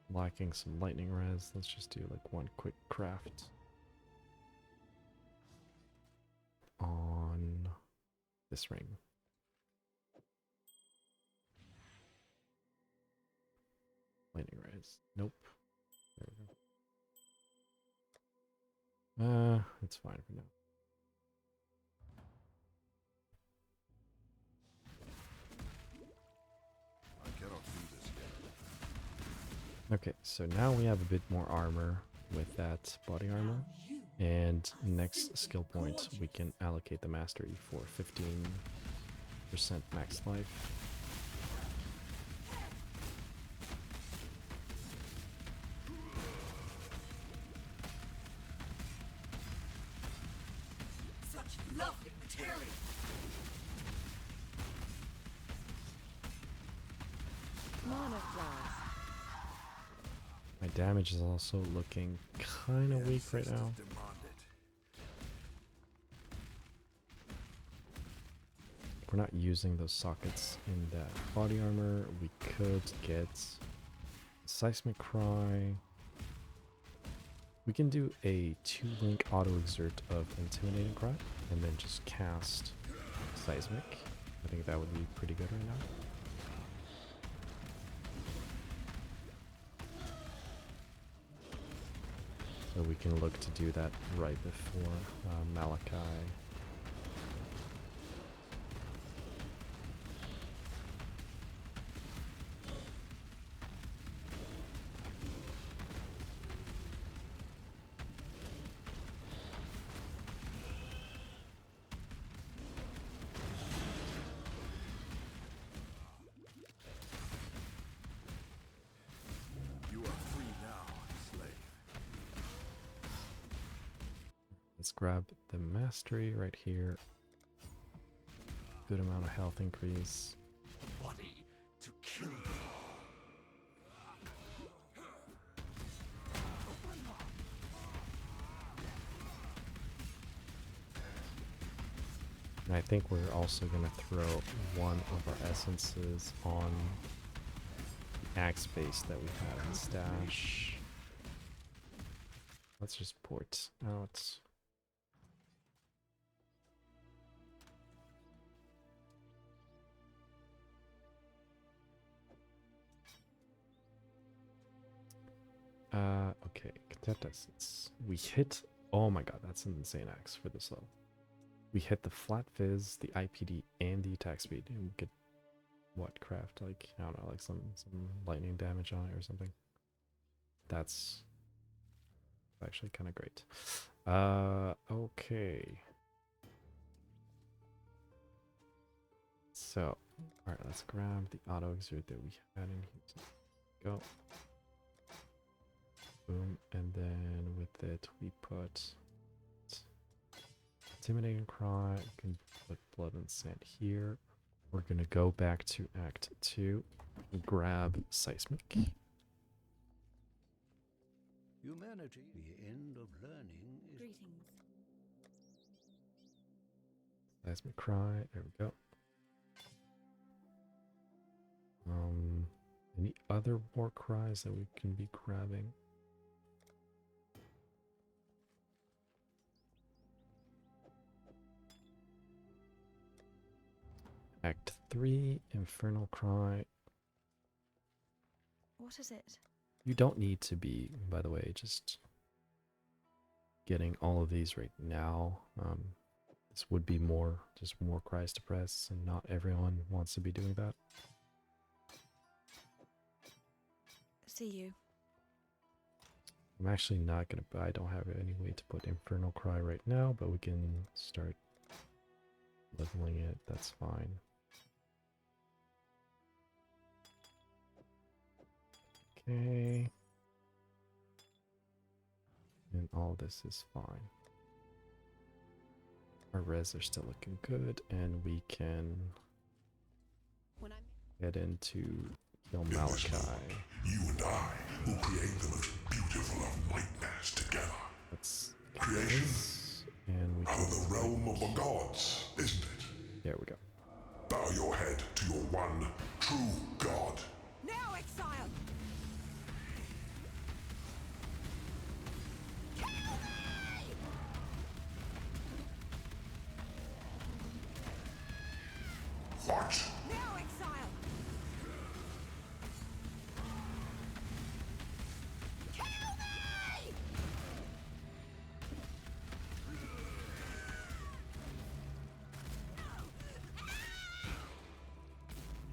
Speaker 2: Lacking some lightning res. Let's just do like one quick craft on this ring. Lightning res. Nope. There we go. It's fine for now. Okay, so now we have a bit more armor with that body armor. And next skill point, we can allocate the mastery for 15% max life.
Speaker 5: Such lovely material.
Speaker 8: Mana flowers.
Speaker 2: My damage is also looking kind of weak right now. We're not using those sockets in that body armor. We could get Seismic Cry. We can do a 2-link auto exert of Intimidating Cry and then just cast Seismic. I think that would be pretty good right now. So we can look to do that right before Malachi.
Speaker 4: You are free now, slave.
Speaker 2: Let's grab the mastery right here. Good amount of health increase.
Speaker 5: Body to kill.
Speaker 2: And I think we're also going to throw one of our essences on the axe base that we have in stash. Let's just port out. Okay, contempt essence. We hit, oh my god, that's an insane axe for this level. We hit the flat fizz, the IPD, and the attack speed, and we could, what, craft, like, I don't know, like some lightning damage on it or something. That's actually kind of great. Okay. So, alright, let's grab the auto exert that we had in here. So, go. Boom, and then with it we put Intimidating Cry, we can put Blood and Sand here. We're gonna go back to Act 2, grab Seismic.
Speaker 9: Humanity, the end of learning is...
Speaker 8: Greetings.
Speaker 2: Seismic Cry, there we go. Any other war cries that we can be grabbing? Act 3, Infernal Cry.
Speaker 8: What is it?
Speaker 2: You don't need to be, by the way, just getting all of these right now. This would be more, just more cries to press, and not everyone wants to be doing that.
Speaker 8: See you.
Speaker 2: I'm actually not gonna, I don't have any way to put Infernal Cry right now, but we can start leveling it, that's fine. Okay. And all this is fine. Our res are still looking good, and we can head into kill Malachi.
Speaker 1: You and I will create the most beautiful of nightmares together.
Speaker 2: Let's
Speaker 1: Creation
Speaker 2: and we
Speaker 1: out
Speaker 2: can,
Speaker 1: of the realm of the gods, isn't it?
Speaker 2: there we go.
Speaker 1: Bow your head to your one true god.
Speaker 3: Now, exile!
Speaker 1: What?
Speaker 3: Now, exile! Kill me!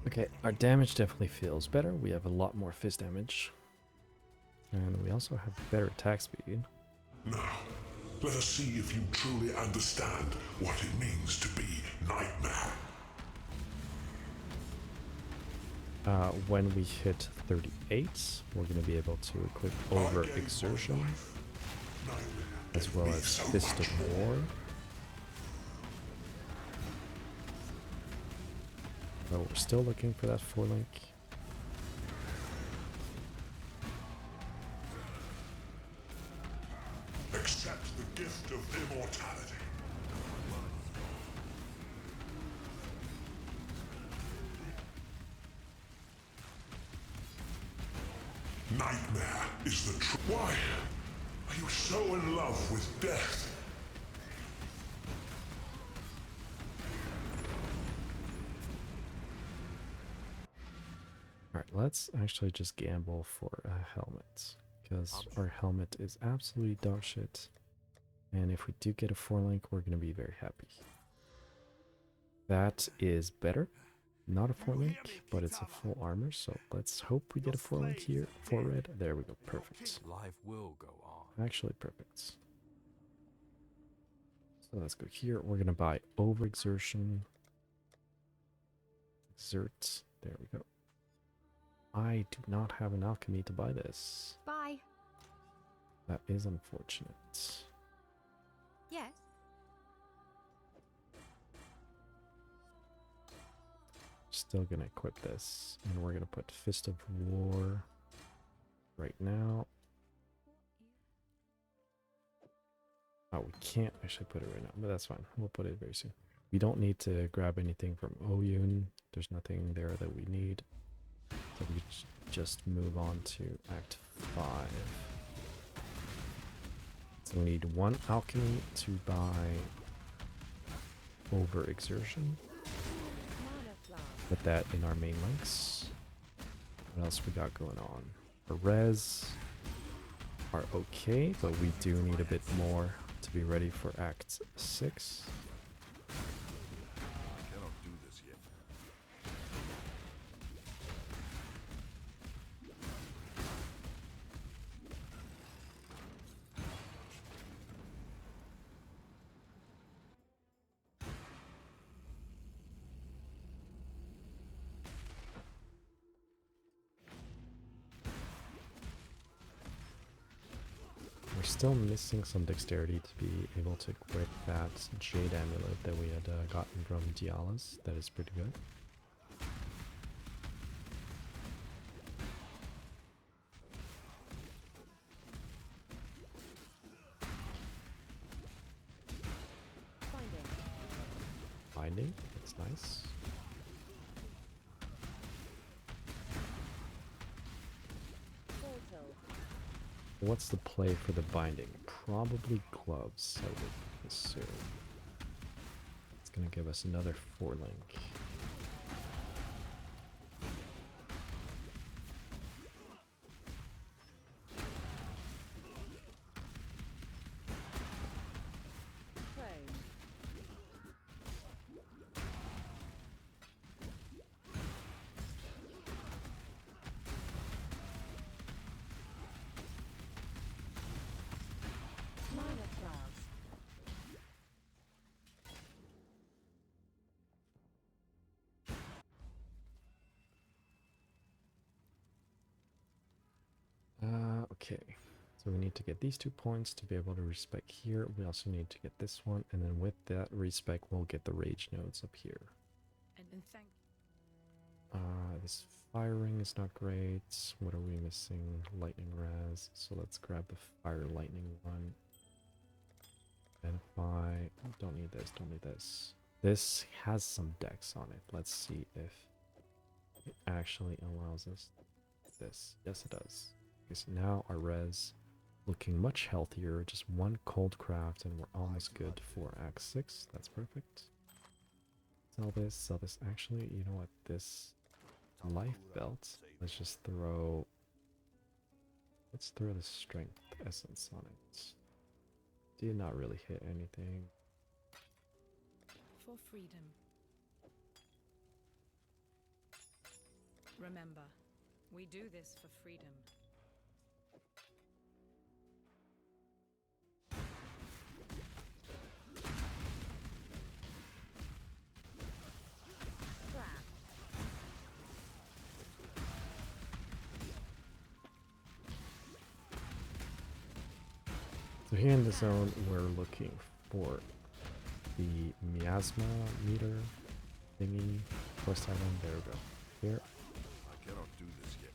Speaker 2: Okay, our damage definitely feels better. We have a lot more fizz damage. And we also have better attack speed.
Speaker 1: Now, let us see if you truly understand what it means to be Nightmare.
Speaker 2: When we hit 38, we're going to be able to equip Overexertion, as well as Fist of War. But we're still looking for that 4-link.
Speaker 1: Accept the gift of immortality. Nightmare is the truth. Why are you so in love with death?
Speaker 2: Alright, let's actually just gamble for a helmet, because our helmet is absolutely dog shit. And if we do get a 4-link, we're going to be very happy. That is better. Not a 4-link, but it's a full armor, so let's hope we get a 4-link here. 4 red. There we go. Perfect.
Speaker 4: Life will go on.
Speaker 2: Actually, perfect. So let's go here. We're going to buy Overexertion. Exert. There we go. I do not have an alchemy to buy this.
Speaker 8: Bye.
Speaker 2: That is unfortunate.
Speaker 8: Yes.
Speaker 2: Still gonna equip this, and we're gonna put Fist of War right now. Oh, we can't actually put it right now, but that's fine. We'll put it very soon. We don't need to grab anything from Oyun. There's nothing there that we need. So we just move on to Act 5. So we need 1 alchemy to buy Overexertion. Put that in our main links. What else we got going on? Our res are okay, but we do need a bit more to be ready for Act 6.
Speaker 4: Cannot do this yet.
Speaker 2: We're still missing some dexterity to be able to equip that Jade Amulet that we had gotten from Dialas. That is pretty good. Binding, that's nice. What's the play for the binding? Probably gloves, I would assume. It's gonna give us another 4-link. Okay, so we need to get these 2 points to be able to respec here. We also need to get this one, and then with that respec, we'll get the rage nodes up here.
Speaker 6: And thank
Speaker 2: This firing is not great. What are we missing? Lightning res. So let's grab the fire lightning one. Identify. Oh, don't need this. Don't need this. This has some dex on it. Let's see if it actually allows us this. Yes, it does. Okay, so now our res looking much healthier. Just 1 cold craft and we're almost good for Act 6. That's perfect. Sell this, sell this. Actually, you know what? This life belt. Let's just throw... Let's throw the strength essence on it. Did not really hit anything.
Speaker 6: for freedom. Remember, we do this for freedom.
Speaker 2: So here in the zone, we're looking for the miasma meter thingy. Quest item. There we go. Here.
Speaker 4: I cannot do this yet.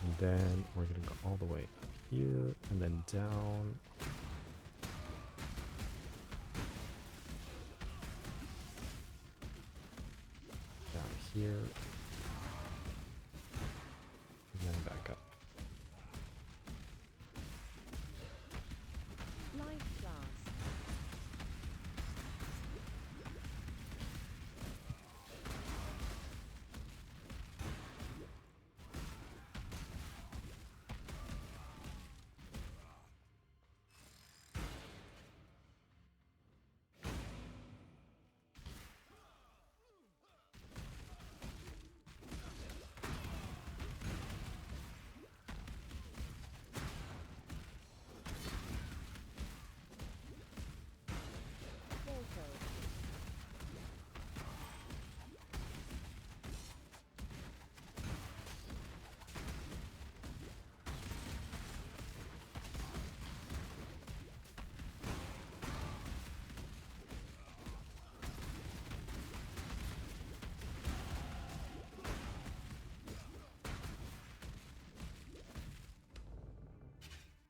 Speaker 2: And then we're gonna go all the way here and then down. Down here. And then back up.
Speaker 8: Life class.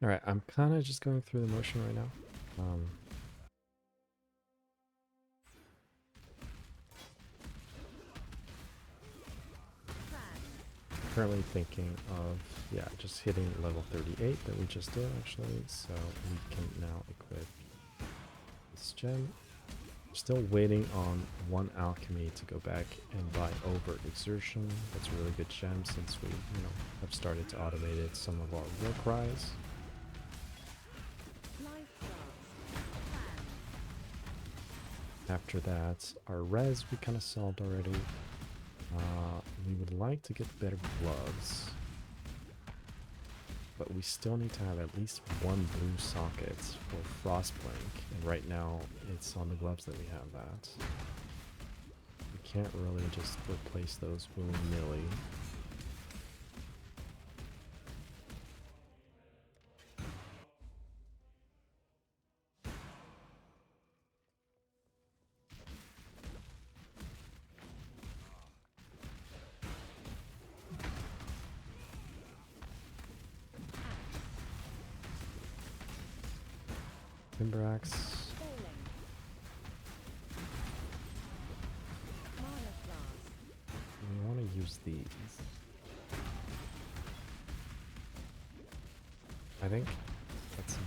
Speaker 2: All right, I'm kind of just going through the motion right now. Currently thinking of, yeah, just hitting level 38 that we just did actually, so we can now equip this gem. Still waiting on one alchemy to go back and buy overt exertion. That's a really good gem since we, have started to automate it, some of our war cries. After that, our res we kind of solved already. We would like to get better gloves, but we still need to have at least one blue socket for Frostblink, and right now it's on the gloves that we have that. We can't really just replace those willy-nilly. Timber axe. We want to use these. I think that's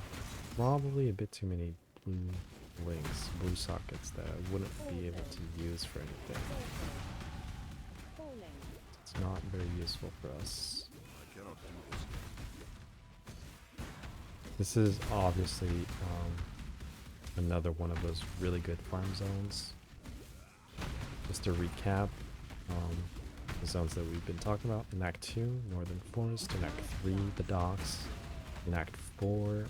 Speaker 2: probably a bit too many blue links, blue sockets that I wouldn't be able to use for anything. It's not very useful for us.
Speaker 4: I cannot do this.
Speaker 2: This is obviously another one of those really good farm zones. Just to recap, the zones that we've been talking about: in Act 2, Northern Forest; in Act 3, the Docks; in Act 4,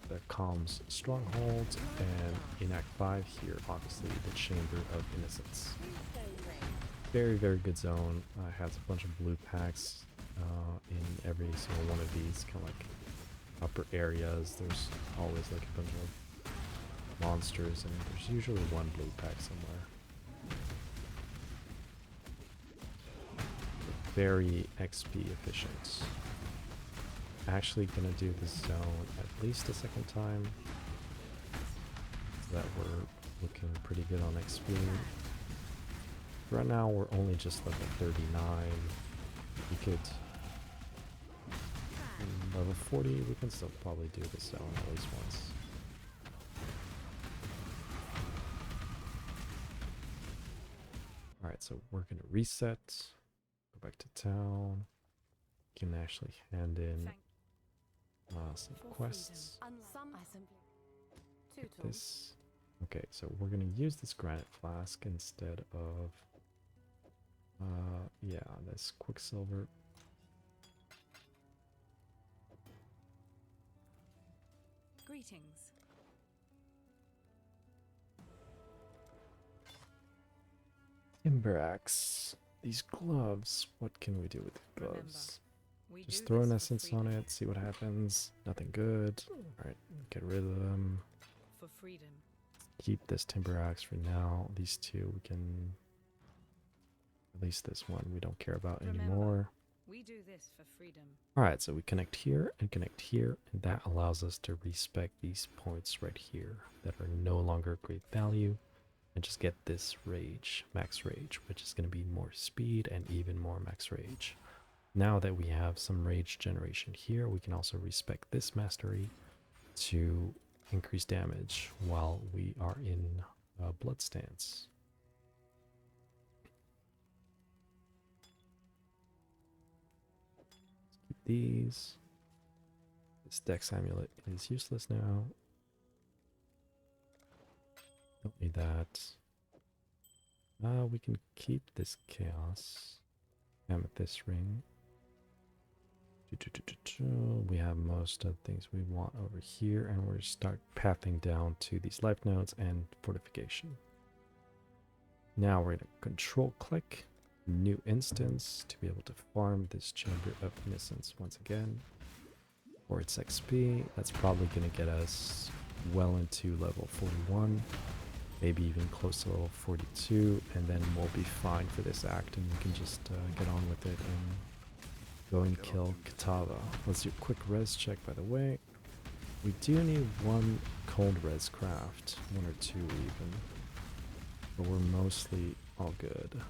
Speaker 2: the Calm's Stronghold; and in Act 5 here, obviously, the Chamber of Innocence. Very, very good zone. Has a bunch of blue packs in every single one of these, kind of like upper areas. There's always like a bunch of monsters, and there's usually one blue pack somewhere. Very XP efficient. Actually gonna do this zone at least a second time, so that we're looking pretty good on XP. Right now we're only just level 39. We could level 40, we can still probably do this zone at least once. Alright, so we're gonna reset, go back to town. Can actually hand in some quests. Like this. Okay, so we're gonna use this granite flask instead of yeah, this quicksilver.
Speaker 8: Greetings.
Speaker 2: Timber axe. These gloves. What can we do with the gloves? Just throw an essence on it, see what happens. Nothing good. Alright, get rid of them.
Speaker 6: For freedom.
Speaker 2: Keep this timber axe for now. These two we can... At least this one we don't care about anymore.
Speaker 6: We do this for freedom.
Speaker 2: Alright, so we connect here, and that allows us to respec these points right here that are no longer great value, and just get this rage, max rage, which is going to be more speed and even more max rage. Now that we have some rage generation here, we can also respec this mastery to increase damage while we are in blood stance. These. This Dex amulet is useless now. Don't need that. We can keep this chaos amethyst ring. We have most of the things we want over here, and we're start pathing down to these life nodes and fortification. Now we're gonna control click new instance to be able to farm this chamber of innocence once again for its XP. That's probably going to get us well into level 41, maybe even close to level 42, and then we'll be fine for this act, and we can just get on with it and go and kill Kitava. Let's do a quick res check, by the way. We do need one cold res craft, one or two even, but we're mostly all good.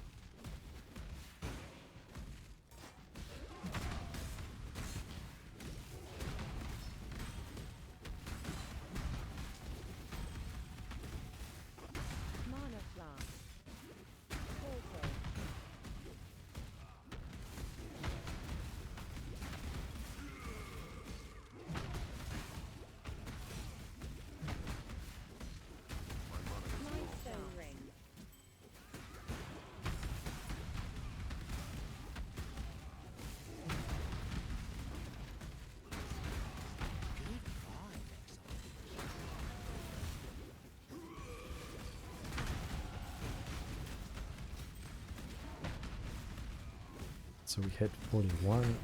Speaker 2: So we hit 41.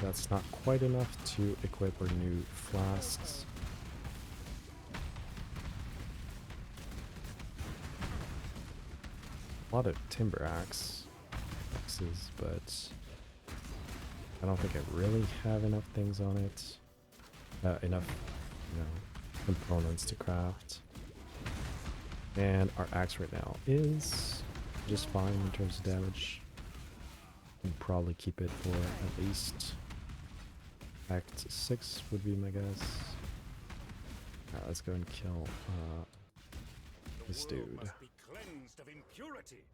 Speaker 2: That's not quite enough to equip our new flasks. A lot of timber axes, but I don't think I really have enough things on it. Enough, components to craft. And our axe right now is just fine in terms of damage. Probably keep it for at least Act 6 would be my guess. Alright, let's go and kill this dude.
Speaker 4: Must be cleansed of impurity.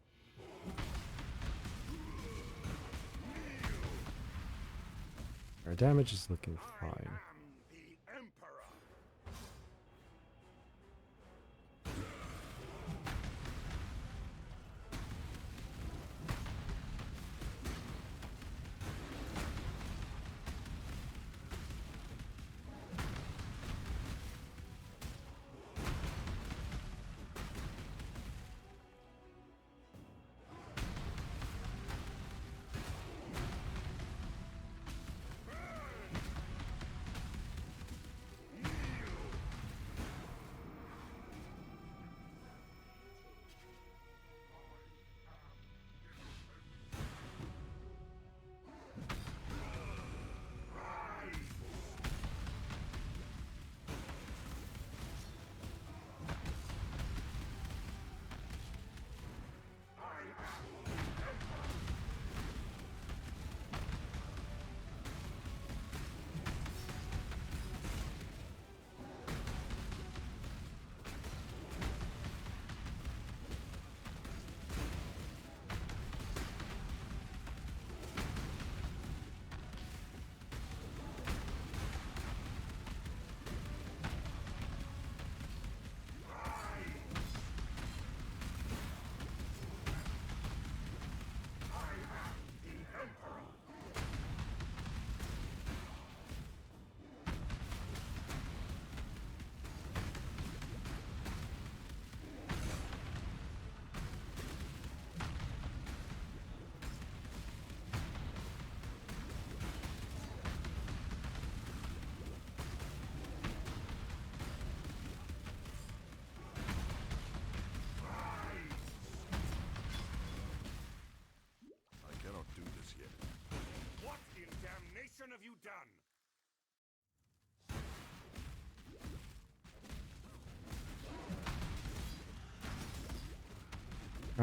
Speaker 2: Our damage is looking fine.
Speaker 4: The Emperor.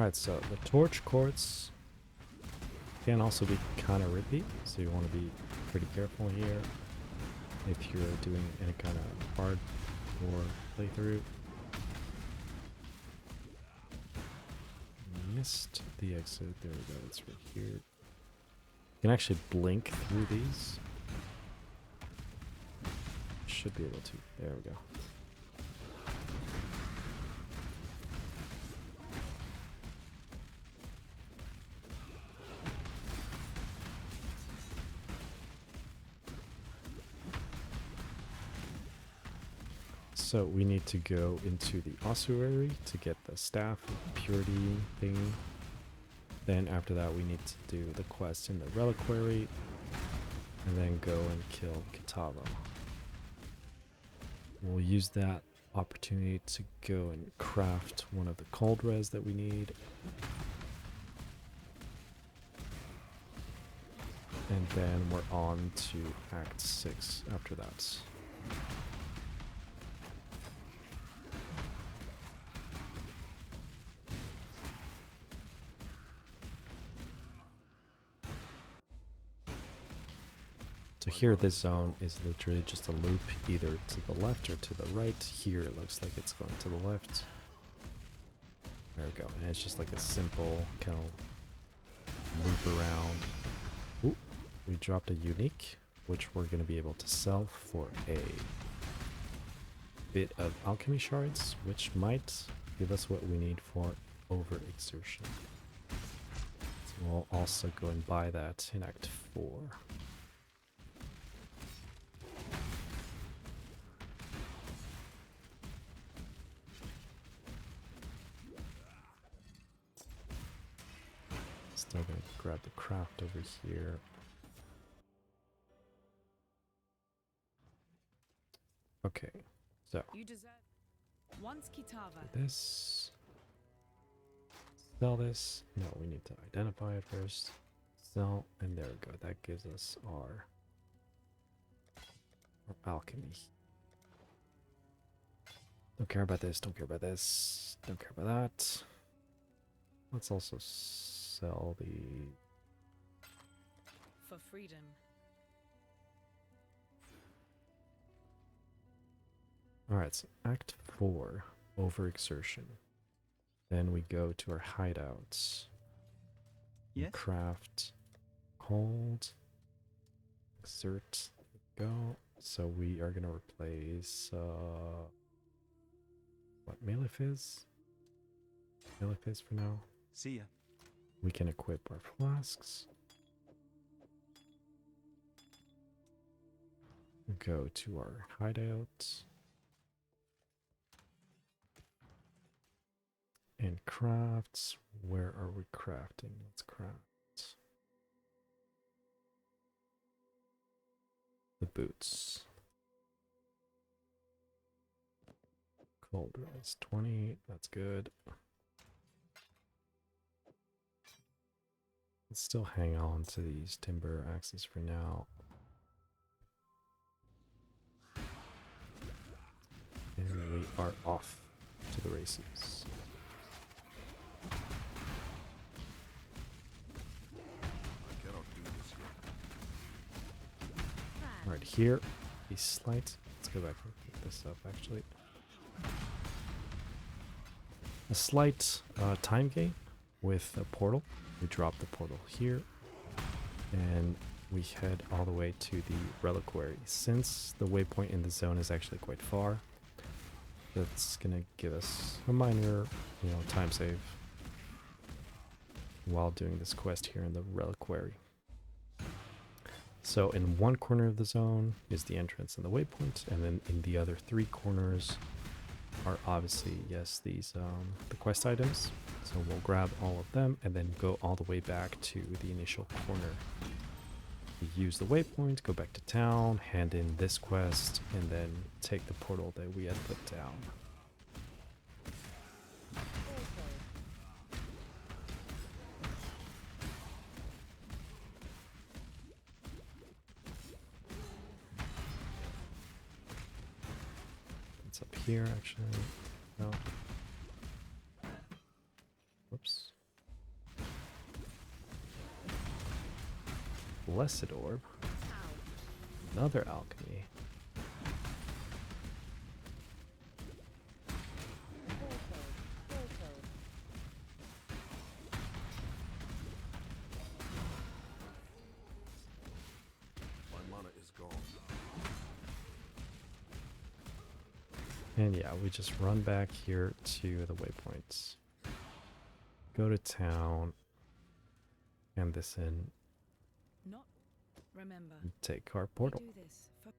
Speaker 2: Alright, so the torch courts can also be kind of rippy, so you want to be pretty careful here if you're doing any kind of hard or playthrough. Missed the exit. There we go. It's right here. You can actually blink through these. Should be able to. There we go. So we need to go into the ossuary to get the staff purity thing. Then after that we need to do the quest in the reliquary and then go and kill Kitava. We'll use that opportunity to go and craft one of the cold res that we need. And then we're on to Act 6 after that. So here this zone is literally just a loop either to the left or to the right. Here it looks like it's going to the left. There we go. And it's just like a simple kind of loop around. Ooh, we dropped a unique, which we're going to be able to sell for a bit of alchemy shards, which might give us what we need for overexertion. So we'll also go and buy that in Act 4. Still gonna grab the craft over here. Okay, so
Speaker 6: You deserve. Once Kitava.
Speaker 2: this. Sell this. No, we need to identify it first. Sell, and there we go. That gives us our alchemy. Don't care about this. Don't care about this. Don't care about that. Let's also sell the.
Speaker 6: For freedom.
Speaker 2: Alright, so Act 4, overexertion. Then we go to our hideouts.
Speaker 10: Yes?
Speaker 2: Craft, hold, exert, go. So we are going to replace, what, melee fizz? Melee fizz for now.
Speaker 10: See ya.
Speaker 2: We can equip our flasks. Go to our hideout. And crafts. Where are we crafting? Let's craft the boots. Cold rise 20. That's good. Let's still hang on to these timber axes for now. And we are off to the races. Right here, a slight. Let's go back and pick this up actually. A slight time gain with a portal. We drop the portal here, and we head all the way to the reliquary. Since the waypoint in the zone is actually quite far, that's gonna give us a minor, time save while doing this quest here in the reliquary. So in one corner of the zone is the entrance and the waypoint, and then in the other 3 corners are obviously, yes, these the quest items. So we'll grab all of them and then go all the way back to the initial corner. We use the waypoint, go back to town, hand in this quest, and then take the portal that we had put down. It's up here, actually. No. Whoops. Blessed Orb. Another alchemy.
Speaker 4: My mana is gone.
Speaker 2: And yeah, we just run back here to the waypoints. Go to town. Hand this in.
Speaker 6: Not remember.
Speaker 2: Take our portal.
Speaker 6: Do this for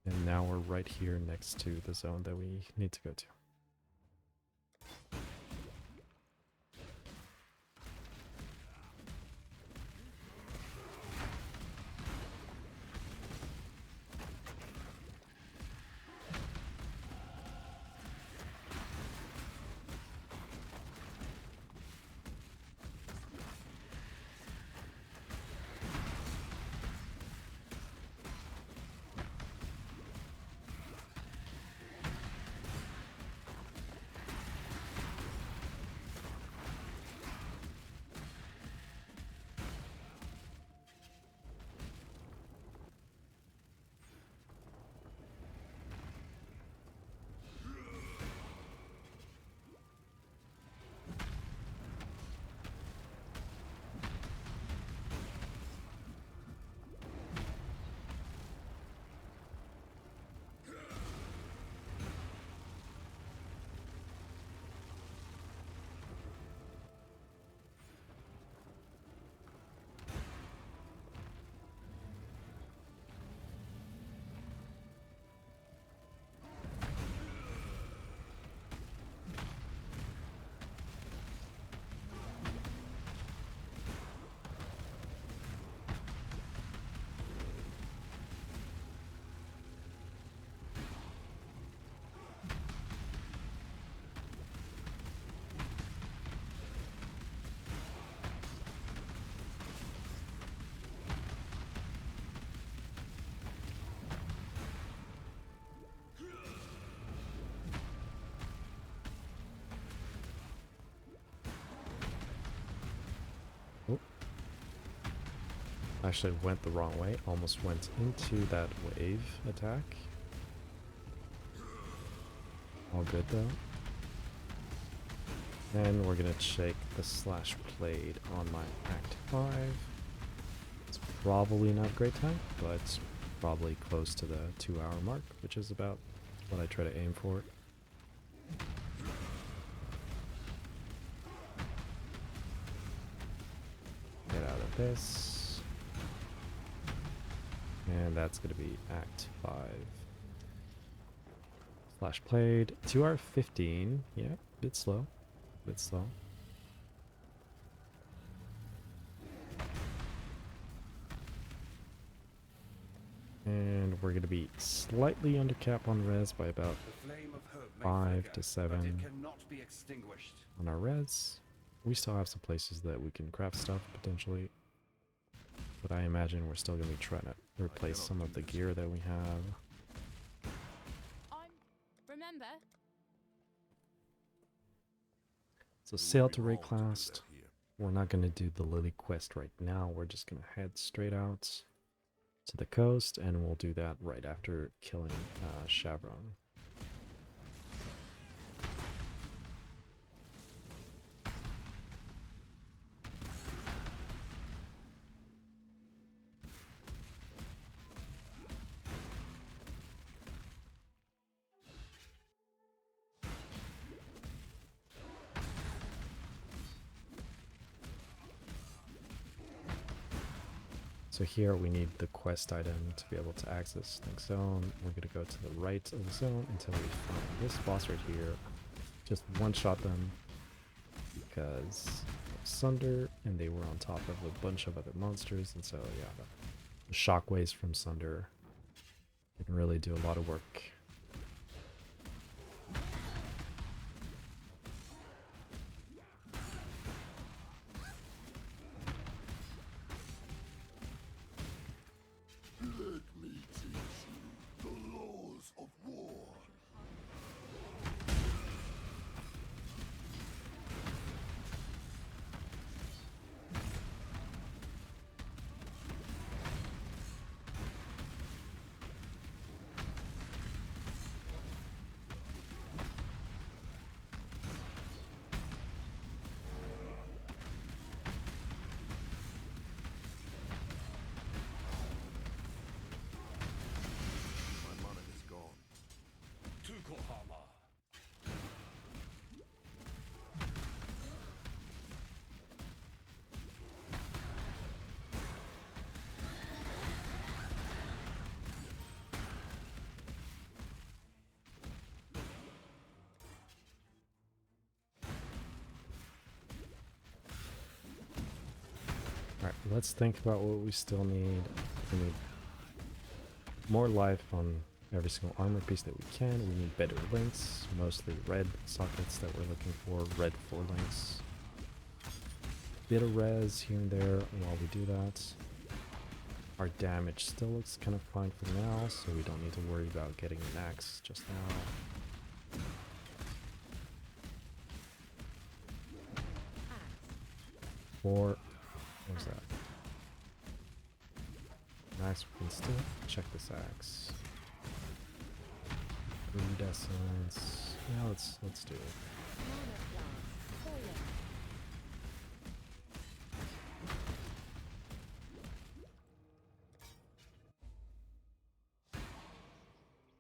Speaker 2: And now we're right here next to the zone that we need to go to. Actually went the wrong way. Almost went into that wave attack. All good though. And we're gonna check the slash blade on my Act 5. It's probably not a great time, but it's probably close to the 2-hour mark, which is about what I try to aim for. Get out of this. And that's going to be Act 5. Slash played. 2 hour 15. Yeah, bit slow. Bit slow. And we're going to be slightly under cap on res by about 5 to 7 on our res. We still have some places that we can craft stuff potentially. But I imagine we're still going to be trying to replace some of the gear that we have.
Speaker 8: Remember?
Speaker 2: So sail to Rayclast. We're not going to do the Lily quest right now. We're just going to head straight out to the coast, and we'll do that right after killing Chevron. So here we need the quest item to be able to access the next zone. We're going to go to the right of the zone until we find this boss right here. Just one-shot them because of Sunder, and they were on top of a bunch of other monsters, and so yeah, the shockwaves from Sunder can really do a lot of work. let's think about what we still need. We need more life on every single armor piece that we can. We need better links, mostly red sockets that we're looking for, red 4 links. Bit of res here and there while we do that. Our damage still looks kind of fine for now, so we don't need to worry about getting an axe just now. Or, where's that? Axe, we can still check this axe. Iridescence. Yeah, let's do it.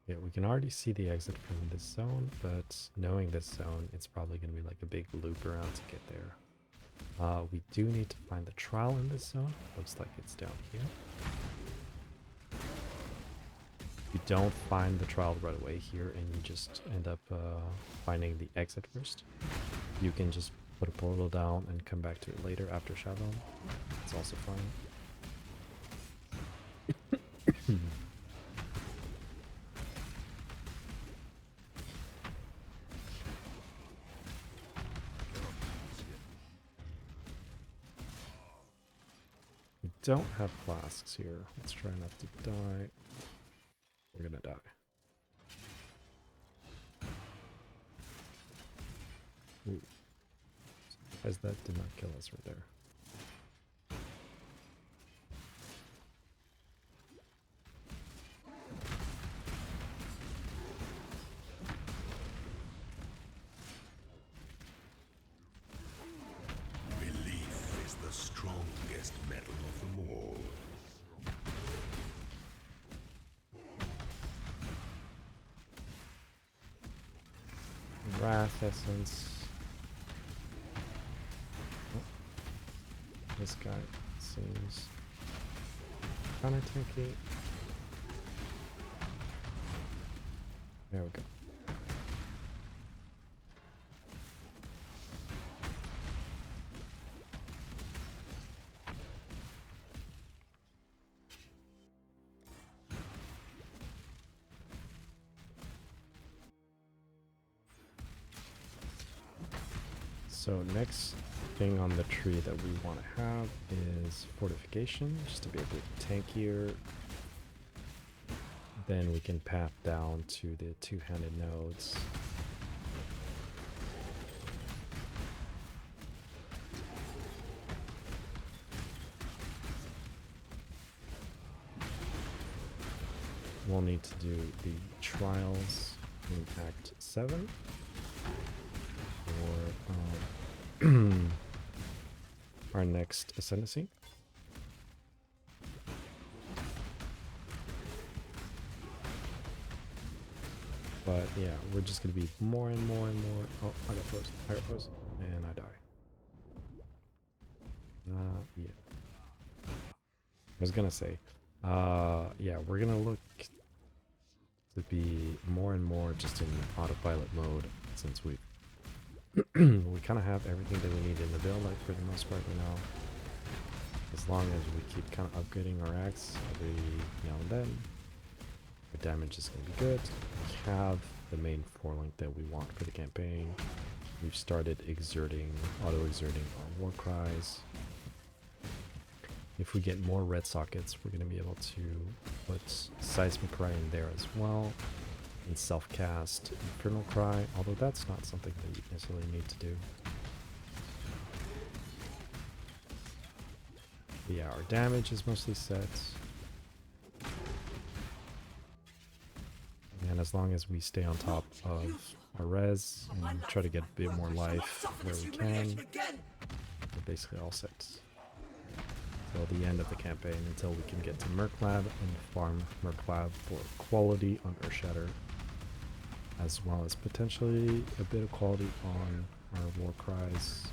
Speaker 2: Yeah, we can already see the exit from this zone, but knowing this zone, it's probably going to be like a big loop around to get there. We do need to find the trial in this zone. Looks like it's down here. You don't find the trial right away here and you just end up finding the exit first. You can just put a portal down and come back to it later after Shadow. It's also fine. We don't have flasks here. Let's try not to die. We're gonna die. Ooh. Surprised that did not kill us right there.
Speaker 1: Belief is the strongest metal of them all.
Speaker 2: Wrath essence. Oh. This guy seems kind of tanky. There we go. So next thing on the tree that we want to have is fortification, just to be a bit tankier. Then we can path down to the two-handed nodes. We'll need to do the trials in Act 7. Or our next ascendancy. But yeah, we're just gonna be more and more and more. Oh, I got froze, and I die. Yeah. I was gonna say, yeah, we're gonna look to be more and more just in autopilot mode since we kind of have everything that we need in the build, like for the most part, you know. As long as we keep kind of upgrading our axe every now and then, our damage is going to be good. We have the main 4-link that we want for the campaign. We've started auto-exerting our war cries. If we get more red sockets, we're going to be able to put seismic cry in there as well. And self-cast Infernal Cry, although that's not something that you necessarily need to do. But yeah, our damage is mostly set. And as long as we stay on top of our res and try to get a bit more life where we can, we're basically all set. Till the end of the campaign, until we can get to Merklab and farm Merklab for quality on Earthshatter, as well as potentially a bit of quality on our war cries.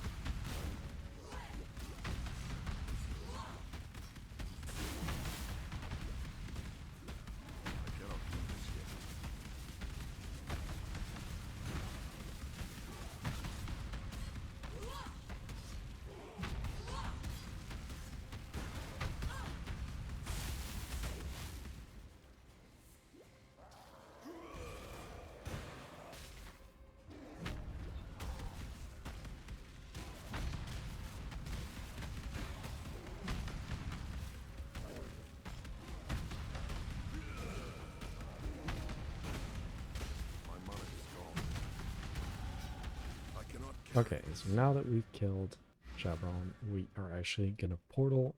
Speaker 2: Okay, so now that we've killed Jabron, we are actually gonna portal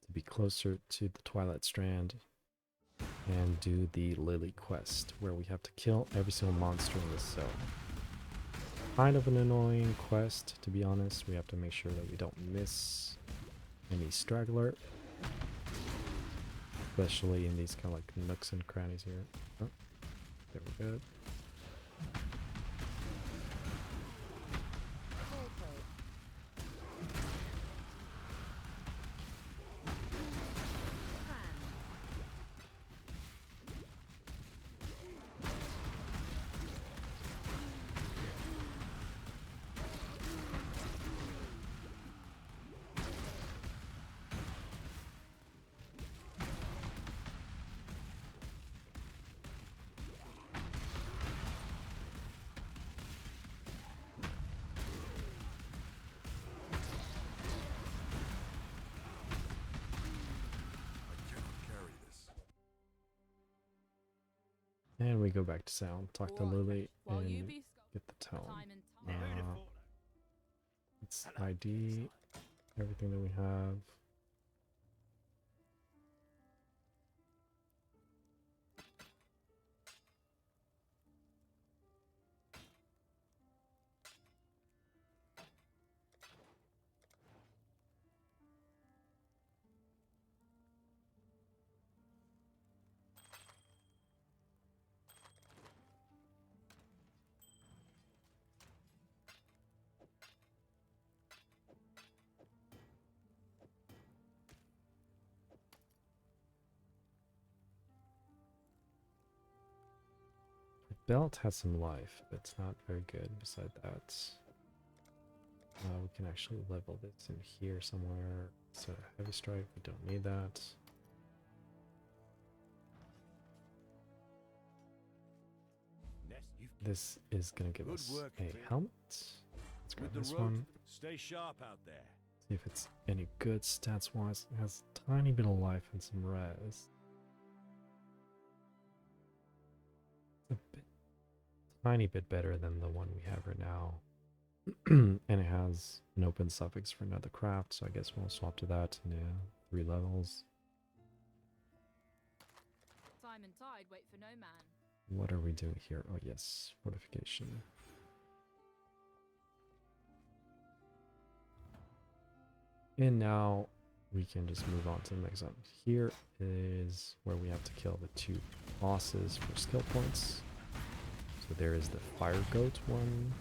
Speaker 2: to be closer to the Twilight Strand and do the Lily quest, where we have to kill every single monster in this zone. Kind of an annoying quest, to be honest. We have to make sure that we don't miss any straggler, especially in these kind of like nooks and crannies here. Oh, there we go. And we go back to sound, talk to Lily, and get the tone. It's ID, everything that we have. Belt has some life, but it's not very good. Beside that, we can actually level this in here somewhere. So heavy strike, we don't need that. This is gonna give us a helmet. Let's grab this one.
Speaker 9: Stay sharp out there.
Speaker 2: See if it's any good stats wise. It has a tiny bit of life and some res. A bit, tiny bit better than the one we have right now. And it has an open suffix for another craft, so I guess we'll swap to that. Yeah, 3 levels.
Speaker 8: Time and tide wait for no man.
Speaker 2: What are we doing here? Oh yes, fortification. And now we can just move on to the next one. Here is where we have to kill the 2 bosses for skill points. So there is the fire goat one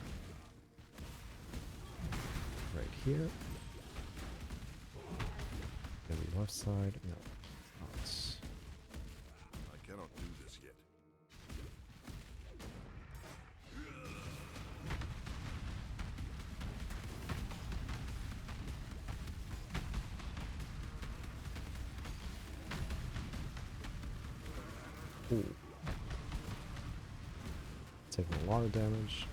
Speaker 2: right here. The left side. No, it's not.
Speaker 4: I cannot do this yet.
Speaker 2: Ooh. Taking a lot of damage.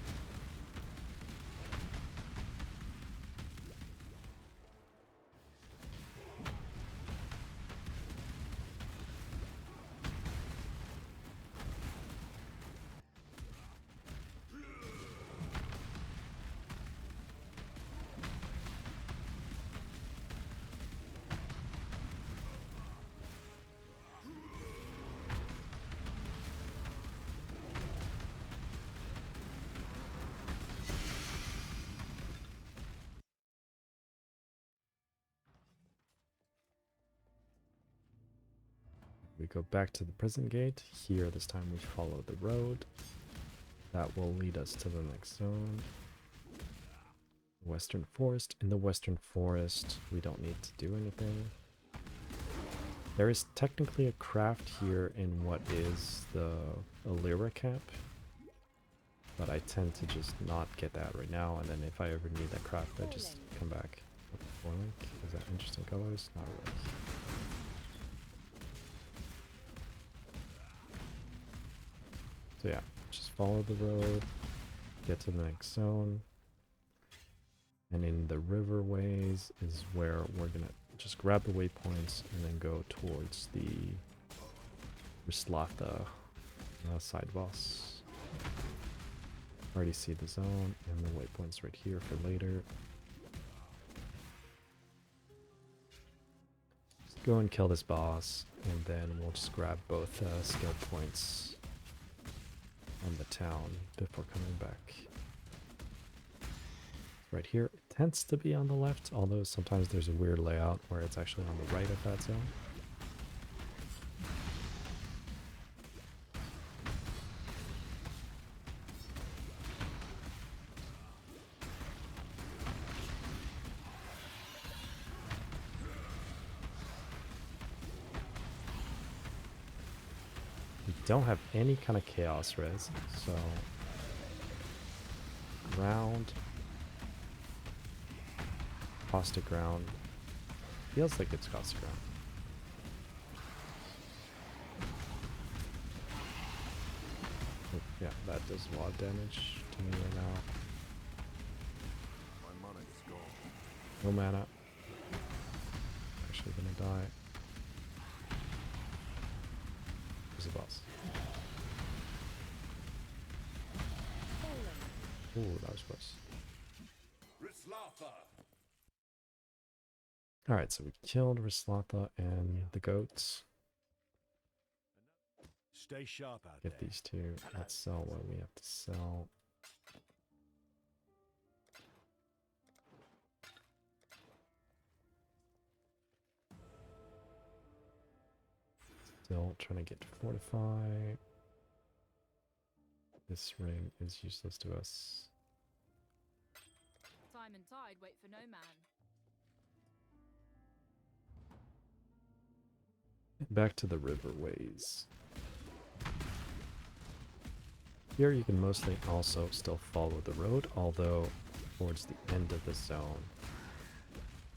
Speaker 2: We go back to the prison gate. Here, this time we follow the road. That will lead us to the next zone. Western Forest. In the Western Forest, we don't need to do anything. There is technically a craft here in what is the Alira camp. But I tend to just not get that right now, and then if I ever need that craft, I just come back. Is that interesting colors? Not really. So yeah, just follow the road, get to the next zone, and in the riverways is where we're gonna just grab the waypoints and then go towards the Rislatha side boss. Already see the zone and the waypoints right here for later. Let's go and kill this boss, and then we'll just grab both skill points on the town before coming back. Right here, it tends to be on the left, although sometimes there's a weird layout where it's actually on the right of that zone. We don't have any kind of chaos res, so ground, caustic ground, feels like it's caustic ground. Oh, yeah, that does a lot of damage to me right now.
Speaker 4: My mana is gone.
Speaker 2: No mana. Actually gonna die. Who's the boss? Ooh, that was close. Alright, so we killed Rislatha and the goats.
Speaker 9: Stay sharp out
Speaker 2: Get
Speaker 9: there.
Speaker 2: these two. Let's sell what we have to sell. Still trying to get fortify. This ring is useless to us.
Speaker 8: Time and tide wait for no man.
Speaker 2: Back to the riverways. Here you can mostly also still follow the road, although towards the end of the zone,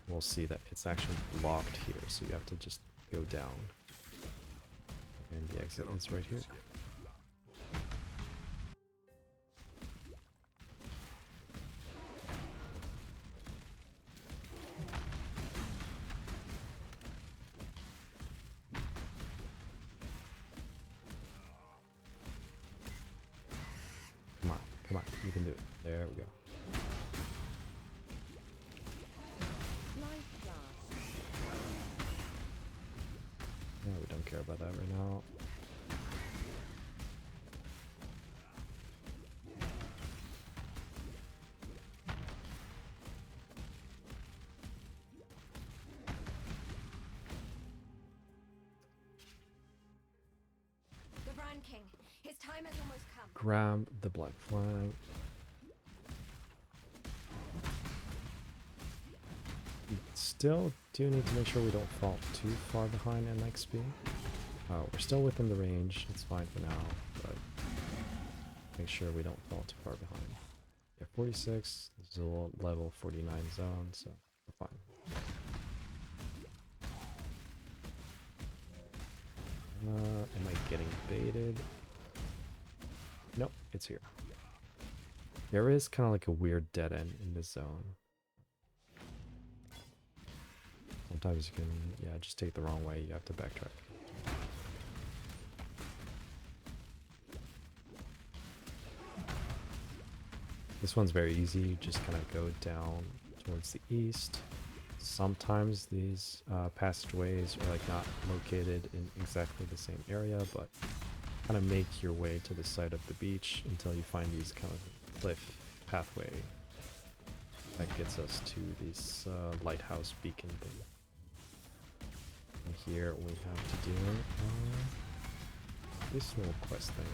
Speaker 2: we'll see that it's actually blocked here, so you have to just go down. And the exit is right here. Come on, come on, you can do it. There we go. Yeah, we don't care about that right now.
Speaker 11: The Brand King. His time has almost come.
Speaker 2: Grab the black flag. We still do need to make sure we don't fall too far behind in XP. We're still within the range, it's fine for now, but make sure we don't fall too far behind. Yeah, 46, this is a level 49 zone, so we're fine. Am I getting baited? Nope, it's here. There is kind of like a weird dead end in this zone. Sometimes you can, yeah, just take the wrong way, you have to backtrack. This one's very easy, you just kind of go down towards the east. Sometimes these passageways are like not located in exactly the same area, but kind of make your way to the side of the beach until you find these kind of cliff pathway that gets us to this lighthouse beacon thing. And here we have to do this little quest thing.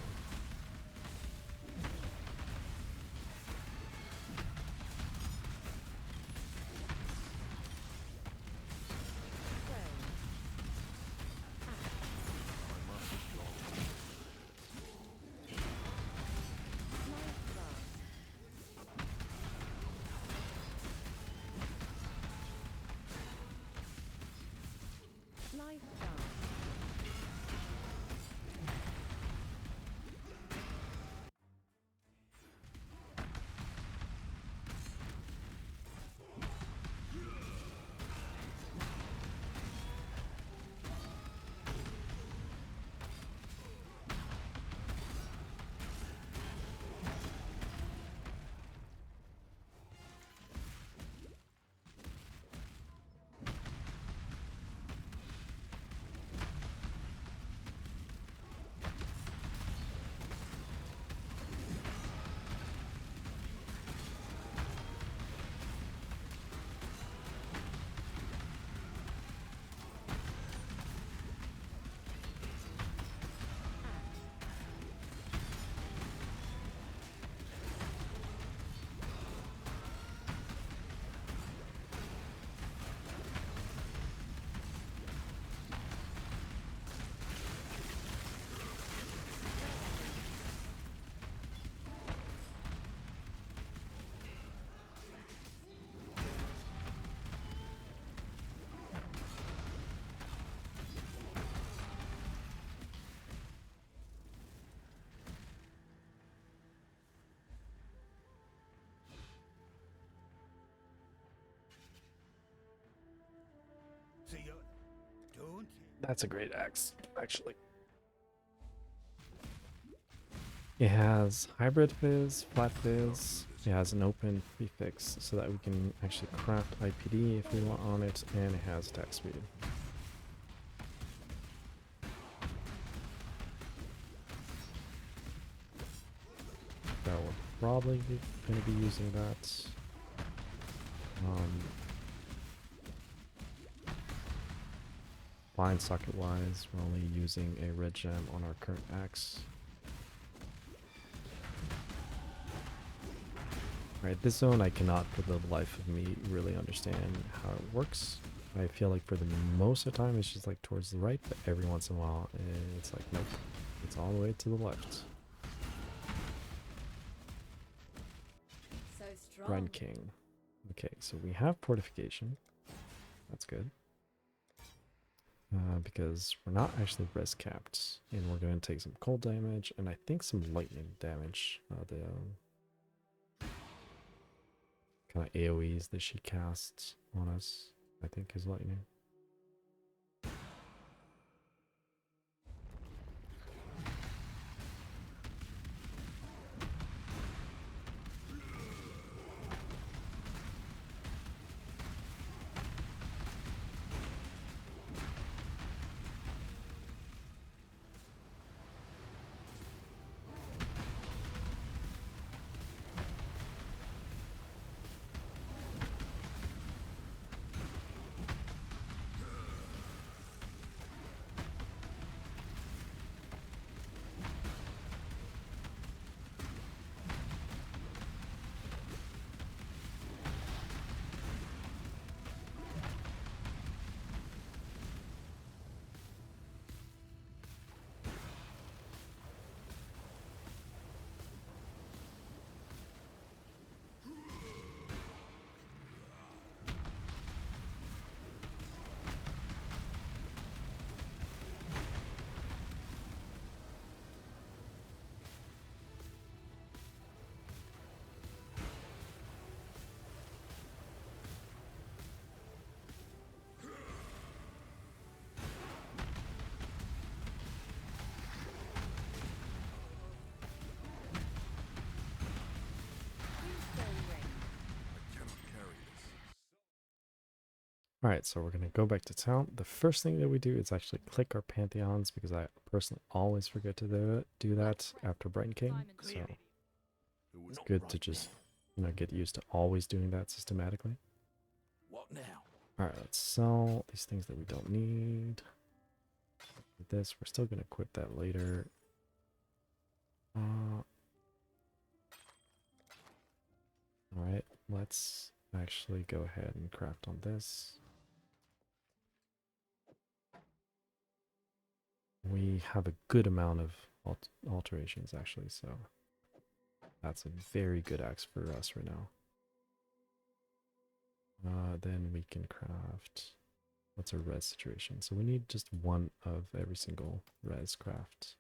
Speaker 2: That's a great axe, actually. It has hybrid fizz, flat fizz. It has an open prefix so that we can actually craft IPD if we want on it, and it has attack speed. So we're probably going to be using that. Blind socket wise, we're only using a red gem on our current axe. Alright, this zone I cannot for the life of me really understand how it works. I feel like for the most of the time it's just like towards the right, but every once in a while it's like nope, it's all the way to the left.
Speaker 6: So strong.
Speaker 2: Run King. Okay, so we have fortification. That's good. Because we're not actually res capped, and we're going to take some cold damage, and I think some lightning damage. The kind of AoEs that she casts on us, I think, is lightning. Alright, so we're going to go back to town. The first thing that we do is actually click our pantheons, because I personally always forget to do that after Brighton King. So it's good to just, you know, get used to always doing that systematically.
Speaker 5: What now?
Speaker 2: Alright, let's sell these things that we don't need. This, we're still going to equip that later. Alright, let's actually go ahead and craft on this. We have a good amount of alterations actually, so that's a very good axe for us right now. Then we can craft, what's our res situation? So we need just one of every single res craft.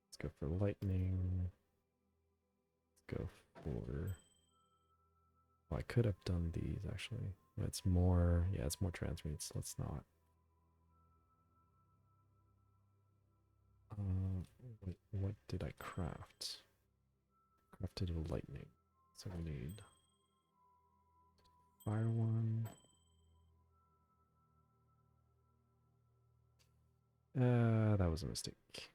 Speaker 2: Let's go for lightning. Let's go for, oh, I could have done these actually. It's more, yeah, it's more transmutes. Let's not. What did I craft? Crafted a lightning. So we need fire one. That was a mistake.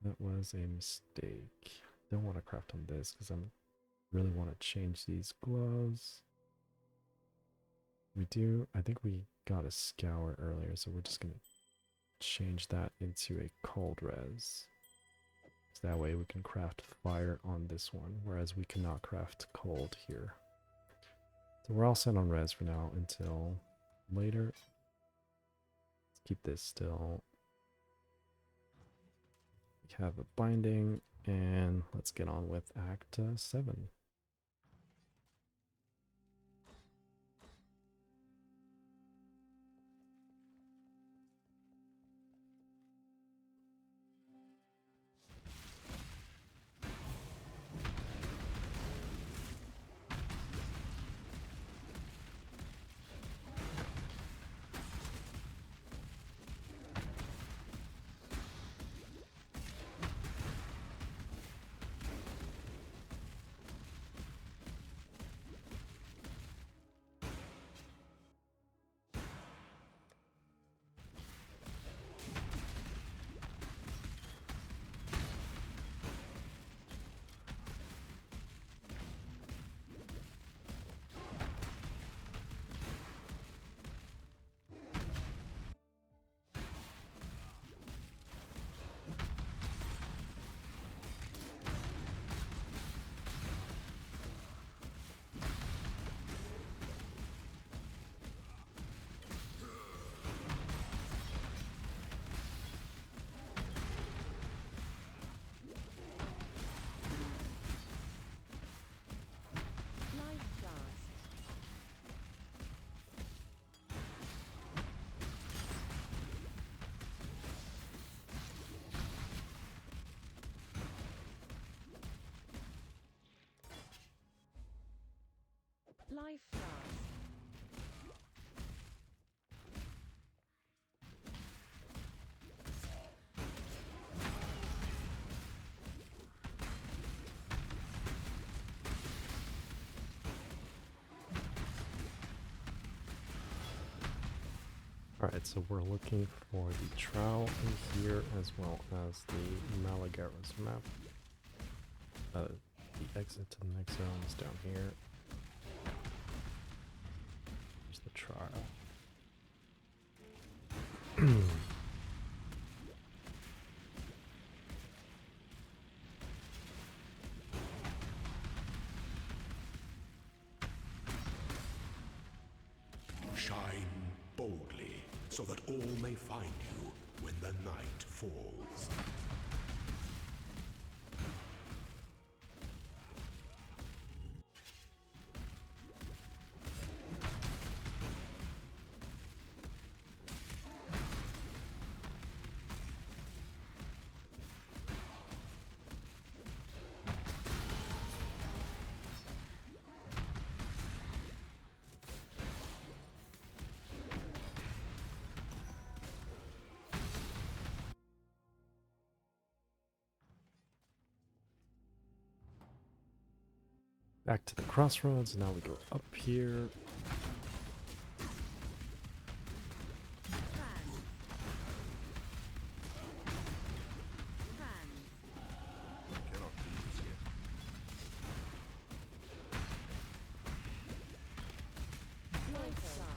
Speaker 2: That was a mistake. Don't want to craft on this because I really want to change these gloves. We do, I think we got a scour earlier, so we're just going to change that into a cold res. So that way we can craft fire on this one, whereas we cannot craft cold here. So we're all set on res for now until later. Let's keep this still. We have a binding, and let's get on with Act 7.
Speaker 6: Life flask.
Speaker 2: Alright, so we're looking for the trowel in here as well as the Malagaros map. The exit to the next zone is down here. There's the trowel.
Speaker 1: Shine boldly, so that all may find you when the night falls.
Speaker 2: Back to the crossroads. Now we go up here.
Speaker 4: Cannot do this yet.
Speaker 6: Life flask.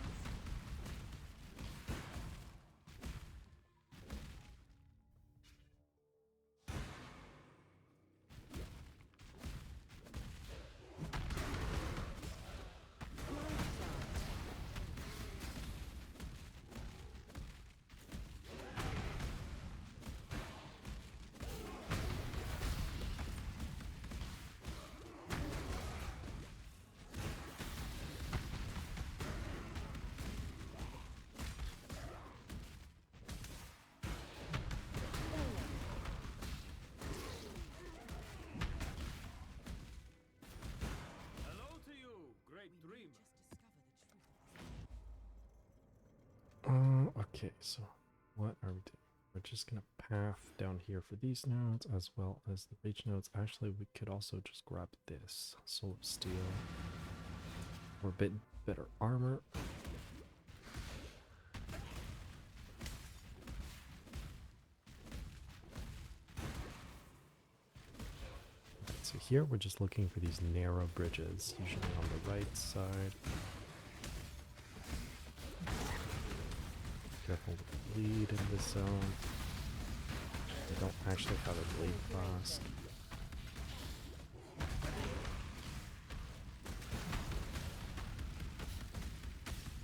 Speaker 9: Hello to you, great dreamer.
Speaker 2: Okay, so what are we doing? We're just gonna path down here for these nodes as well as the rage nodes. Actually, we could also just grab this soul of steel for a bit better armor. So here we're just looking for these narrow bridges, usually on the right side. Careful with the bleed in this zone. They don't actually have a blade flask.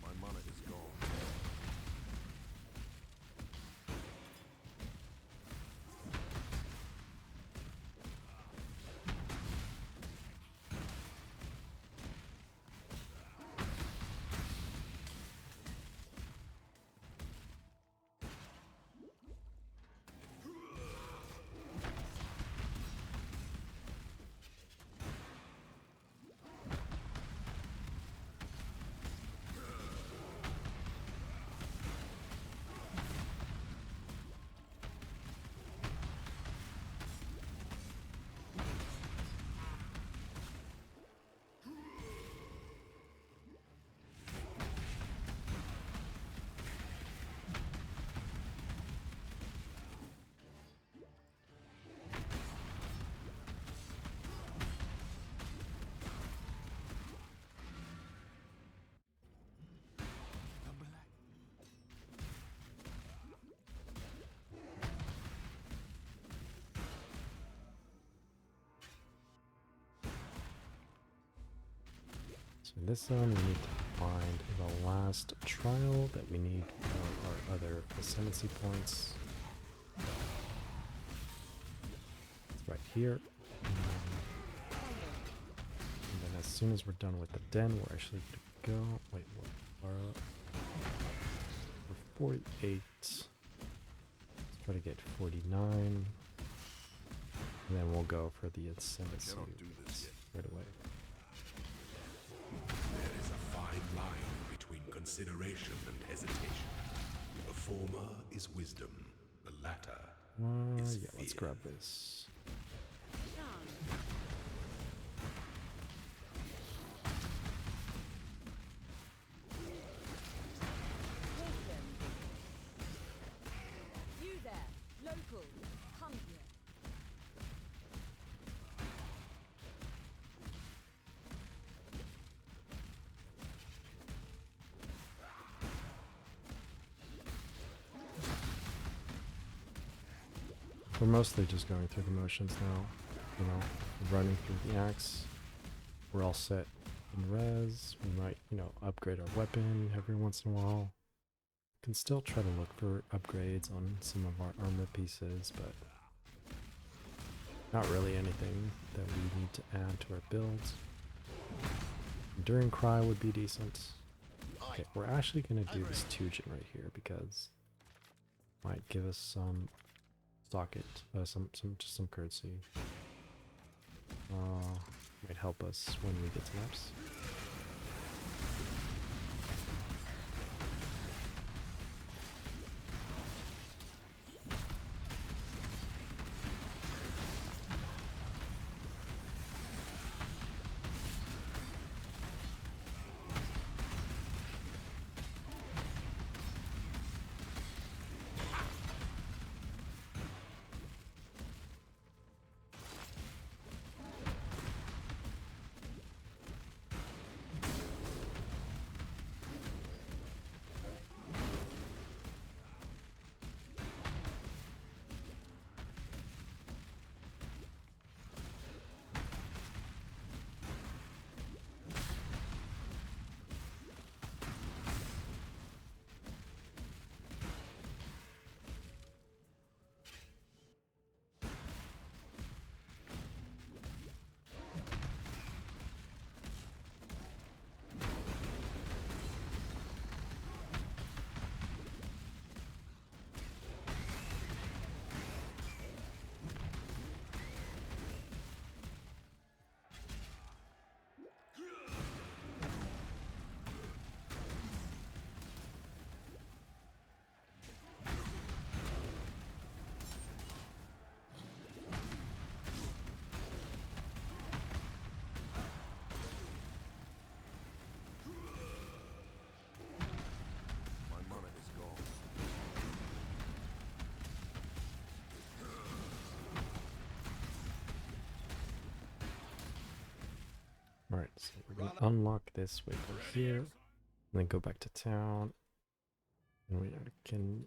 Speaker 4: My mana is gone.
Speaker 2: So in this zone, we need to find the last trial that we need for our other ascendancy points. It's right here. And then as soon as we're done with the den, we're actually good to go. Wait, we're 48. Let's try to get 49. And then we'll go for the ascendancy
Speaker 4: Cannot do this yet.
Speaker 2: right away.
Speaker 4: There
Speaker 1: consideration and hesitation. The former is wisdom, the latter is
Speaker 2: yeah, let's
Speaker 1: fear.
Speaker 2: grab this.
Speaker 6: You there, local, come here.
Speaker 2: We're mostly just going through the motions now, you know, running through the axe. We're all set in res. We might, you know, upgrade our weapon every once in a while. Can still try to look for upgrades on some of our armor pieces, but not really anything that we need to add to our builds. Enduring Cry would be decent. Okay, we're actually going to do this Tujin right here because it might give us some socket, just some courtesy. Might help us when we get to maps. Alright, so we're going to unlock this way over here, and then go back to town, and we can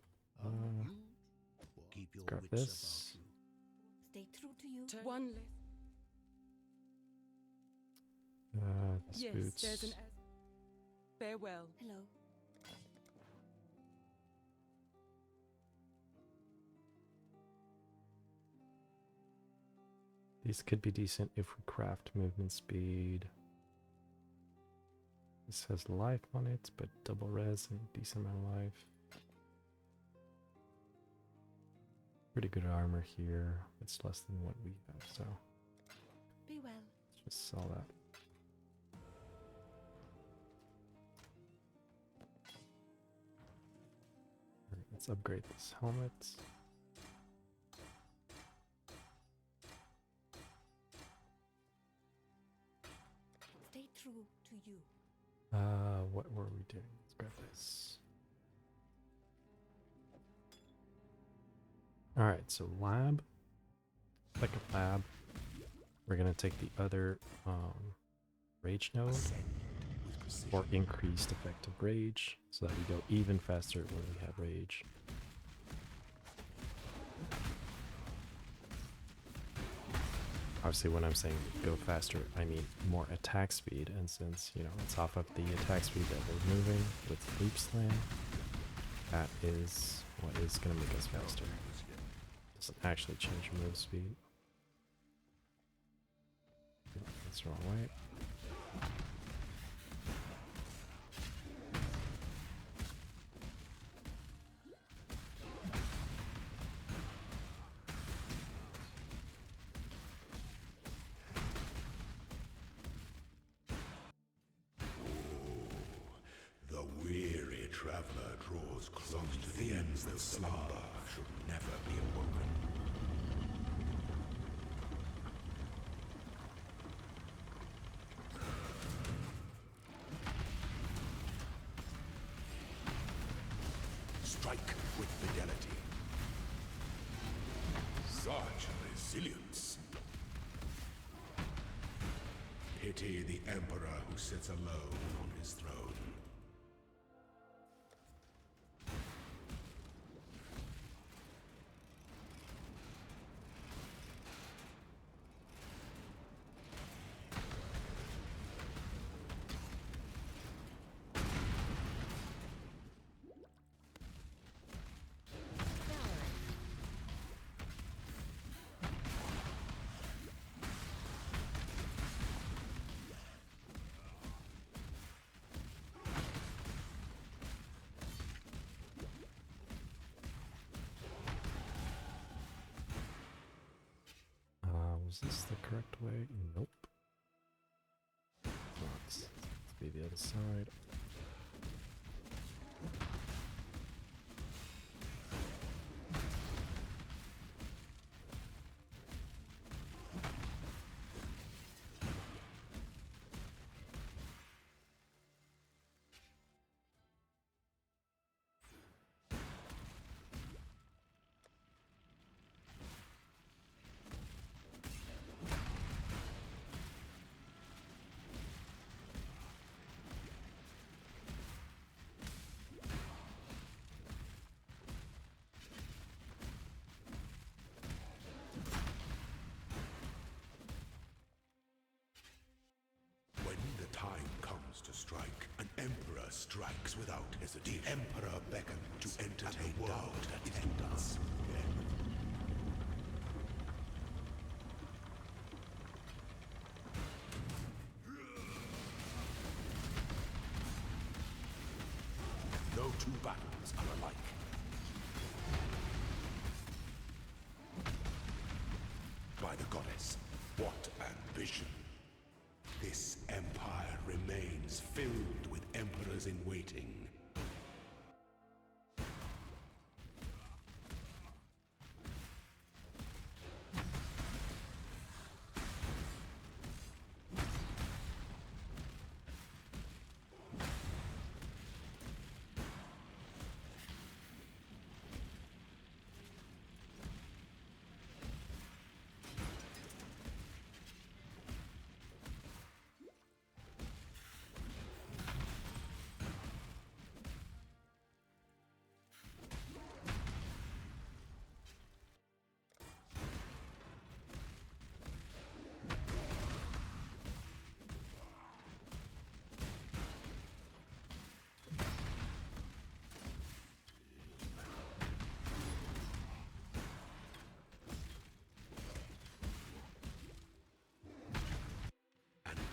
Speaker 2: grab this.
Speaker 6: Stay true to you. One left.
Speaker 2: This
Speaker 6: Yes,
Speaker 2: boots.
Speaker 6: there's an farewell. Hello.
Speaker 2: These could be decent if we craft movement speed. This has life on it, but double res and decent amount of life. Pretty good armor here. It's less than what we have, so
Speaker 6: Be well.
Speaker 2: let's just sell that. Alright, let's upgrade this helmet.
Speaker 6: Stay true to you.
Speaker 2: What were we doing? Let's grab this. Alright, so lab. Second lab. We're gonna take the other rage node for increased effective rage, so that we go even faster when we have rage. Obviously, when I'm saying go faster, I mean more attack speed, and since, you know, it's off of the attack speed that we're moving with Leap Slam, that is what is going to make us faster. Doesn't actually change your move speed. That's the wrong way.
Speaker 1: The wind traveler draws close to the ends that slumber should never be awoken. Strike with fidelity. Such resilience. Pity the Emperor who sits alone on his throne.
Speaker 2: Was this the correct way? Nope. Let's be the other side.
Speaker 1: Strike. An emperor strikes without hesitation. The emperor beckoned to entertain doubt attendance. No two battles are alike. By the goddess, what ambition! This empire remains filled with emperors in waiting.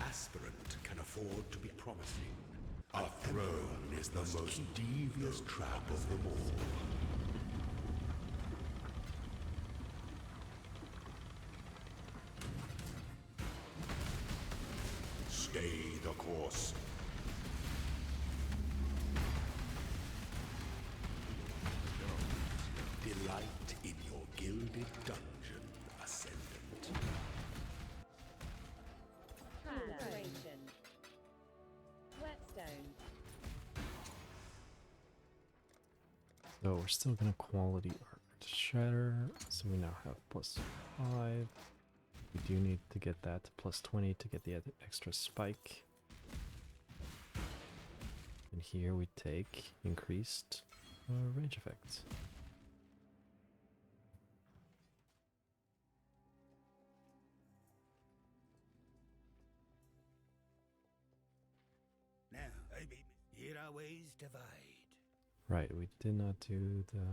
Speaker 1: Aspirant can afford to be promising. A throne is the most devious trap of them all. Stay the course. Delight in your gilded dungeon, Ascendant.
Speaker 2: So we're still gonna quality art shatter, so we now have +5. We do need to get that to +20 to get the extra spike. And here we take increased range effects.
Speaker 9: Now, here our ways divide.
Speaker 2: Right, we did not do the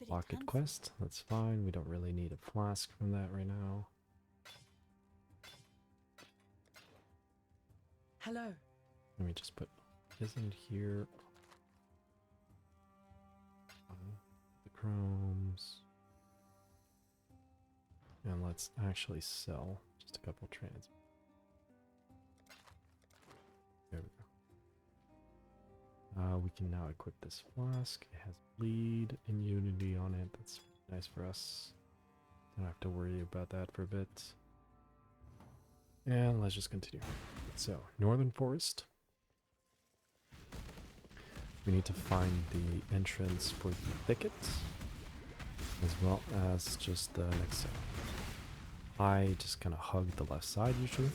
Speaker 2: locket quest. That's fine. We don't really need a flask from that right now.
Speaker 3: Hello.
Speaker 2: Let me just put this in here. The chromes. And let's actually sell just a couple trans. There we go. we can now equip this flask. It has bleed immunity on it. That's nice for us. Don't have to worry about that for a bit. And let's just continue. So, Northern Forest. We need to find the entrance for the thicket, as well as just the next zone. I just kind of hug the left side usually.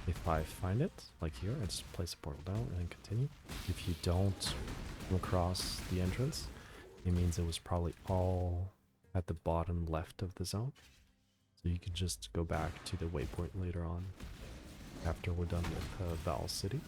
Speaker 2: If I find it, like here, I just place a portal down and then continue. If you don't come across the entrance, it means it was probably all at the bottom left of the zone. So you can just go back to the waypoint later on after we're done with Val City.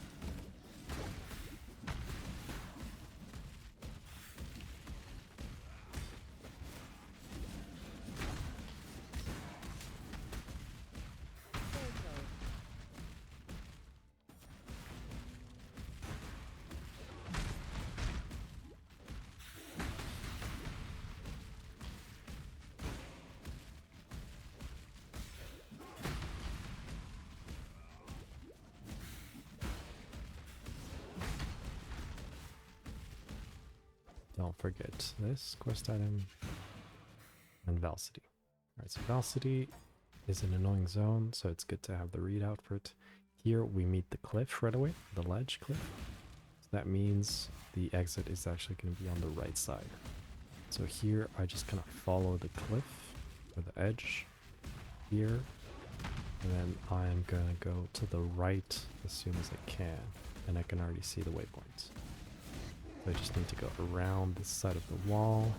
Speaker 2: Don't forget this quest item and Val City. Alright, so Val City is an annoying zone, so it's good to have the readout for it. Here we meet the cliff right away, the ledge cliff. So that means the exit is actually going to be on the right side. So here I just kind of follow the cliff or the edge here, and then I'm going to go to the right as soon as I can, and I can already see the waypoints. I just need to go around this side of the wall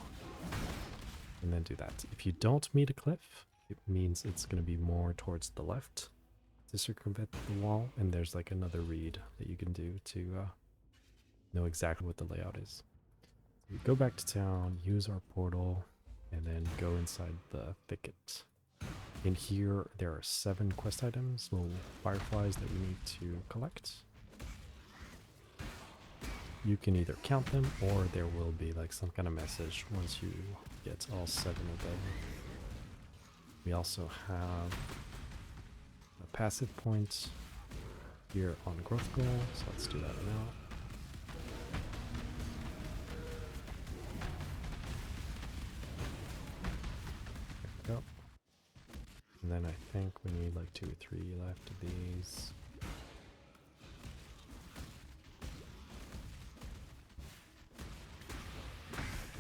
Speaker 2: and then do that. If you don't meet a cliff, it means it's going to be more towards the left to circumvent the wall, and there's like another read that you can do to know exactly what the layout is. So we go back to town, use our portal, and then go inside the thicket. In here, there are 7 quest items, little fireflies that we need to collect. You can either count them, or there will be like some kind of message once you get all 7 of them. We also have a passive point here on growth goal, so let's do that now. There we go. And then I think we need like 2 or 3 left of these.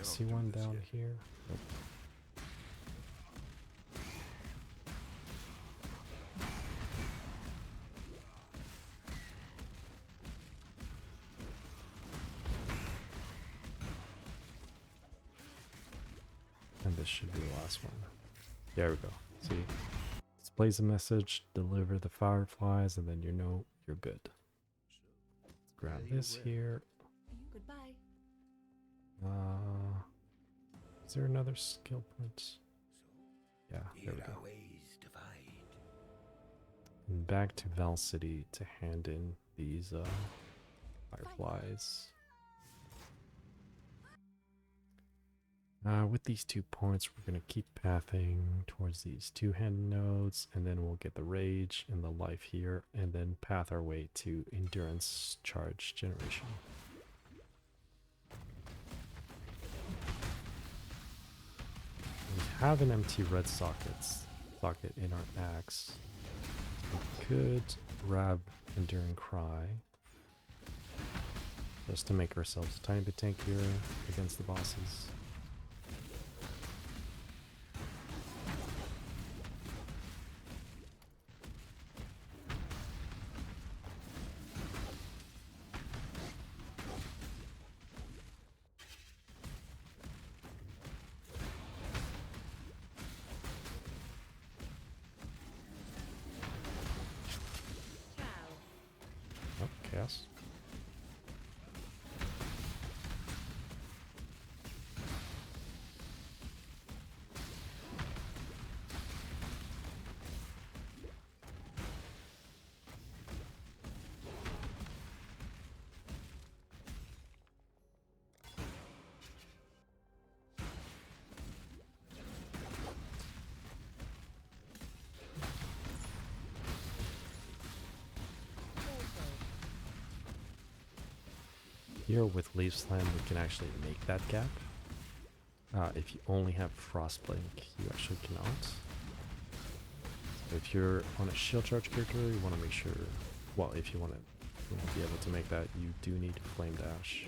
Speaker 2: See one down here? Nope. And this should be the last one. There we go. See? Displays a message, deliver the fireflies, and then you know you're good. Let's grab this here.
Speaker 6: Goodbye.
Speaker 2: Is there another skill point? Yeah, there we go. And back to Val City to hand in these fireflies. With these 2 points, we're going to keep pathing towards these 2-handed nodes, and then we'll get the rage and the life here, and then path our way to endurance charge generation. We have an empty red socket in our axe. We could grab Enduring Cry just to make ourselves a tiny bit tankier against the bosses. here with Leaf Slam, we can actually make that gap. If you only have Frostblink, you actually cannot. So if you're on a shield charge character, you want to make sure, well, if you want to be able to make that, you do need Flame Dash.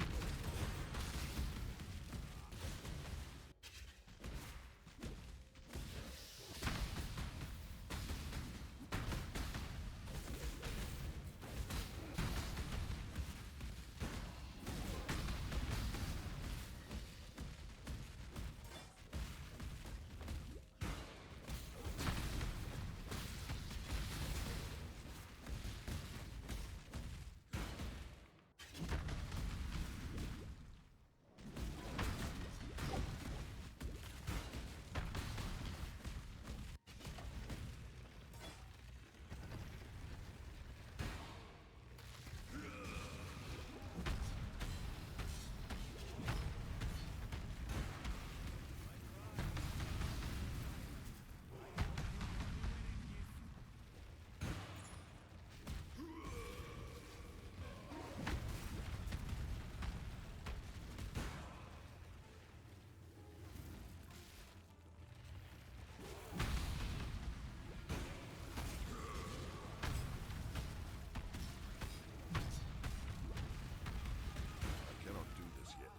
Speaker 4: I cannot do this yet.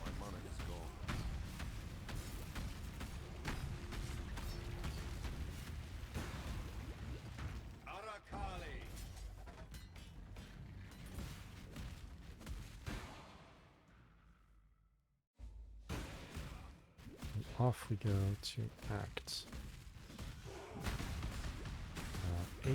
Speaker 4: My mana is gone. Arakali!
Speaker 2: Off we go to Act 8.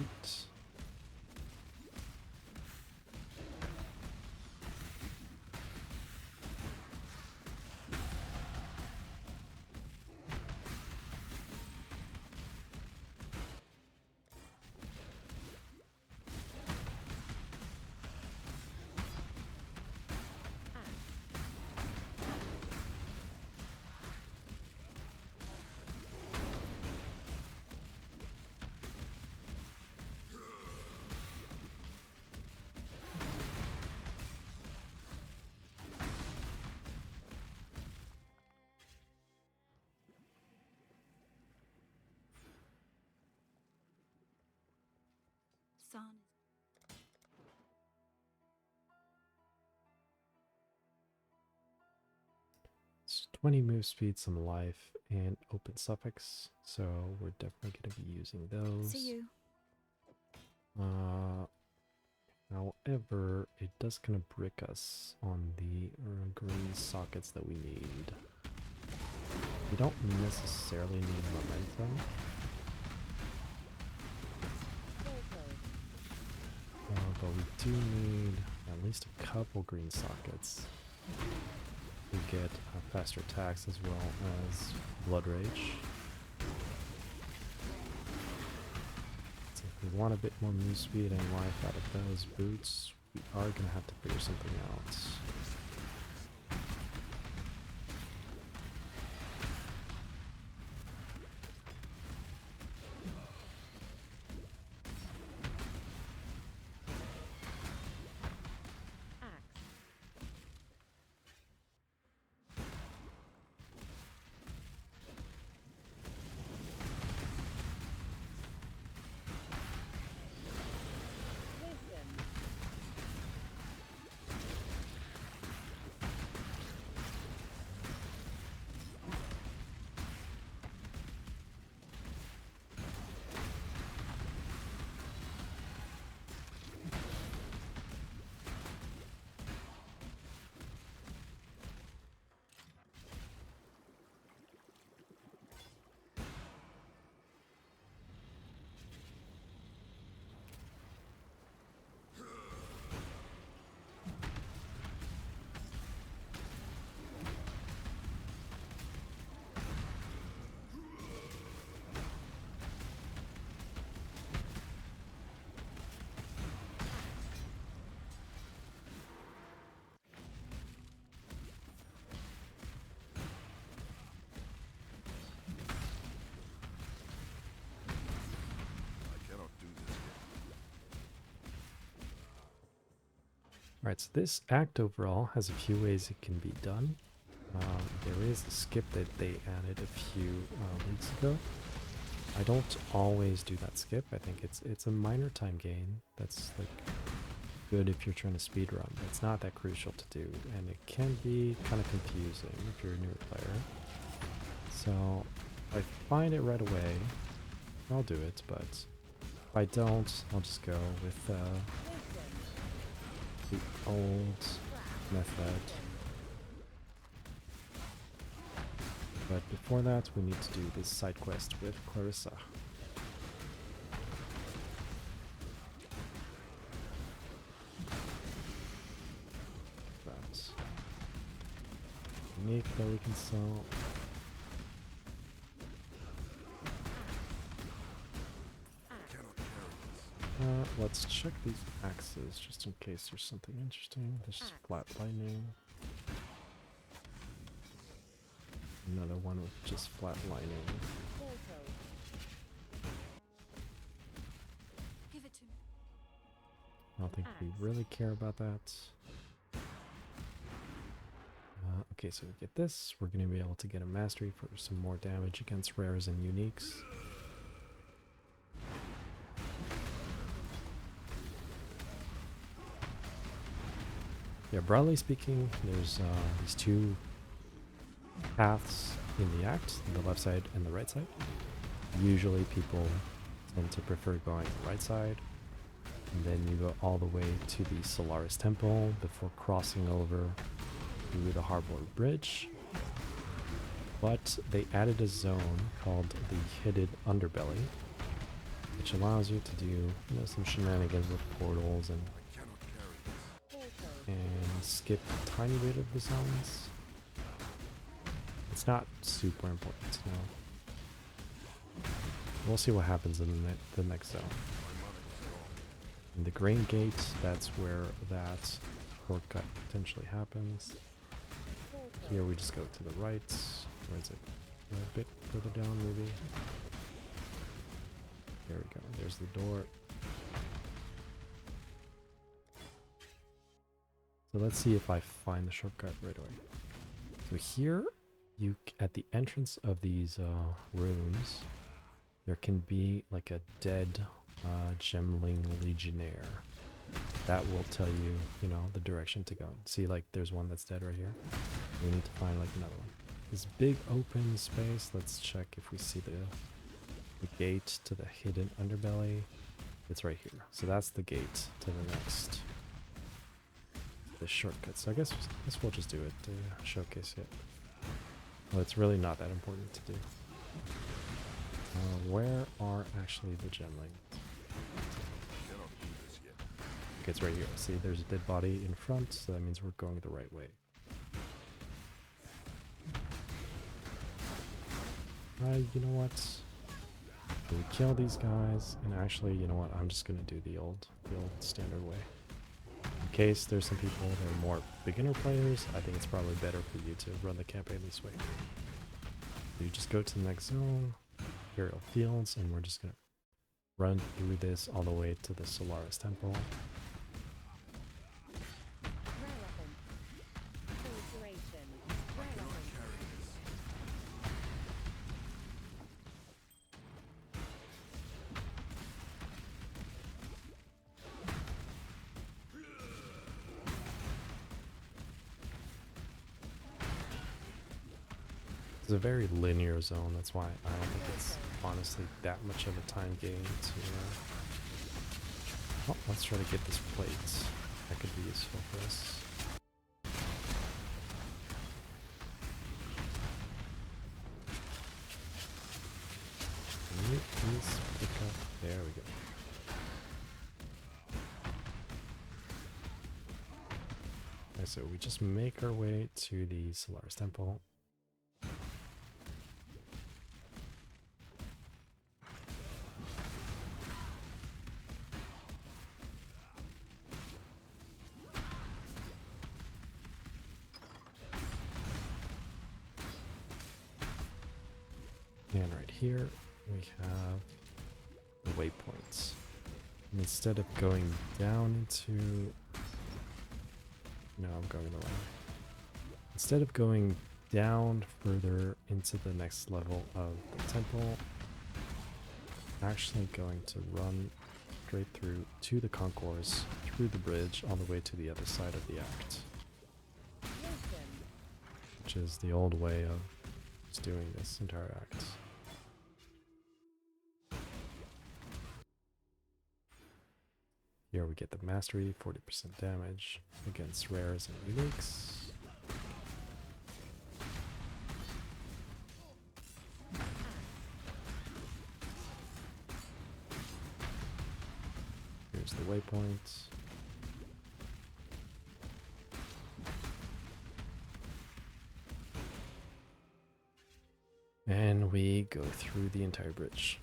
Speaker 6: Son.
Speaker 2: It's 20 move speed, some life, and open suffix. So we're definitely going to be using those.
Speaker 6: See you.
Speaker 2: However, it does kind of brick us on the green sockets that we need. We don't necessarily need momentum. But we do need at least a couple green sockets. We get faster attacks as well as Blood Rage. So if we want a bit more move speed and life out of those boots, we are going to have to figure something out. Alright, so this act overall has a few ways it can be done. There is a skip that they added a few weeks ago. I don't always do that skip. I think it's a minor time gain that's like good if you're trying to speed run. It's not that crucial to do, and it can be kind of confusing if you're a newer player. So if I find it right away, I'll do it, but if I don't, I'll just go with the old method. But before that, we need to do this side quest with Clarissa. That's unique that we can sell. Let's check these axes just in case there's something interesting. There's flat lightning. Another one with just flat lightning.
Speaker 6: Give it to me.
Speaker 2: I don't think we really care about that. Okay, so we get this. We're going to be able to get a mastery for some more damage against rares and uniques. Yeah, broadly speaking, there's these two paths in the act, the left side and the right side. Usually people tend to prefer going the right side, and then you go all the way to the Solaris Temple before crossing over through the Harbor Bridge. But they added a zone called the Hidden Underbelly, which allows you to do some shenanigans with portals and skip a tiny bit of the zones. It's not super important to know. We'll see what happens in the next zone. In the Grain Gate, that's where that shortcut potentially happens. Here we just go to the right. Where is it? A bit further down, maybe. There we go. There's the door. So let's see if I find the shortcut right away. So here, at the entrance of these rooms, there can be like a dead Gemling Legionnaire. That will tell you, the direction to go. See, like, there's one that's dead right here. We need to find like another one. This big open space. Let's check if we see the gate to the Hidden Underbelly. It's right here. So that's the gate to the next. The shortcut. So I guess we'll just do it to showcase it. Well, it's really not that important to do. Where are actually the Gemlings? Okay, it's right here. See, there's a dead body in front, so that means we're going the right way. You know what? So we kill these guys, and actually, you know what? I'm just gonna do the old standard way. In case there's some people that are more beginner players, I think it's probably better for you to run the campaign this way. So you just go to the next zone, Imperial Fields, and we're just gonna run through this all the way to the Solaris Temple. It's a very linear zone, that's why I don't think it's honestly that much of a time gain to... Oh, let's try to get this plate. That could be useful for us. Can you please pick up... There we go. Okay, so we just make our way to the Solaris Temple. And right here, we have the waypoints. And instead of going down into No, I'm going the wrong way. Instead of going down further into the next level of the temple, I'm actually going to run straight through to the concourse, through the bridge, all the way to the other side of the act. Which is the old way of just doing this entire act. Here we get the mastery, 40% damage against rares and uniques. Here's the waypoint. And we go through the entire bridge.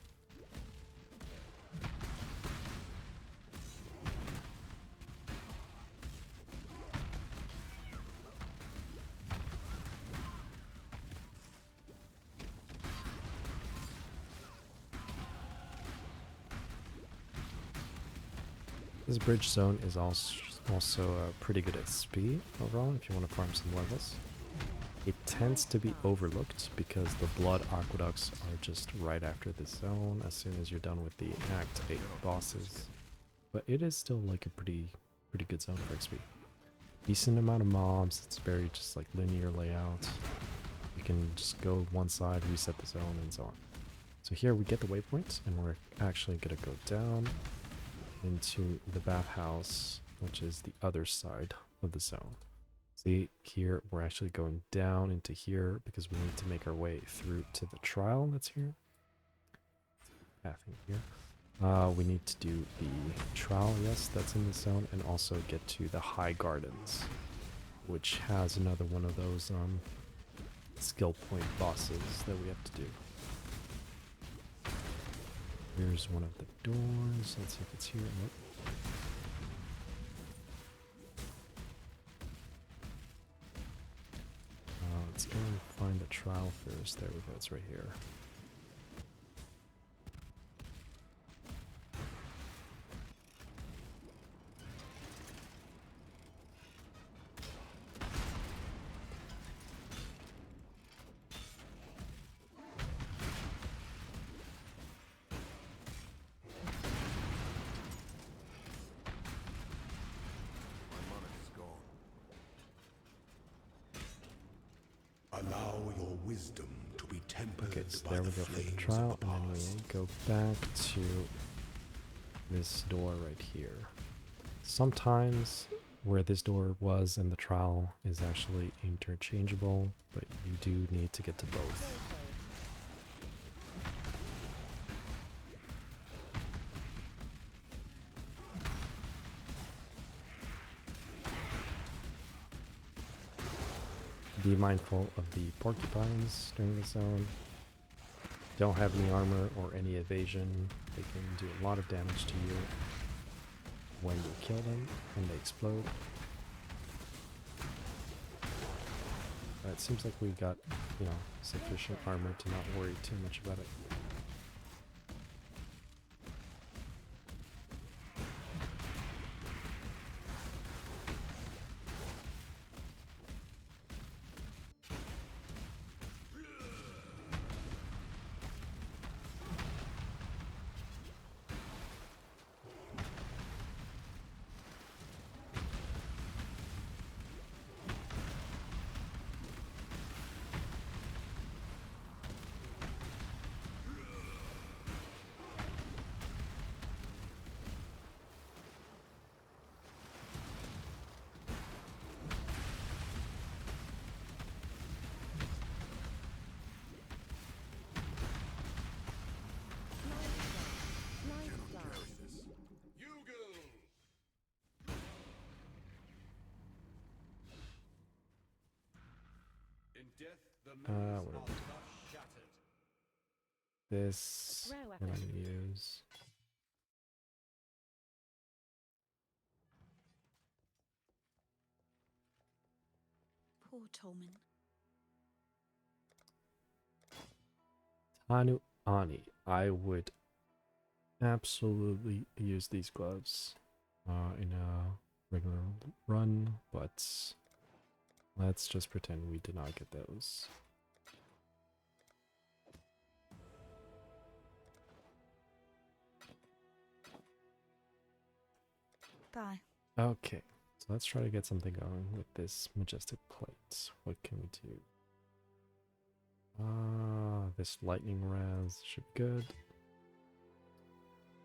Speaker 2: This bridge zone is also pretty good at speed overall if you want to farm some levels. It tends to be overlooked because the blood aqueducts are just right after this zone as soon as you're done with the Act 8 bosses. But it is still like a pretty good zone for XP. Decent amount of mobs, it's very just like linear layout. You can just go one side, reset the zone, and so on. So here we get the waypoint, and we're actually gonna go down into the bathhouse, which is the other side of the zone. See, here we're actually going down into here because we need to make our way through to the trial that's here. Pathing here. We need to do the trial, yes, that's in the zone, and also get to the High Gardens, which has another one of those skill point bosses that we have to do. Here's one of the doors. Let's see if it's here. Nope. Let's go and find the trial first. There we go. It's right here.
Speaker 1: Allow your wisdom to be tempered
Speaker 2: Okay, so
Speaker 1: by
Speaker 2: there we
Speaker 1: the
Speaker 2: go for the
Speaker 1: flames
Speaker 2: trial,
Speaker 1: of the
Speaker 2: and then
Speaker 1: past.
Speaker 2: we go back to this door right here. Sometimes where this door was in the trial is actually interchangeable, but you do need to get to both. Be mindful of the porcupines during the zone. Don't have any armor or any evasion. They can do a lot of damage to you when you kill them and they explode. It seems like we got, sufficient armor to not worry too much about it. Whatever. This what I'm gonna use.
Speaker 6: Poor Tolman.
Speaker 2: Tanu Ani. I would absolutely use these gloves in a regular run, but let's just pretend we did not get those.
Speaker 6: Bye.
Speaker 2: Okay, so let's try to get something going with this majestic plate. What can we do? This lightning res should be good.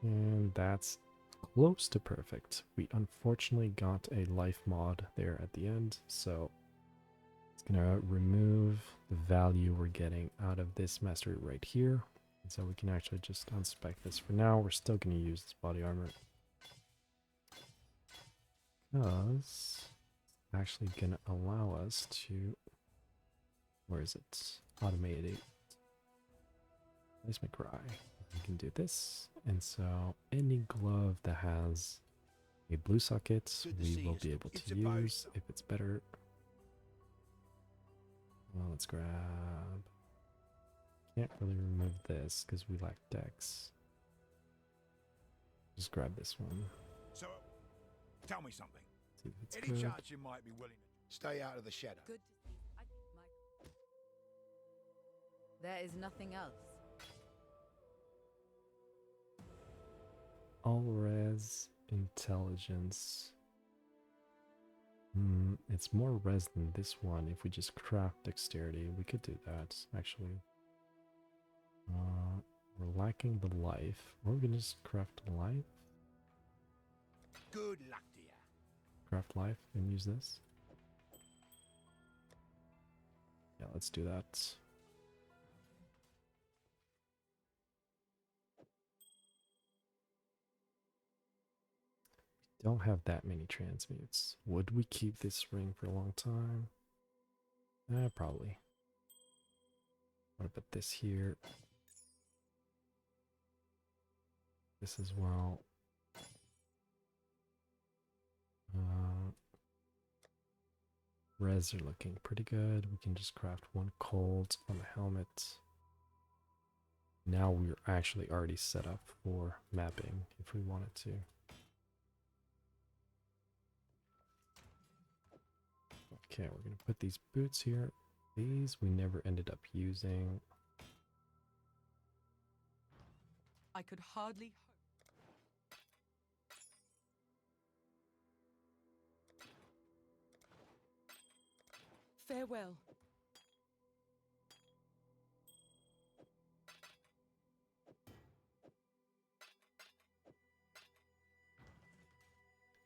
Speaker 2: And that's close to perfect. We unfortunately got a life mod there at the end, so it's gonna remove the value we're getting out of this mastery right here. And so we can actually just unspec this for now. We're still gonna use this body armor, because it's actually gonna allow us to, where is it? Automate it. Placement cry. We can do this, and so any glove that has a blue socket, we will be able to use if it's better. Well, let's grab. Can't really remove this because we lack dex. Just grab this one.
Speaker 4: So, tell me something.
Speaker 2: See if it's
Speaker 4: Any
Speaker 2: good.
Speaker 4: chance you might be willing to stay out of the shadow?
Speaker 3: Good. There is nothing else.
Speaker 2: All res intelligence. It's more res than this one. If we just craft dexterity, we could do that actually. We're lacking the life. Or we can just craft life.
Speaker 4: Good luck to you.
Speaker 2: Craft life and use this. Yeah, let's do that. Don't have that many transmutes. Would we keep this ring for a long time? Probably. What about this here? This as well. Res are looking pretty good. We can just craft one cold on the helmet. Now we're actually already set up for mapping if we wanted to. Okay, we're going to put these boots here. These we never ended up using.
Speaker 3: I could hardly hope. Farewell.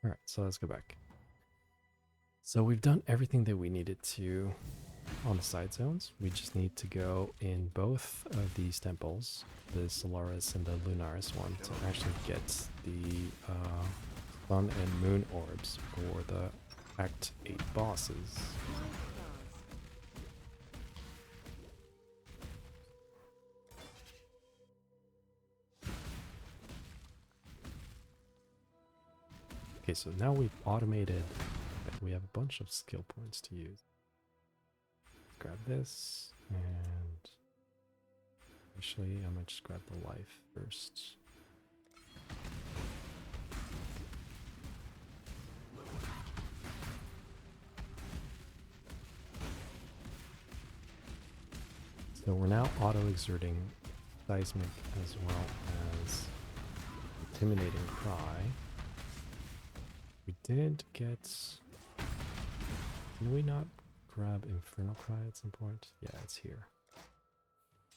Speaker 2: Alright, so let's go back. So we've done everything that we needed to on the side zones. We just need to go in both of these temples, the Solaris and the Lunaris one, to actually get the Sun and Moon orbs for the Act 8 bosses. Okay, so now we've automated. We have a bunch of skill points to use. Grab this, and actually I might just grab the life first. So we're now auto-exerting seismic as well as intimidating cry. We didn't get... Can we not grab Infernal Cry at some point? Yeah, it's here.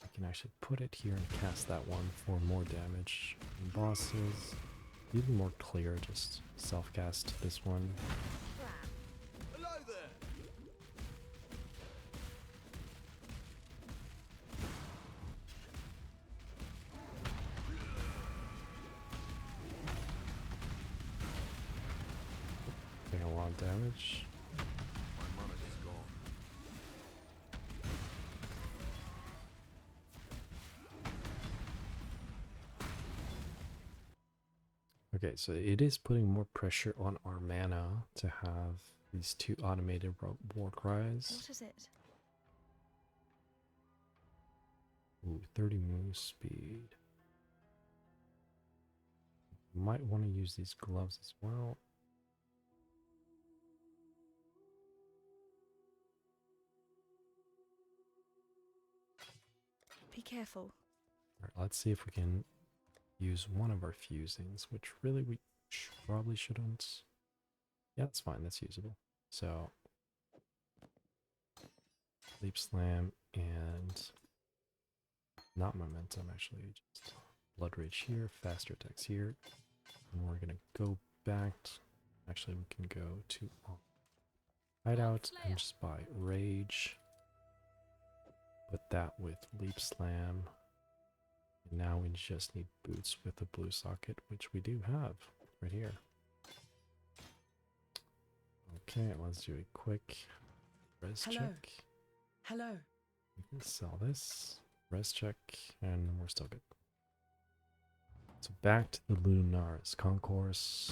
Speaker 2: I can actually put it here and cast that one for more damage on bosses. Even more clear, just self-cast this one.
Speaker 4: Hello there.
Speaker 2: Taking a lot of damage.
Speaker 4: My mana is gone.
Speaker 2: Okay, so it is putting more pressure on our mana to have these two automated war cries.
Speaker 6: What is it?
Speaker 2: Ooh, 30 move speed. Might want to use these gloves as well.
Speaker 6: Be careful.
Speaker 2: Alright, let's see if we can use one of our fusings, which really we probably shouldn't. Yeah, that's fine. That's usable. So, Leap Slam and not Momentum, actually. Just Blood Rage here, Faster Attacks here. And we're going to go back. Actually, we can go to Hideout and just buy Rage. Put that with Leap Slam. And now we just need boots with a blue socket, which we do have right here. Okay, let's do a quick res check.
Speaker 3: Hello.
Speaker 2: We can sell this, res check, and we're still good. So back to the Lunaris Concourse,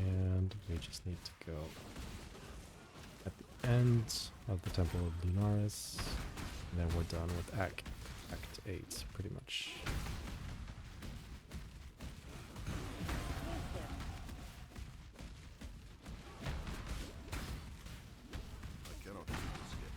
Speaker 2: and we just need to go at the end of the Temple of Lunaris, and then we're done with Act 8, pretty much.
Speaker 4: I cannot do this yet.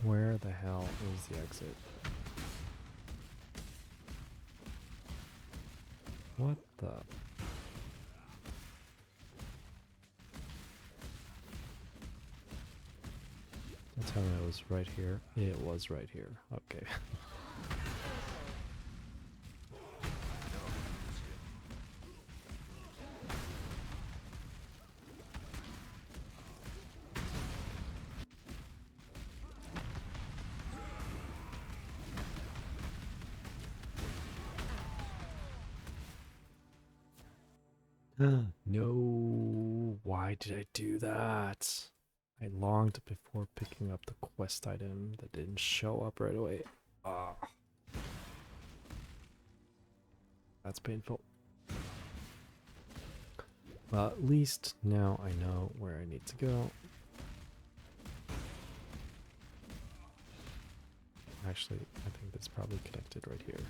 Speaker 2: Where the hell is the exit? What the? Don't tell me it was right here. It was right here. Okay. No, why did I do that? I longed before picking up the quest item that didn't show up right away. Ah, that's painful. Well, at least now I know where I need to go. Actually, I think that's probably connected right here.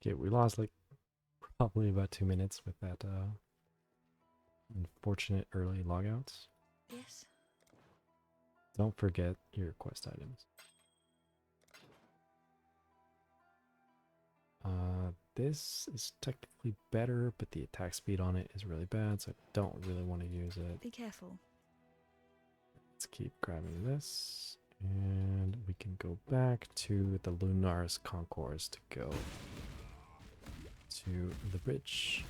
Speaker 2: Okay, we lost like probably about 2 minutes with that unfortunate early logouts.
Speaker 6: Yes.
Speaker 2: Don't forget your quest items. This is technically better, but the attack speed on it is really bad, so I don't really want to use it.
Speaker 6: Be careful.
Speaker 2: Let's keep grabbing this, and we can go back to the Lunaris Concourse to go to the bridge.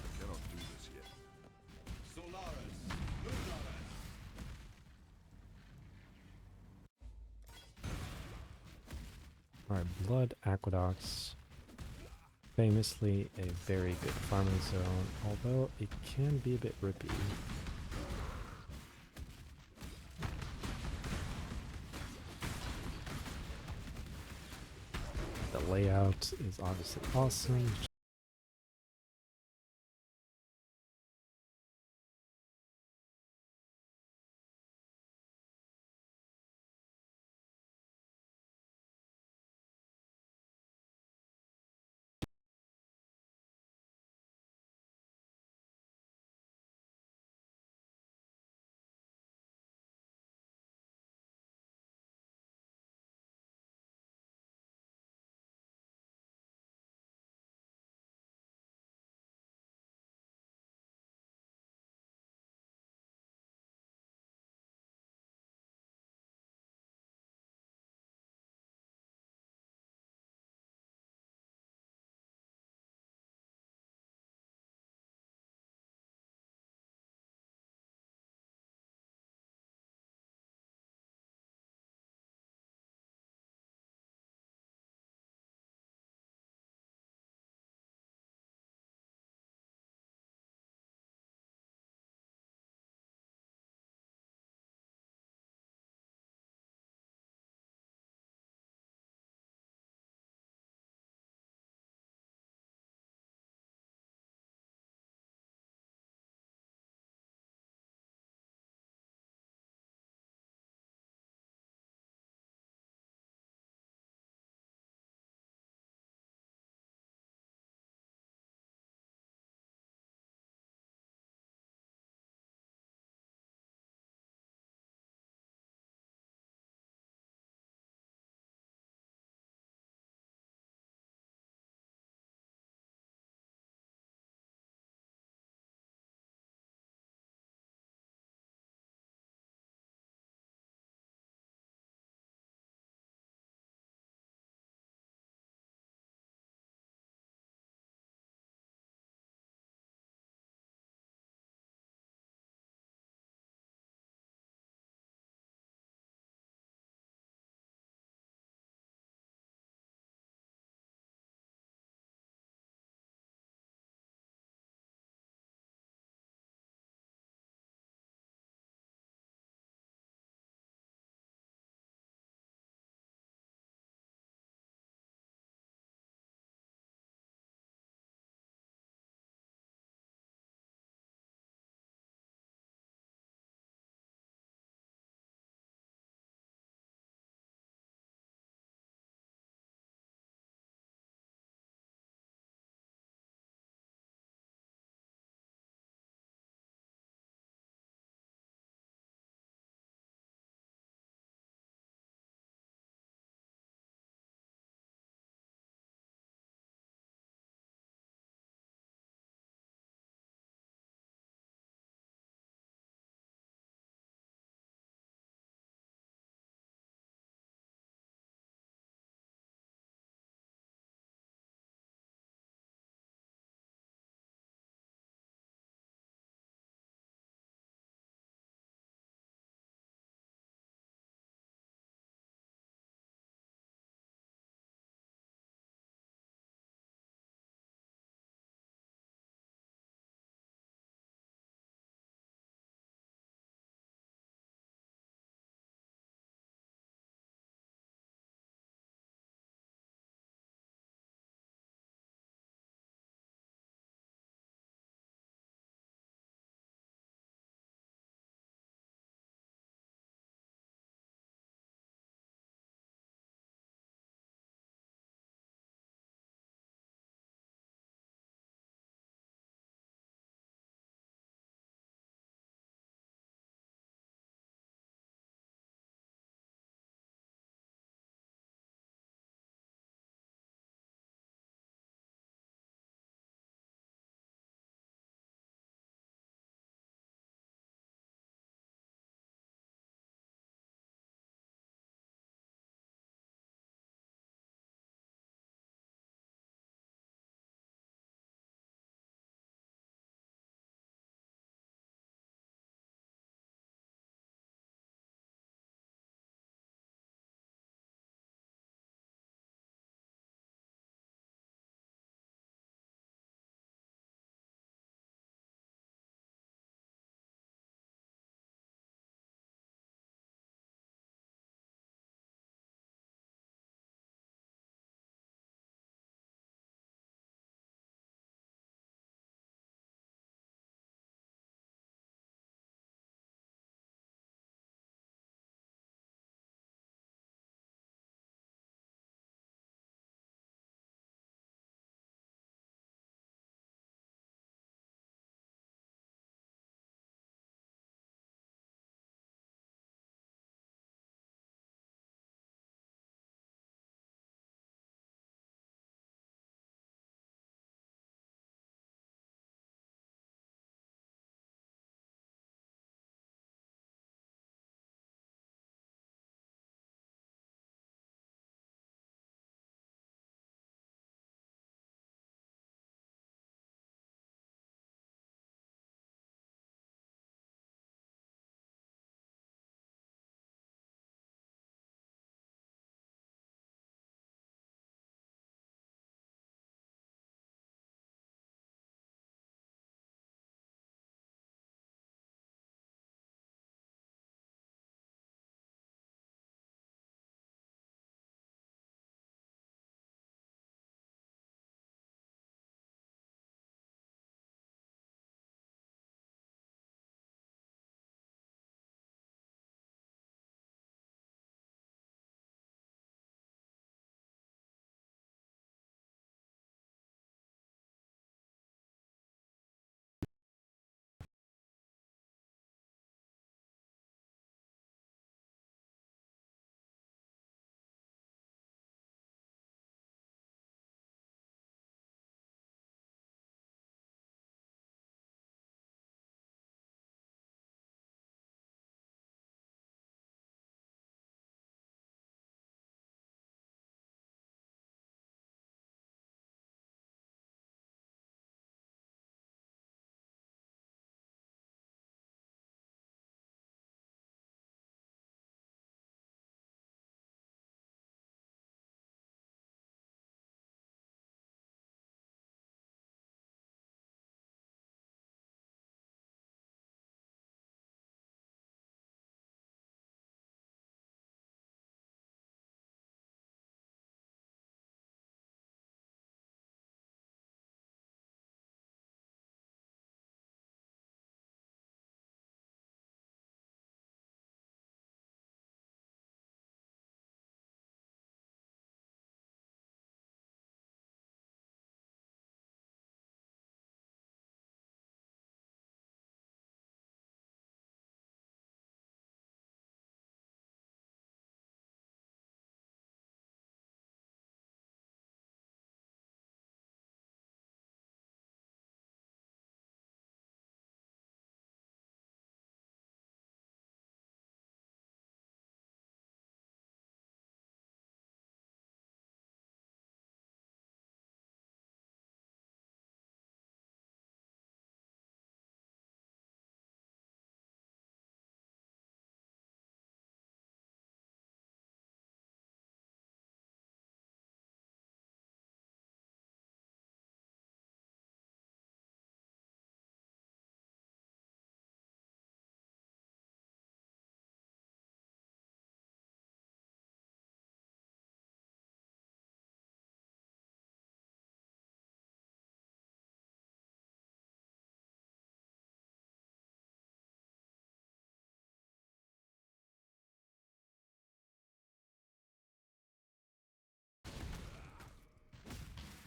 Speaker 4: I cannot do this yet.
Speaker 2: Alright, Blood Aqueducts. Famously a very good farming zone, although it can be a bit rippy. The layout is obviously awesome.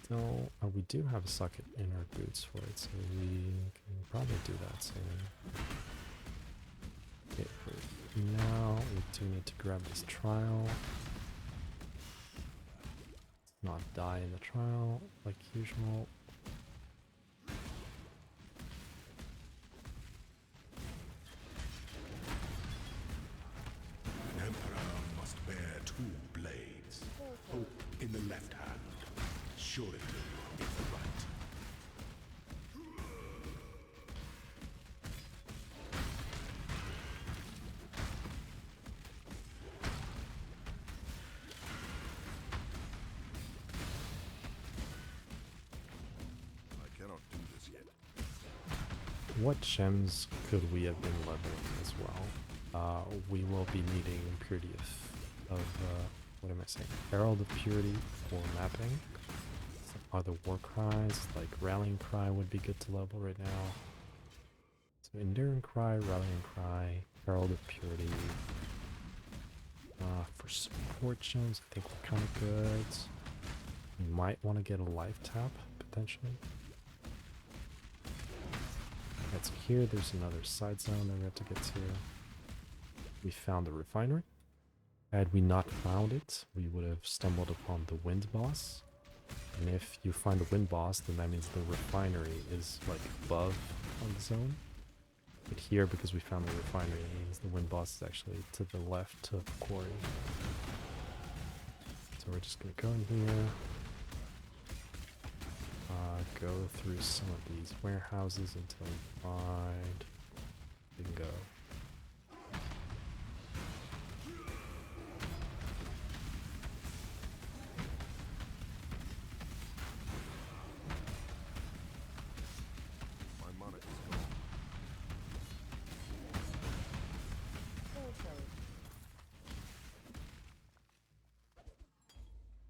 Speaker 2: don't. Oh, we do have a socket in our boots for it, so we can probably do that soon. Okay, for now we do need to grab this trial. Let's not die in the trial like usual.
Speaker 1: An emperor must bear two blades. Hope in the left hand, surety in the right.
Speaker 4: I cannot do this yet.
Speaker 2: What gems could we have been leveling as well? We will be needing Purity of what am I saying? Herald of Purity for mapping. Some other war cries, like Rallying Cry would be good to level right now. So Enduring Cry, Rallying Cry, Herald of Purity. For support gems, I think we're kind of good. We might want to get a life tap, potentially. That's here. There's another side zone that we have to get to. We found the refinery. Had we not found it, we would have stumbled upon the wind boss. And if you find the wind boss, then that means the refinery is like above on the zone. But here, because we found the refinery, it means the wind boss is actually to the left of the quarry. So we're just gonna go in here. Go through some of these warehouses until we find bingo.
Speaker 4: My money is gone.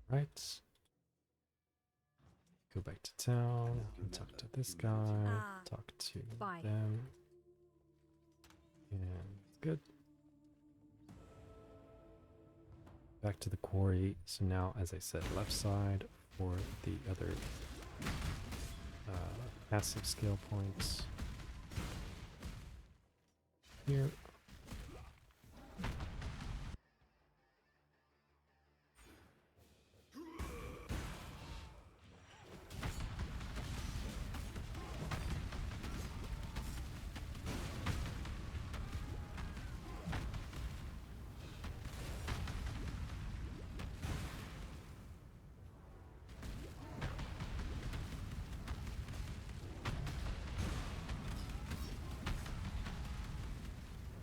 Speaker 2: Right. Go back to town and talk to this guy, talk to them. And good. Back to the quarry. So now, as I said, left side for the other passive skill points. Here.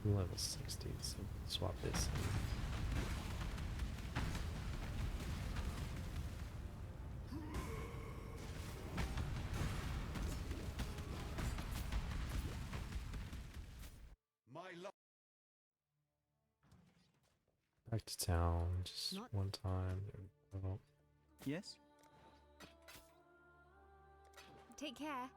Speaker 2: Level 60, so swap this in. Back to town, just one time. There we go.
Speaker 10: Yes?
Speaker 11: Take care.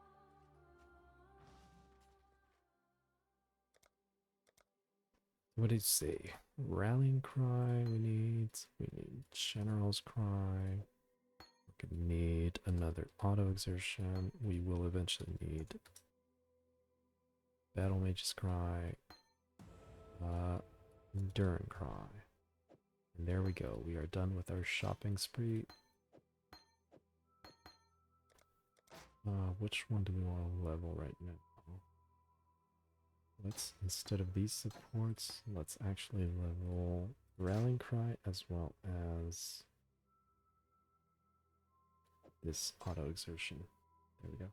Speaker 2: What did it say? Rallying Cry we need General's Cry. We're gonna need another auto exertion. We will eventually need Battle Mage's Cry. Enduring Cry. And there we go. We are done with our shopping spree. Which one do we want to level right now? Let's, instead of these supports, let's actually level Rallying Cry as well as this auto exertion. There we go.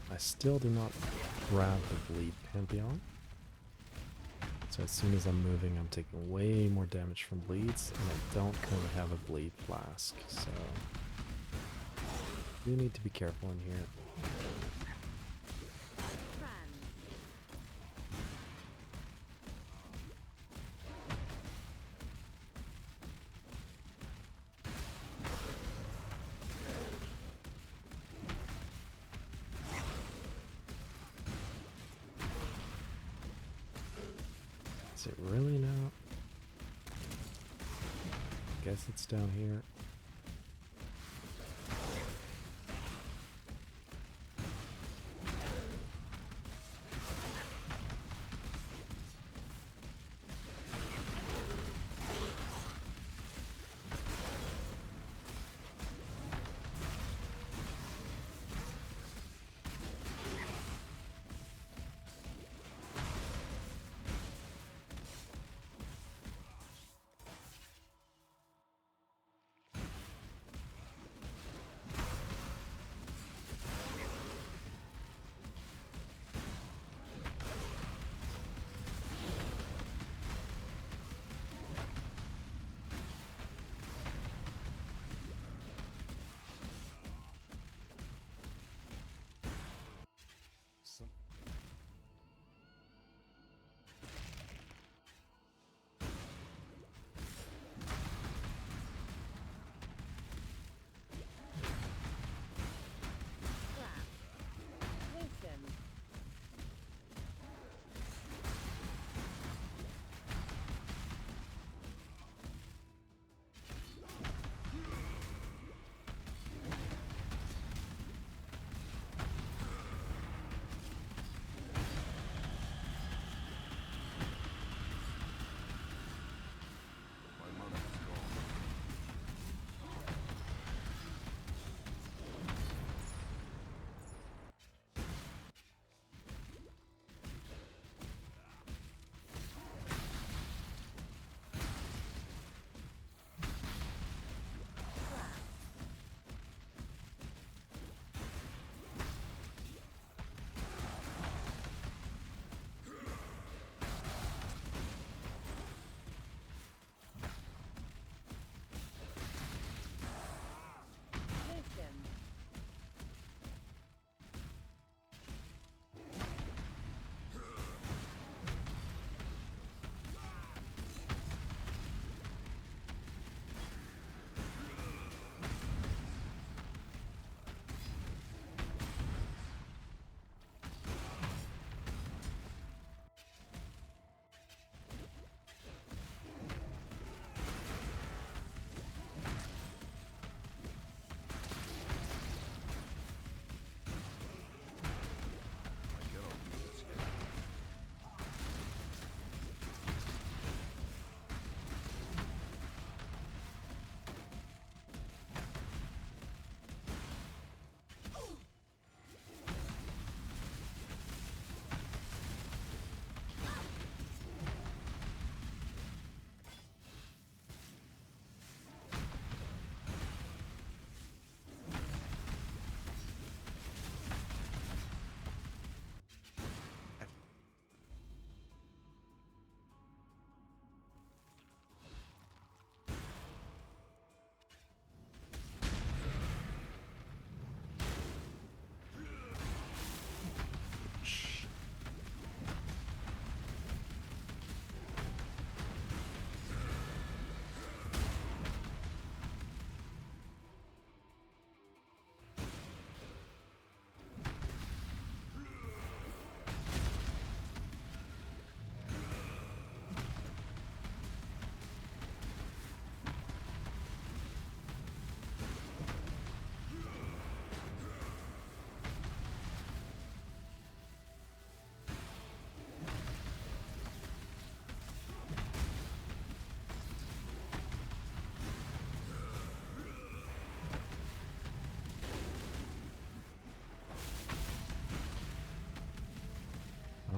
Speaker 2: I still do not grab the Bleed Pantheon. So as soon as I'm moving, I'm taking way more damage from bleeds, and I don't currently have a bleed flask, so you need to be careful in here. Is it really now? Guess it's down here.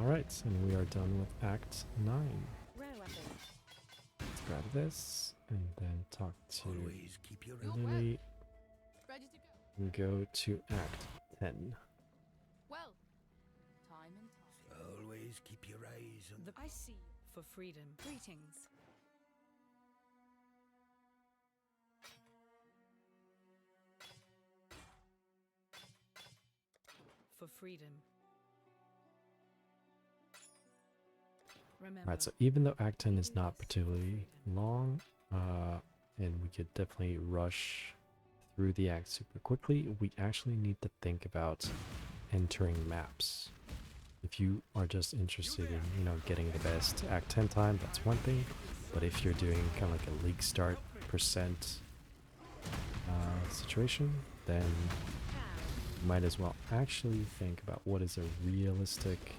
Speaker 2: Alright, and we are done with Act 9. Let's grab this, and then talk to Lily,
Speaker 8: Ready to go.
Speaker 2: and go to Act 10.
Speaker 8: Well, time and time.
Speaker 5: Always keep your eyes on the...
Speaker 3: I see. For freedom. Greetings. For freedom. Remember.
Speaker 2: Alright, so even though Act 10 is not particularly long, and we could definitely rush through the act super quickly, we actually need to think about entering maps. If you are just interested in, you know, getting the best Act 10 time, that's one thing. But if you're doing kind of like a league start percent situation, then you might as well actually think about what is a realistic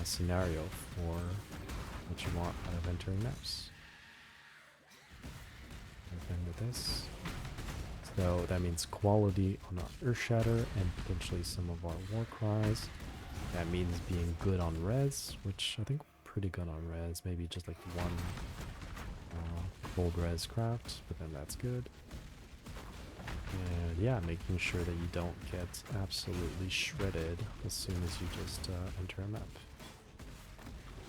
Speaker 2: scenario for what you want out of entering maps. Open with this. So that means quality on our Earthshatter and potentially some of our war cries. That means being good on res, which I think we're pretty good on res. Maybe just like one gold res craft, but then that's good. And yeah, making sure that you don't get absolutely shredded as soon as you just enter a map.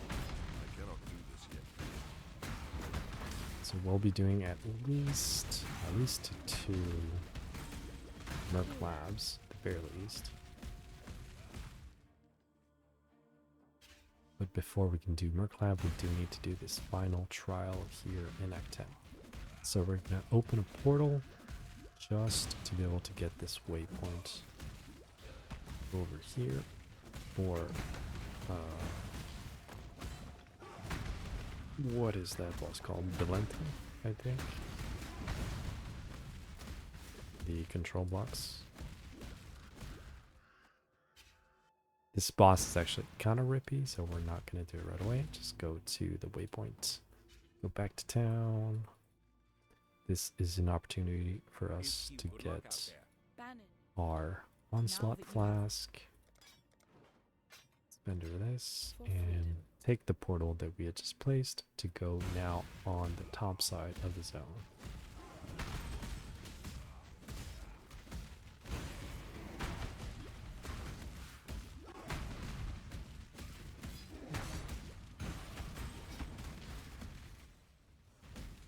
Speaker 4: I cannot do this yet.
Speaker 2: So we'll be doing at least 2 Merc Labs, at the very least. But before we can do Merc Lab, we do need to do this final trial here in Act 10. So we're going to open a portal just to be able to get this waypoint over here for what is that boss called? Belenta, I think. The control blocks. This boss is actually kind of rippy, so we're not going to do it right away. Just go to the waypoint. Go back to town. This is an opportunity for us to get our onslaught flask. Spend this and take the portal that we had just placed to go now on the top side of the zone.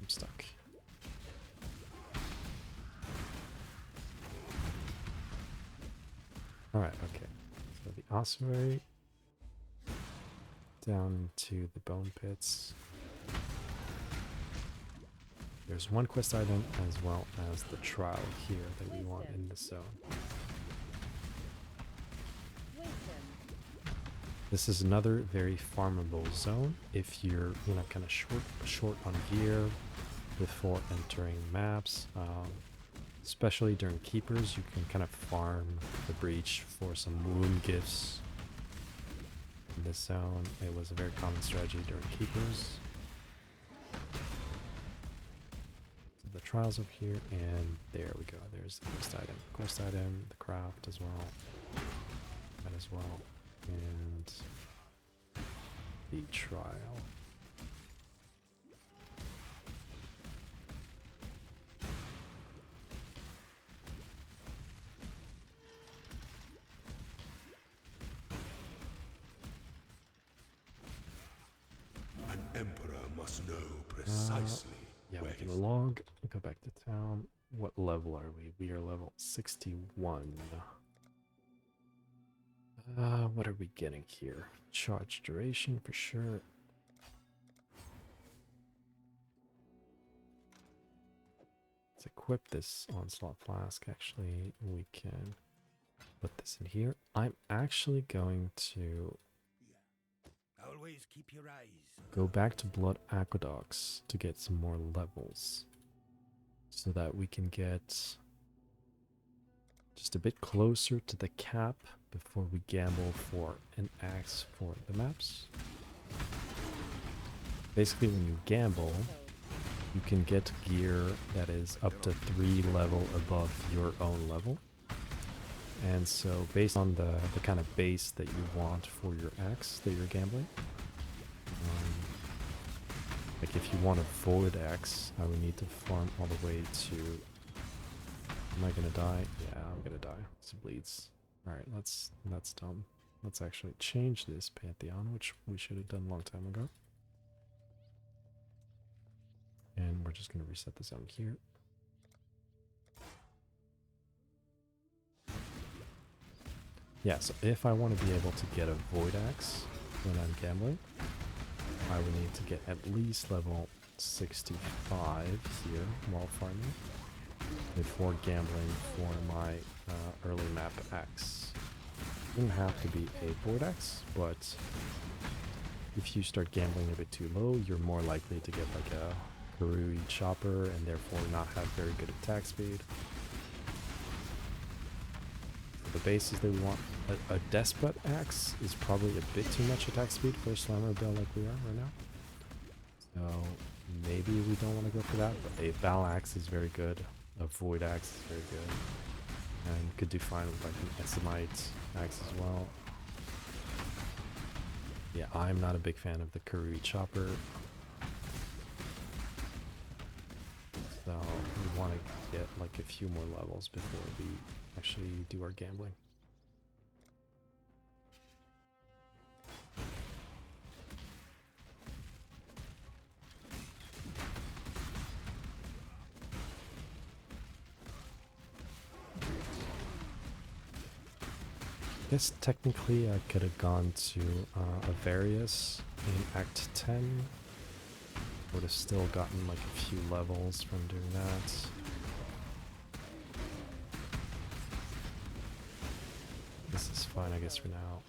Speaker 2: I'm stuck. Alright, okay. So the ossuary down to the bone pits. There's one quest item as well as the trial here that we want in the zone. This is another very farmable zone if you're, you know, kind of short on gear before entering maps. Especially during keepers, you can kind of farm the breach for some wound gifts. In this zone, it was a very common strategy during keepers. So the trials up here, and there we go. There's the quest item, the craft as well, that as well, and the trial.
Speaker 1: Emperor must know precisely
Speaker 2: yeah, we
Speaker 1: where
Speaker 2: can
Speaker 1: his
Speaker 2: log, go back to town. What level are we? We are level 61. What are we getting here? Charge duration for sure. Let's equip this onslaught flask. Actually, we can put this in here. I'm actually going to
Speaker 9: Always keep your eyes.
Speaker 2: go back to Blood Aqueducts to get some more levels so that we can get just a bit closer to the cap before we gamble for an axe for the maps. Basically, when you gamble, you can get gear that is up to 3 level above your own level. And so based on the kind of base that you want for your axe that you're gambling, like if you want a forward axe, I would need to farm all the way to... Am I gonna die? Yeah, I'm gonna die. It bleeds. Alright, that's dumb. let's actually change this Pantheon, which we should have done a long time ago. And we're just going to reset the zone here. Yeah, so if I want to be able to get a Void Axe when I'm gambling, I would need to get at least level 65 here while farming before gambling for my early map axe. It doesn't have to be a Void Axe, but if you start gambling a bit too low, you're more likely to get like a Karui chopper and therefore not have very good attack speed. For the bases that we want, a Despot Axe is probably a bit too much attack speed for a Slammer build like we are right now. So maybe we don't want to go for that, but a Val Axe is very good. A Void Axe is very good. And could do fine with like an Essamite Axe as well. Yeah, I'm not a big fan of the Karui chopper. So we want to get like a few more levels before we actually do our gambling. I guess technically I could have gone to a Various in Act 10. Would have still gotten like a few levels from doing that. This is fine, I guess, for now.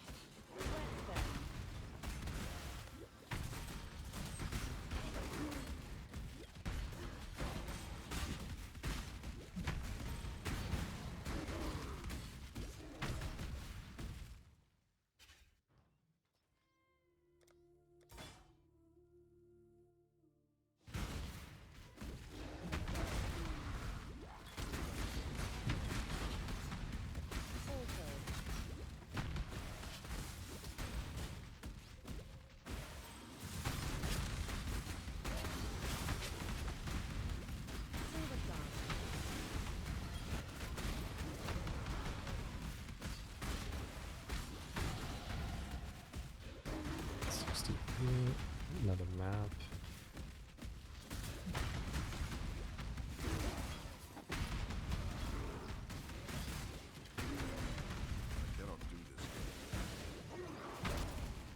Speaker 2: Another map.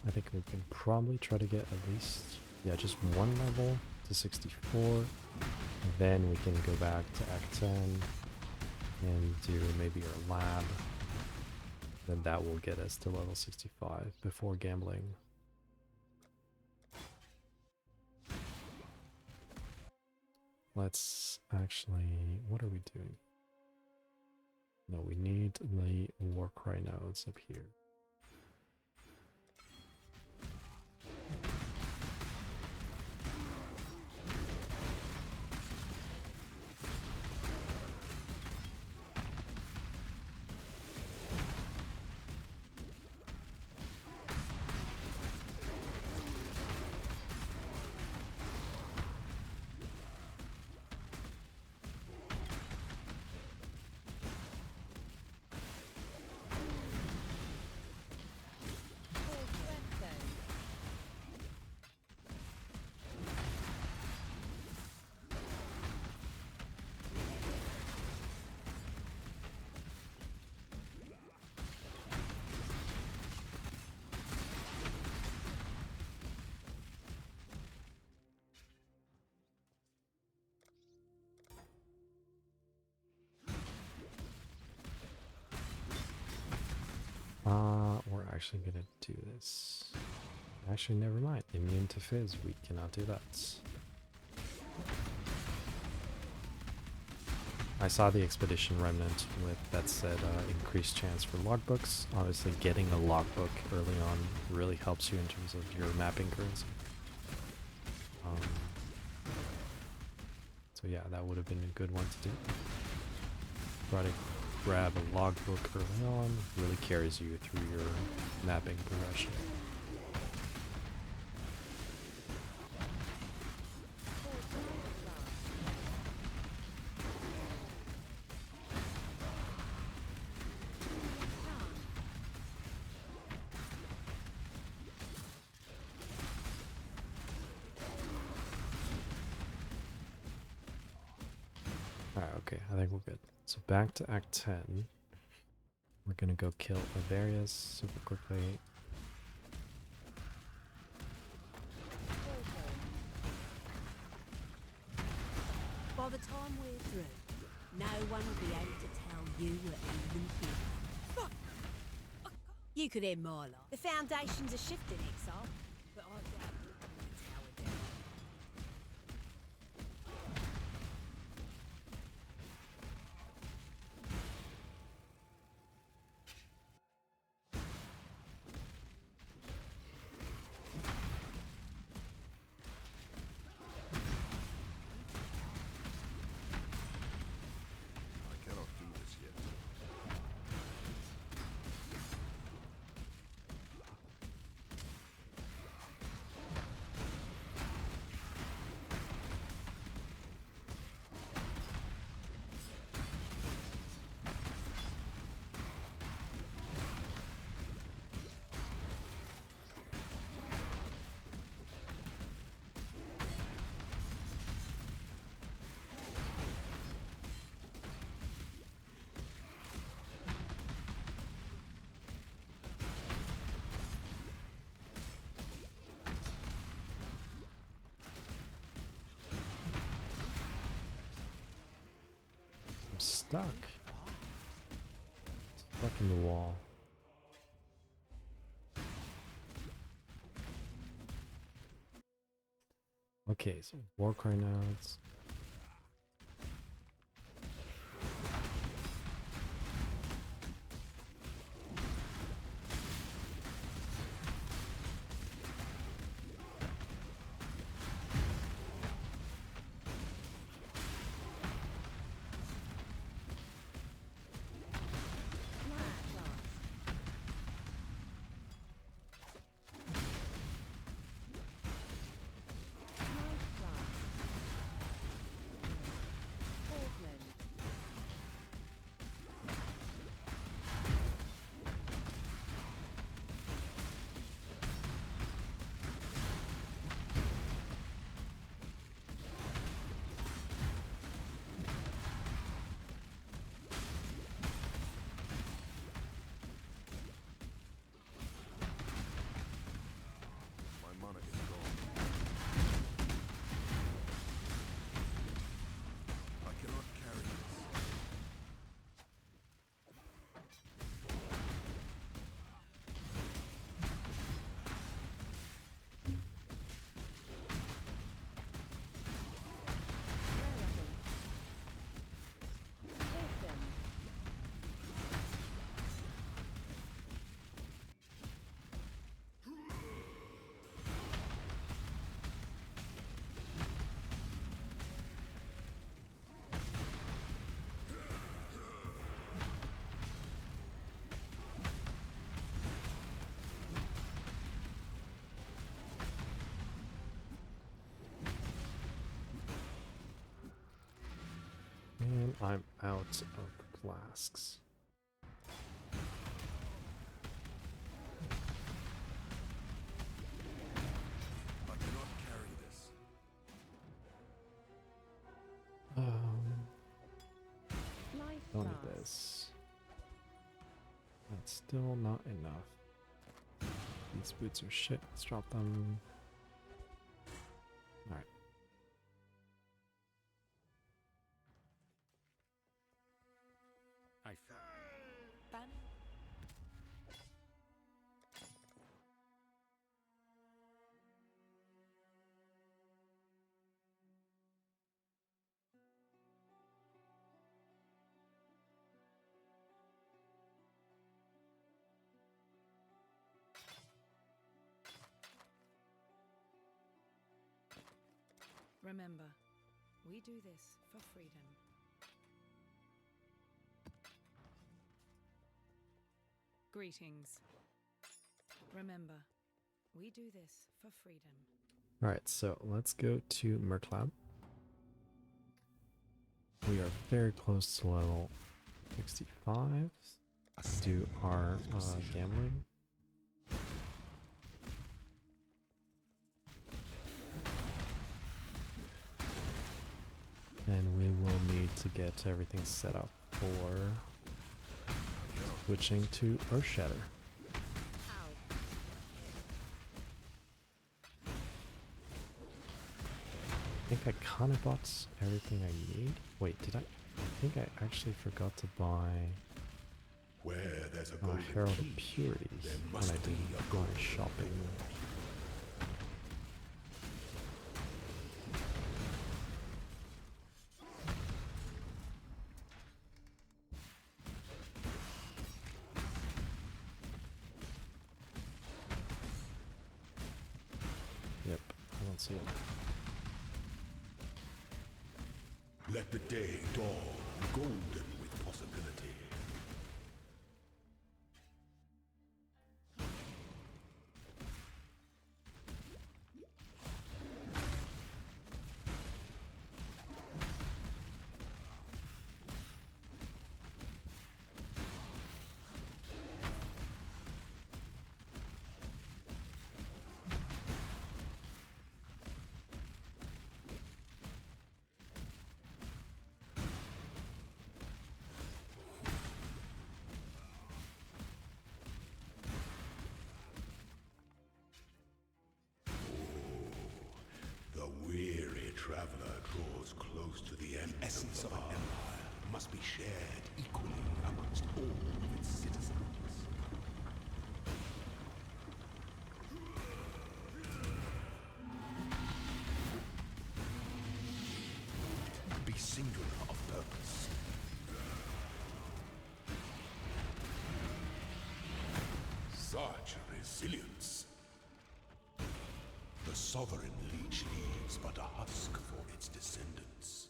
Speaker 2: I think we can probably try to get at least, yeah, just one level to 64. Then we can go back to Act 10 and do maybe our lab. Then that will get us to level 65 before gambling. Let's actually, what are we doing? No, we need the Warcry nodes up here. We're actually gonna do this. Actually, never mind. Immune to Fizz, we cannot do that. I saw the Expedition Remnant with that said increased chance for logbooks. Obviously, getting a logbook early on really helps you in terms of your mapping currency. So yeah, that would have been a good one to do. Try to grab a logbook early on, really carries you through your mapping progression. Alright, okay, I think we're good. So back to Act 10. We're gonna go kill Avarius super quickly.
Speaker 3: By the time we're through, no one will be able to tell you were even here. Fuck! You could end my life. The foundations are shifting, Exile, but I doubt you're going to tower down.
Speaker 4: I cannot do this yet.
Speaker 2: I'm stuck. Stuck in the wall. Okay, so Warcry nodes.
Speaker 4: My mana is gone. I cannot carry this.
Speaker 2: And I'm out of flasks.
Speaker 4: I cannot carry this.
Speaker 2: Don't need this. That's still not enough. These boots are shit. Let's drop them. Alright.
Speaker 1: I
Speaker 3: Remember, we do this for freedom. Greetings. Remember, we do this for freedom.
Speaker 2: Alright, so let's go to Merklab. We are very close to level 65. Let's do our gambling. And we will need to get everything set up for switching to Earthshatter. I think I kind of bought everything I need. Wait, did I? I think I actually forgot to buy
Speaker 1: Where there's a golden
Speaker 2: Herald of
Speaker 1: key,
Speaker 2: Purities
Speaker 1: there
Speaker 2: when
Speaker 1: must
Speaker 2: I
Speaker 1: be
Speaker 2: did
Speaker 1: a
Speaker 2: my
Speaker 1: golden
Speaker 2: shopping. Yep, I don't see it.
Speaker 1: Let the day dawn, golden with possibility. The weary traveler draws close to the end. The essence of an empire must be shared equally amongst all of its citizens. Be singular of purpose. Such resilience. The sovereign leech leaves but a husk for its descendants.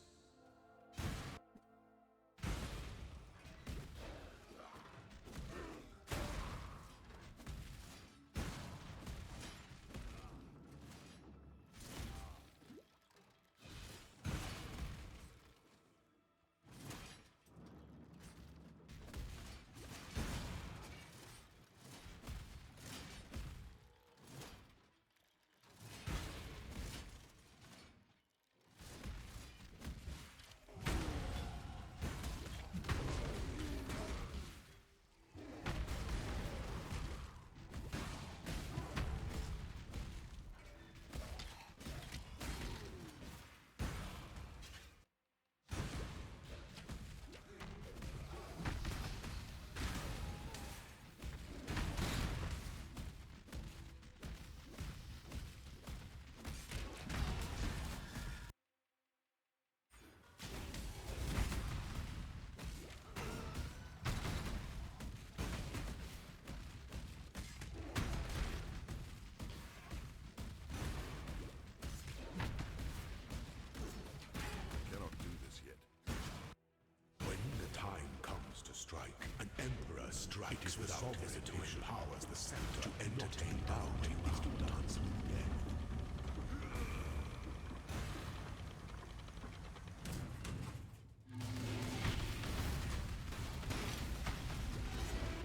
Speaker 1: Strike. An emperor strikes without hesitation, powers the scepter to entertain doubt in the dance of the dead.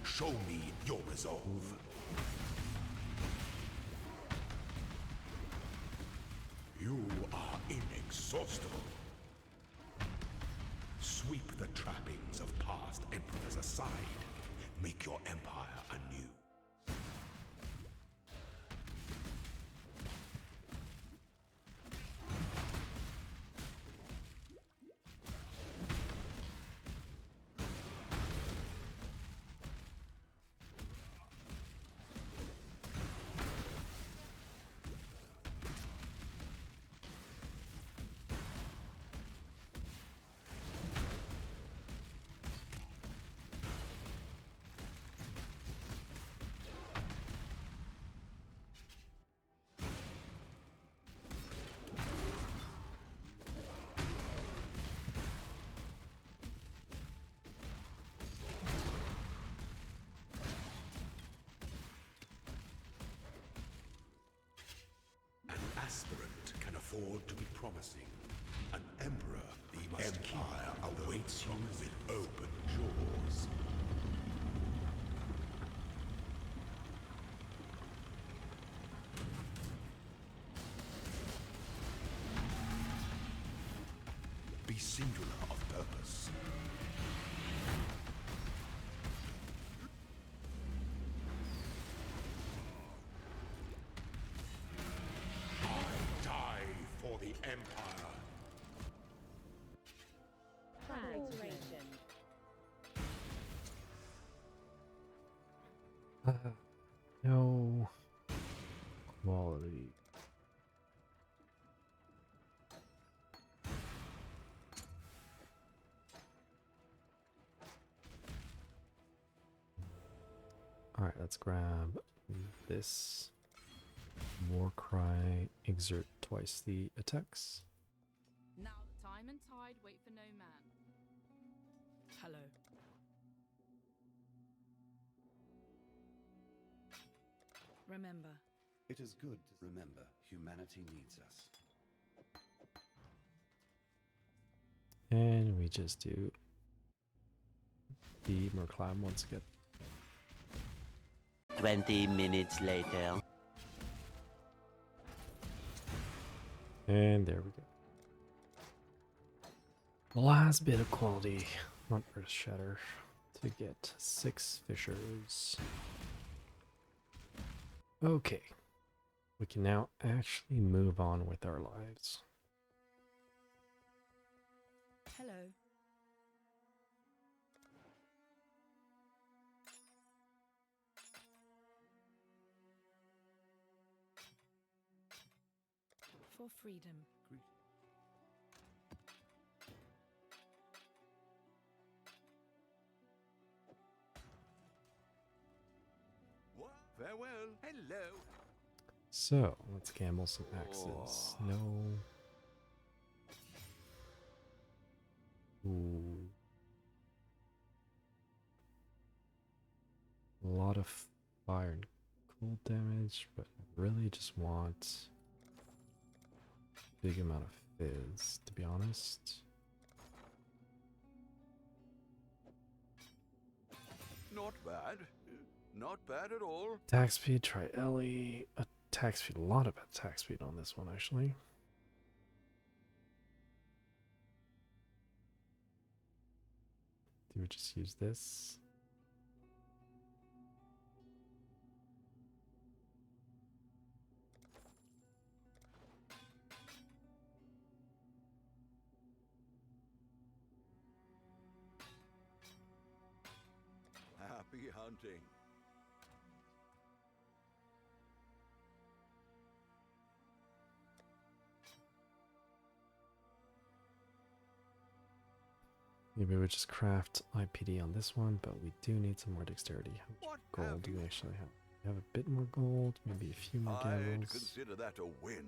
Speaker 1: Show me your resolve. You are inexhaustible. Sweep the trappings of past emperors aside. Make your empire anew. Aspirant can afford to be promising. An emperor, the empire awaits you with open jaws. Be singular of purpose. I die for the Empire.
Speaker 2: No quality. All right, let's grab this. War cry, exert twice the attacks.
Speaker 8: Now the time and tide wait for no man.
Speaker 3: Hello. Remember.
Speaker 9: It is good to remember humanity needs us.
Speaker 2: And we just do the Merclam once again.
Speaker 12: 20 minutes later.
Speaker 2: And there we go. The last bit of quality, not Earth Shatter, to get 6 fissures. Okay. We can now actually move on with our lives.
Speaker 3: Hello. For freedom.
Speaker 4: What? Farewell. Hello.
Speaker 2: So, let's gamble some axes. No. Ooh. A lot of fire and cold damage, but I really just want a big amount of fizz, to be honest.
Speaker 4: Not bad. Not bad at all.
Speaker 2: Attack speed, try Ellie. Attack speed, a lot of attack speed on this one, actually. Do we just use this?
Speaker 4: Happy hunting.
Speaker 2: Maybe we just craft IPD on this one, but we do need some more dexterity. How much gold do we actually have? We have a bit more gold, maybe a few more
Speaker 4: I'd
Speaker 2: gambles.
Speaker 4: consider that a win.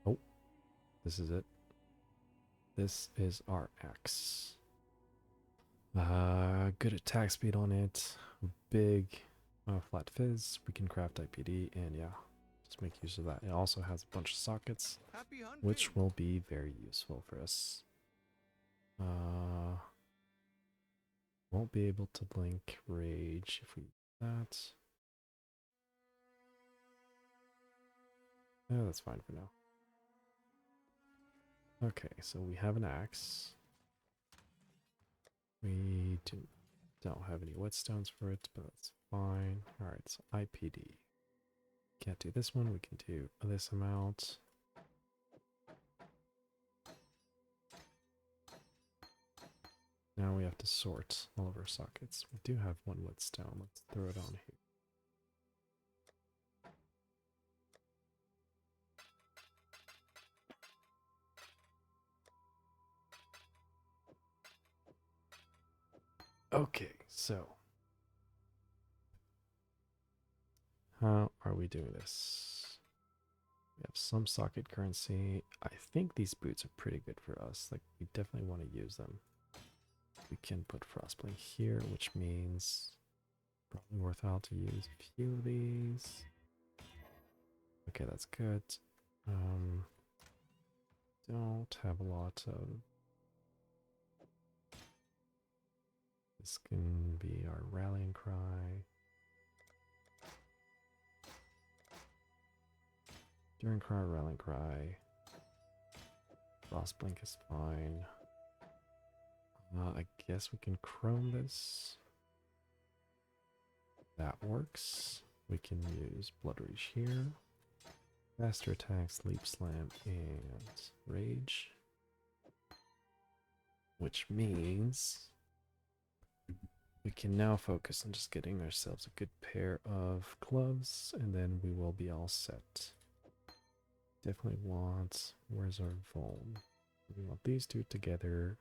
Speaker 2: Oh, this is it. This is our axe. Good attack speed on it. Big flat fizz. We can craft IPD, and yeah, just make use of that. It also has a bunch of sockets, which will be very useful for us. Won't be able to blink rage if we do that. Yeah, that's fine for now. Okay, so we have an axe. We don't have any whetstones for it, but that's fine. Alright, so IPD. Can't do this one, we can do this amount. Now we have to sort all of our sockets. We do have one whetstone, let's throw it on here. Okay, so how are we doing this? We have some socket currency. I think these boots are pretty good for us. Like, we definitely want to use them. We can put Frostblade here, which means probably worthwhile to use a few of these. Okay, that's good. Don't have a lot of This can be our rallying cry. During cry, rallying cry. Frostblink is fine. I guess we can chrome this. That works. We can use Blood Rage here. Faster attacks, Leap Slam, and Rage. Which means we can now focus on just getting ourselves a good pair of gloves, and then we will be all set. Definitely want, where's our Vuln? We want these two together.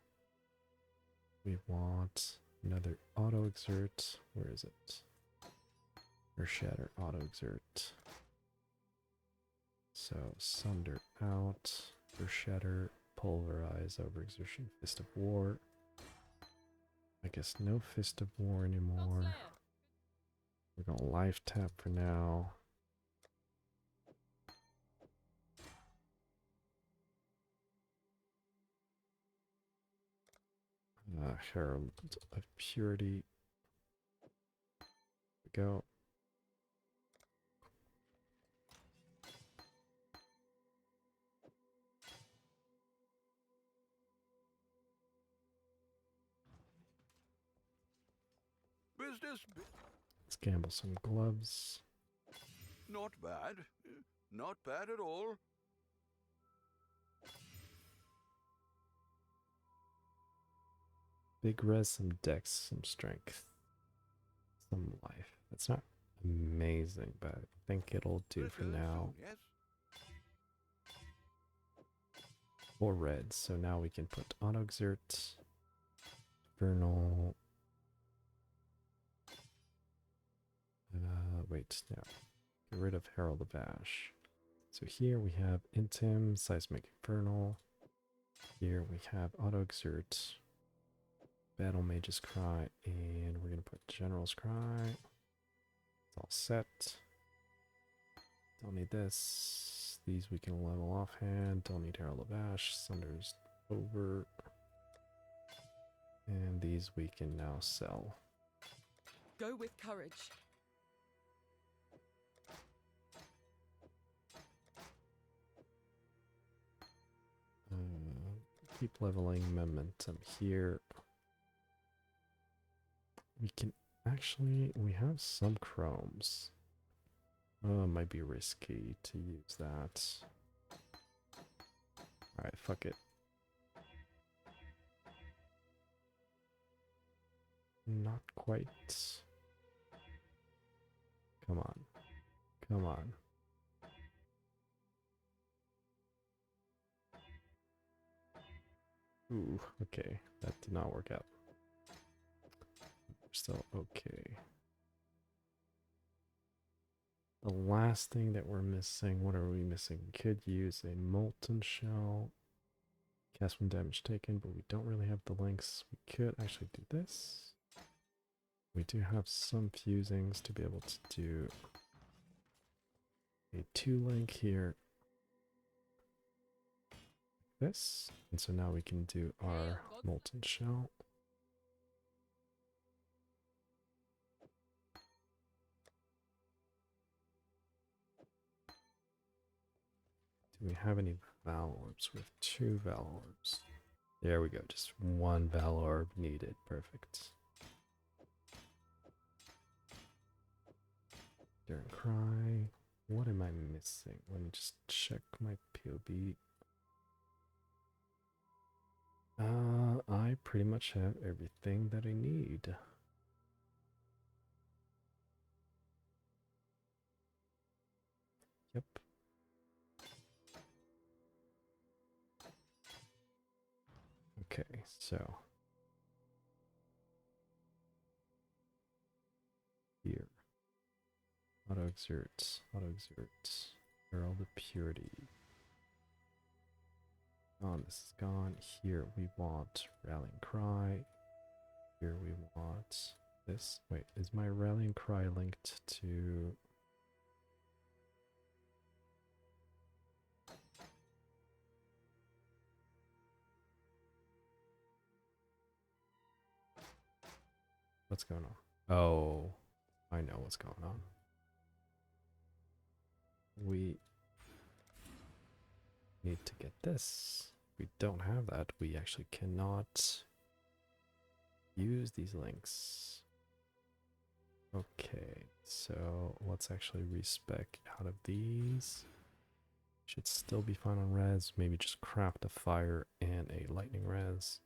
Speaker 2: We want another Auto Exert. Where is it? Or Shatter, Auto Exert. So Sunder out, or Shatter, Pulverize, Overexertion, Fist of War. I guess no Fist of War anymore. We're gonna life tap for now. Herald of Purity. Go.
Speaker 4: Business.
Speaker 2: Let's gamble some gloves.
Speaker 4: Not bad. Not bad at all.
Speaker 2: Big res, some dex, some strength, some life. That's not amazing, but I think it'll do for now.
Speaker 4: Yes.
Speaker 2: 4 reds, so now we can put Auto Exert, Vernal. Wait, no. Get rid of Herald of Ash. So here we have Intim, Seismic Infernal. Here we have Auto Exert, Battle Mage's Cry, and we're going to put General's Cry. It's all set. Don't need this. These we can level offhand. Don't need Herald of Ash. Sunder's over. And these we can now sell.
Speaker 13: Go with courage.
Speaker 2: Keep leveling momentum here. We can actually, we have some chromes. It might be risky to use that. Alright, fuck it. Not quite. Come on. Come on. Ooh, okay. That did not work out. We're still okay. The last thing that we're missing, what are we missing? We could use a Molten Shell. Cast when damage taken, but we don't really have the links. We could actually do this. We do have some fusings to be able to do a 2-link here. This, and so now we can do our Molten Shell. Do we have any Val Orbs? We have 2 Val Orbs. There we go, just 1 Val Orb needed. Perfect. During Cry. What am I missing? Let me just check my POB. I pretty much have everything that I need. Yep. Okay, so here. Auto Exert, Herald of Purity. This is gone. Here we want Rallying Cry. Here we want this. Wait, is my Rallying Cry linked to... what's going on. Oh, I know what's going on. We need to get this. We don't have that. We actually cannot use these links. Okay, so let's actually respec out of these. Should still be fine on res. Maybe just craft a fire and a lightning res.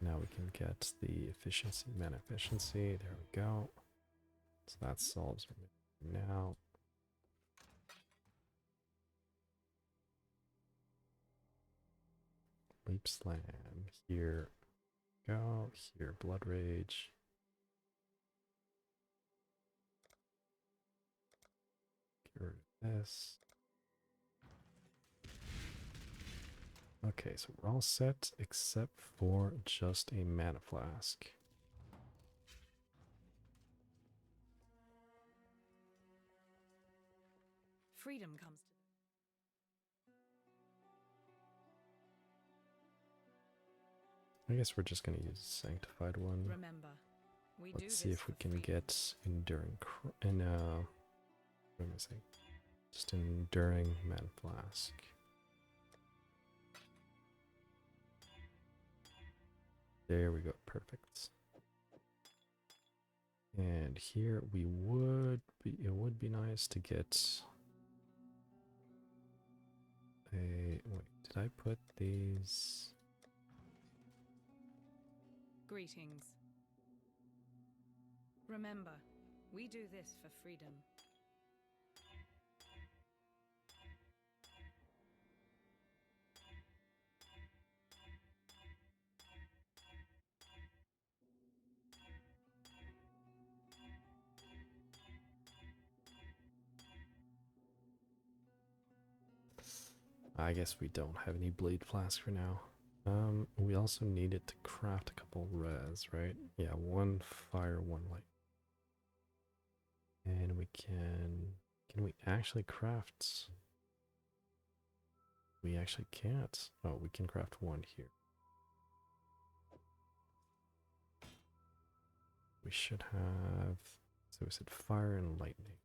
Speaker 2: Now we can get the efficiency, mana efficiency. There we go. So that solves now. Leap slam. Here go. Here blood rage. Get rid of this. Okay, so we're all set except for just a mana flask.
Speaker 14: Freedom comes to
Speaker 2: I guess we're just gonna use a sanctified one.
Speaker 14: remember.
Speaker 2: Let's see if we can get enduring what am I saying? Just an enduring mana flask. There we go, perfect. And here it would be nice to get a, wait, did I put these?
Speaker 14: Greetings. Remember, we do this for freedom.
Speaker 2: I guess we don't have any blade flask for now. We also needed to craft a couple res, right? Yeah, one fire, one light. And we can we actually craft? We actually can't. Oh, we can craft one here. We should have, so we said fire and lightning.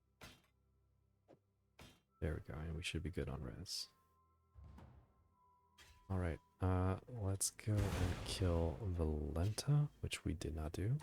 Speaker 2: There we go, and we should be good on res. Alright, let's go and kill Valenta, which we did not do.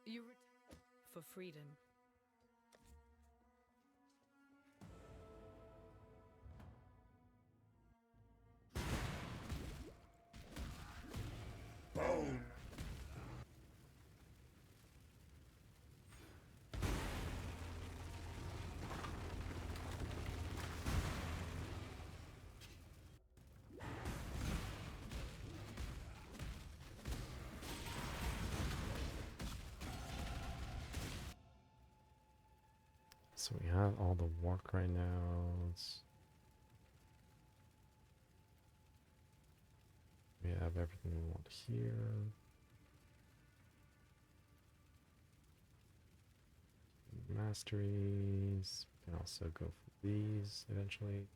Speaker 14: You return for freedom.
Speaker 4: Bone.
Speaker 2: So we have all the Warcry. Right now. We have everything we want here. Masteries. We can also go for these eventually.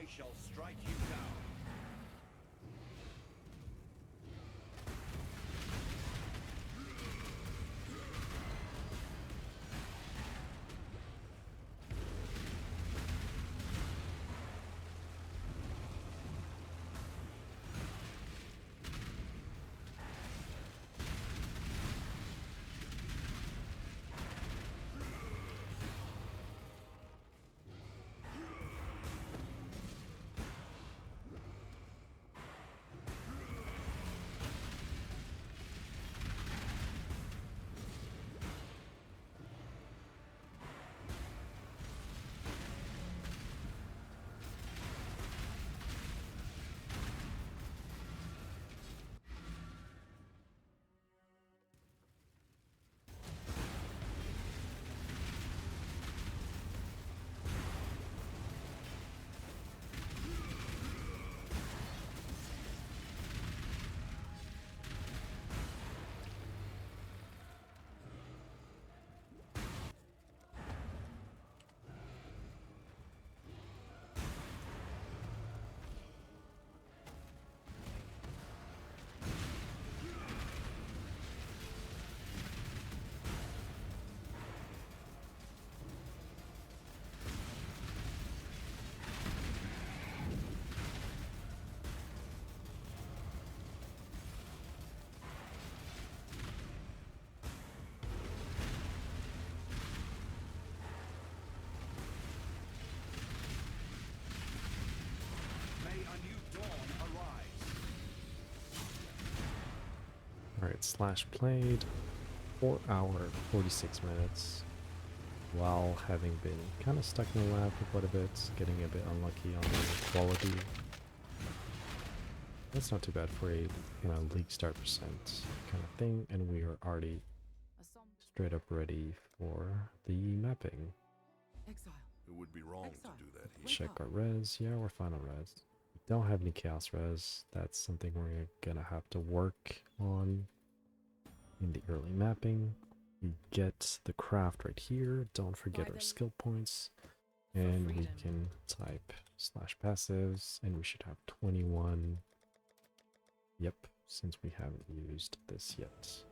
Speaker 5: I shall strike you down.
Speaker 2: Alright, slash played 4 hour 46 minutes while having been kind of stuck in the lab for quite a bit, getting a bit unlucky on the quality. That's not too bad for a league start percent kind of thing, and we are already straight up ready for the mapping.
Speaker 4: Exile. It would be wrong to do that here.
Speaker 2: Check our res. Yeah, we're fine on res. We don't have any chaos res. That's something we're gonna have to work on in the early mapping. We get the craft right here. Don't forget our skill points. And we can type slash passives, and we should have 21. Yep, since we haven't used this yet.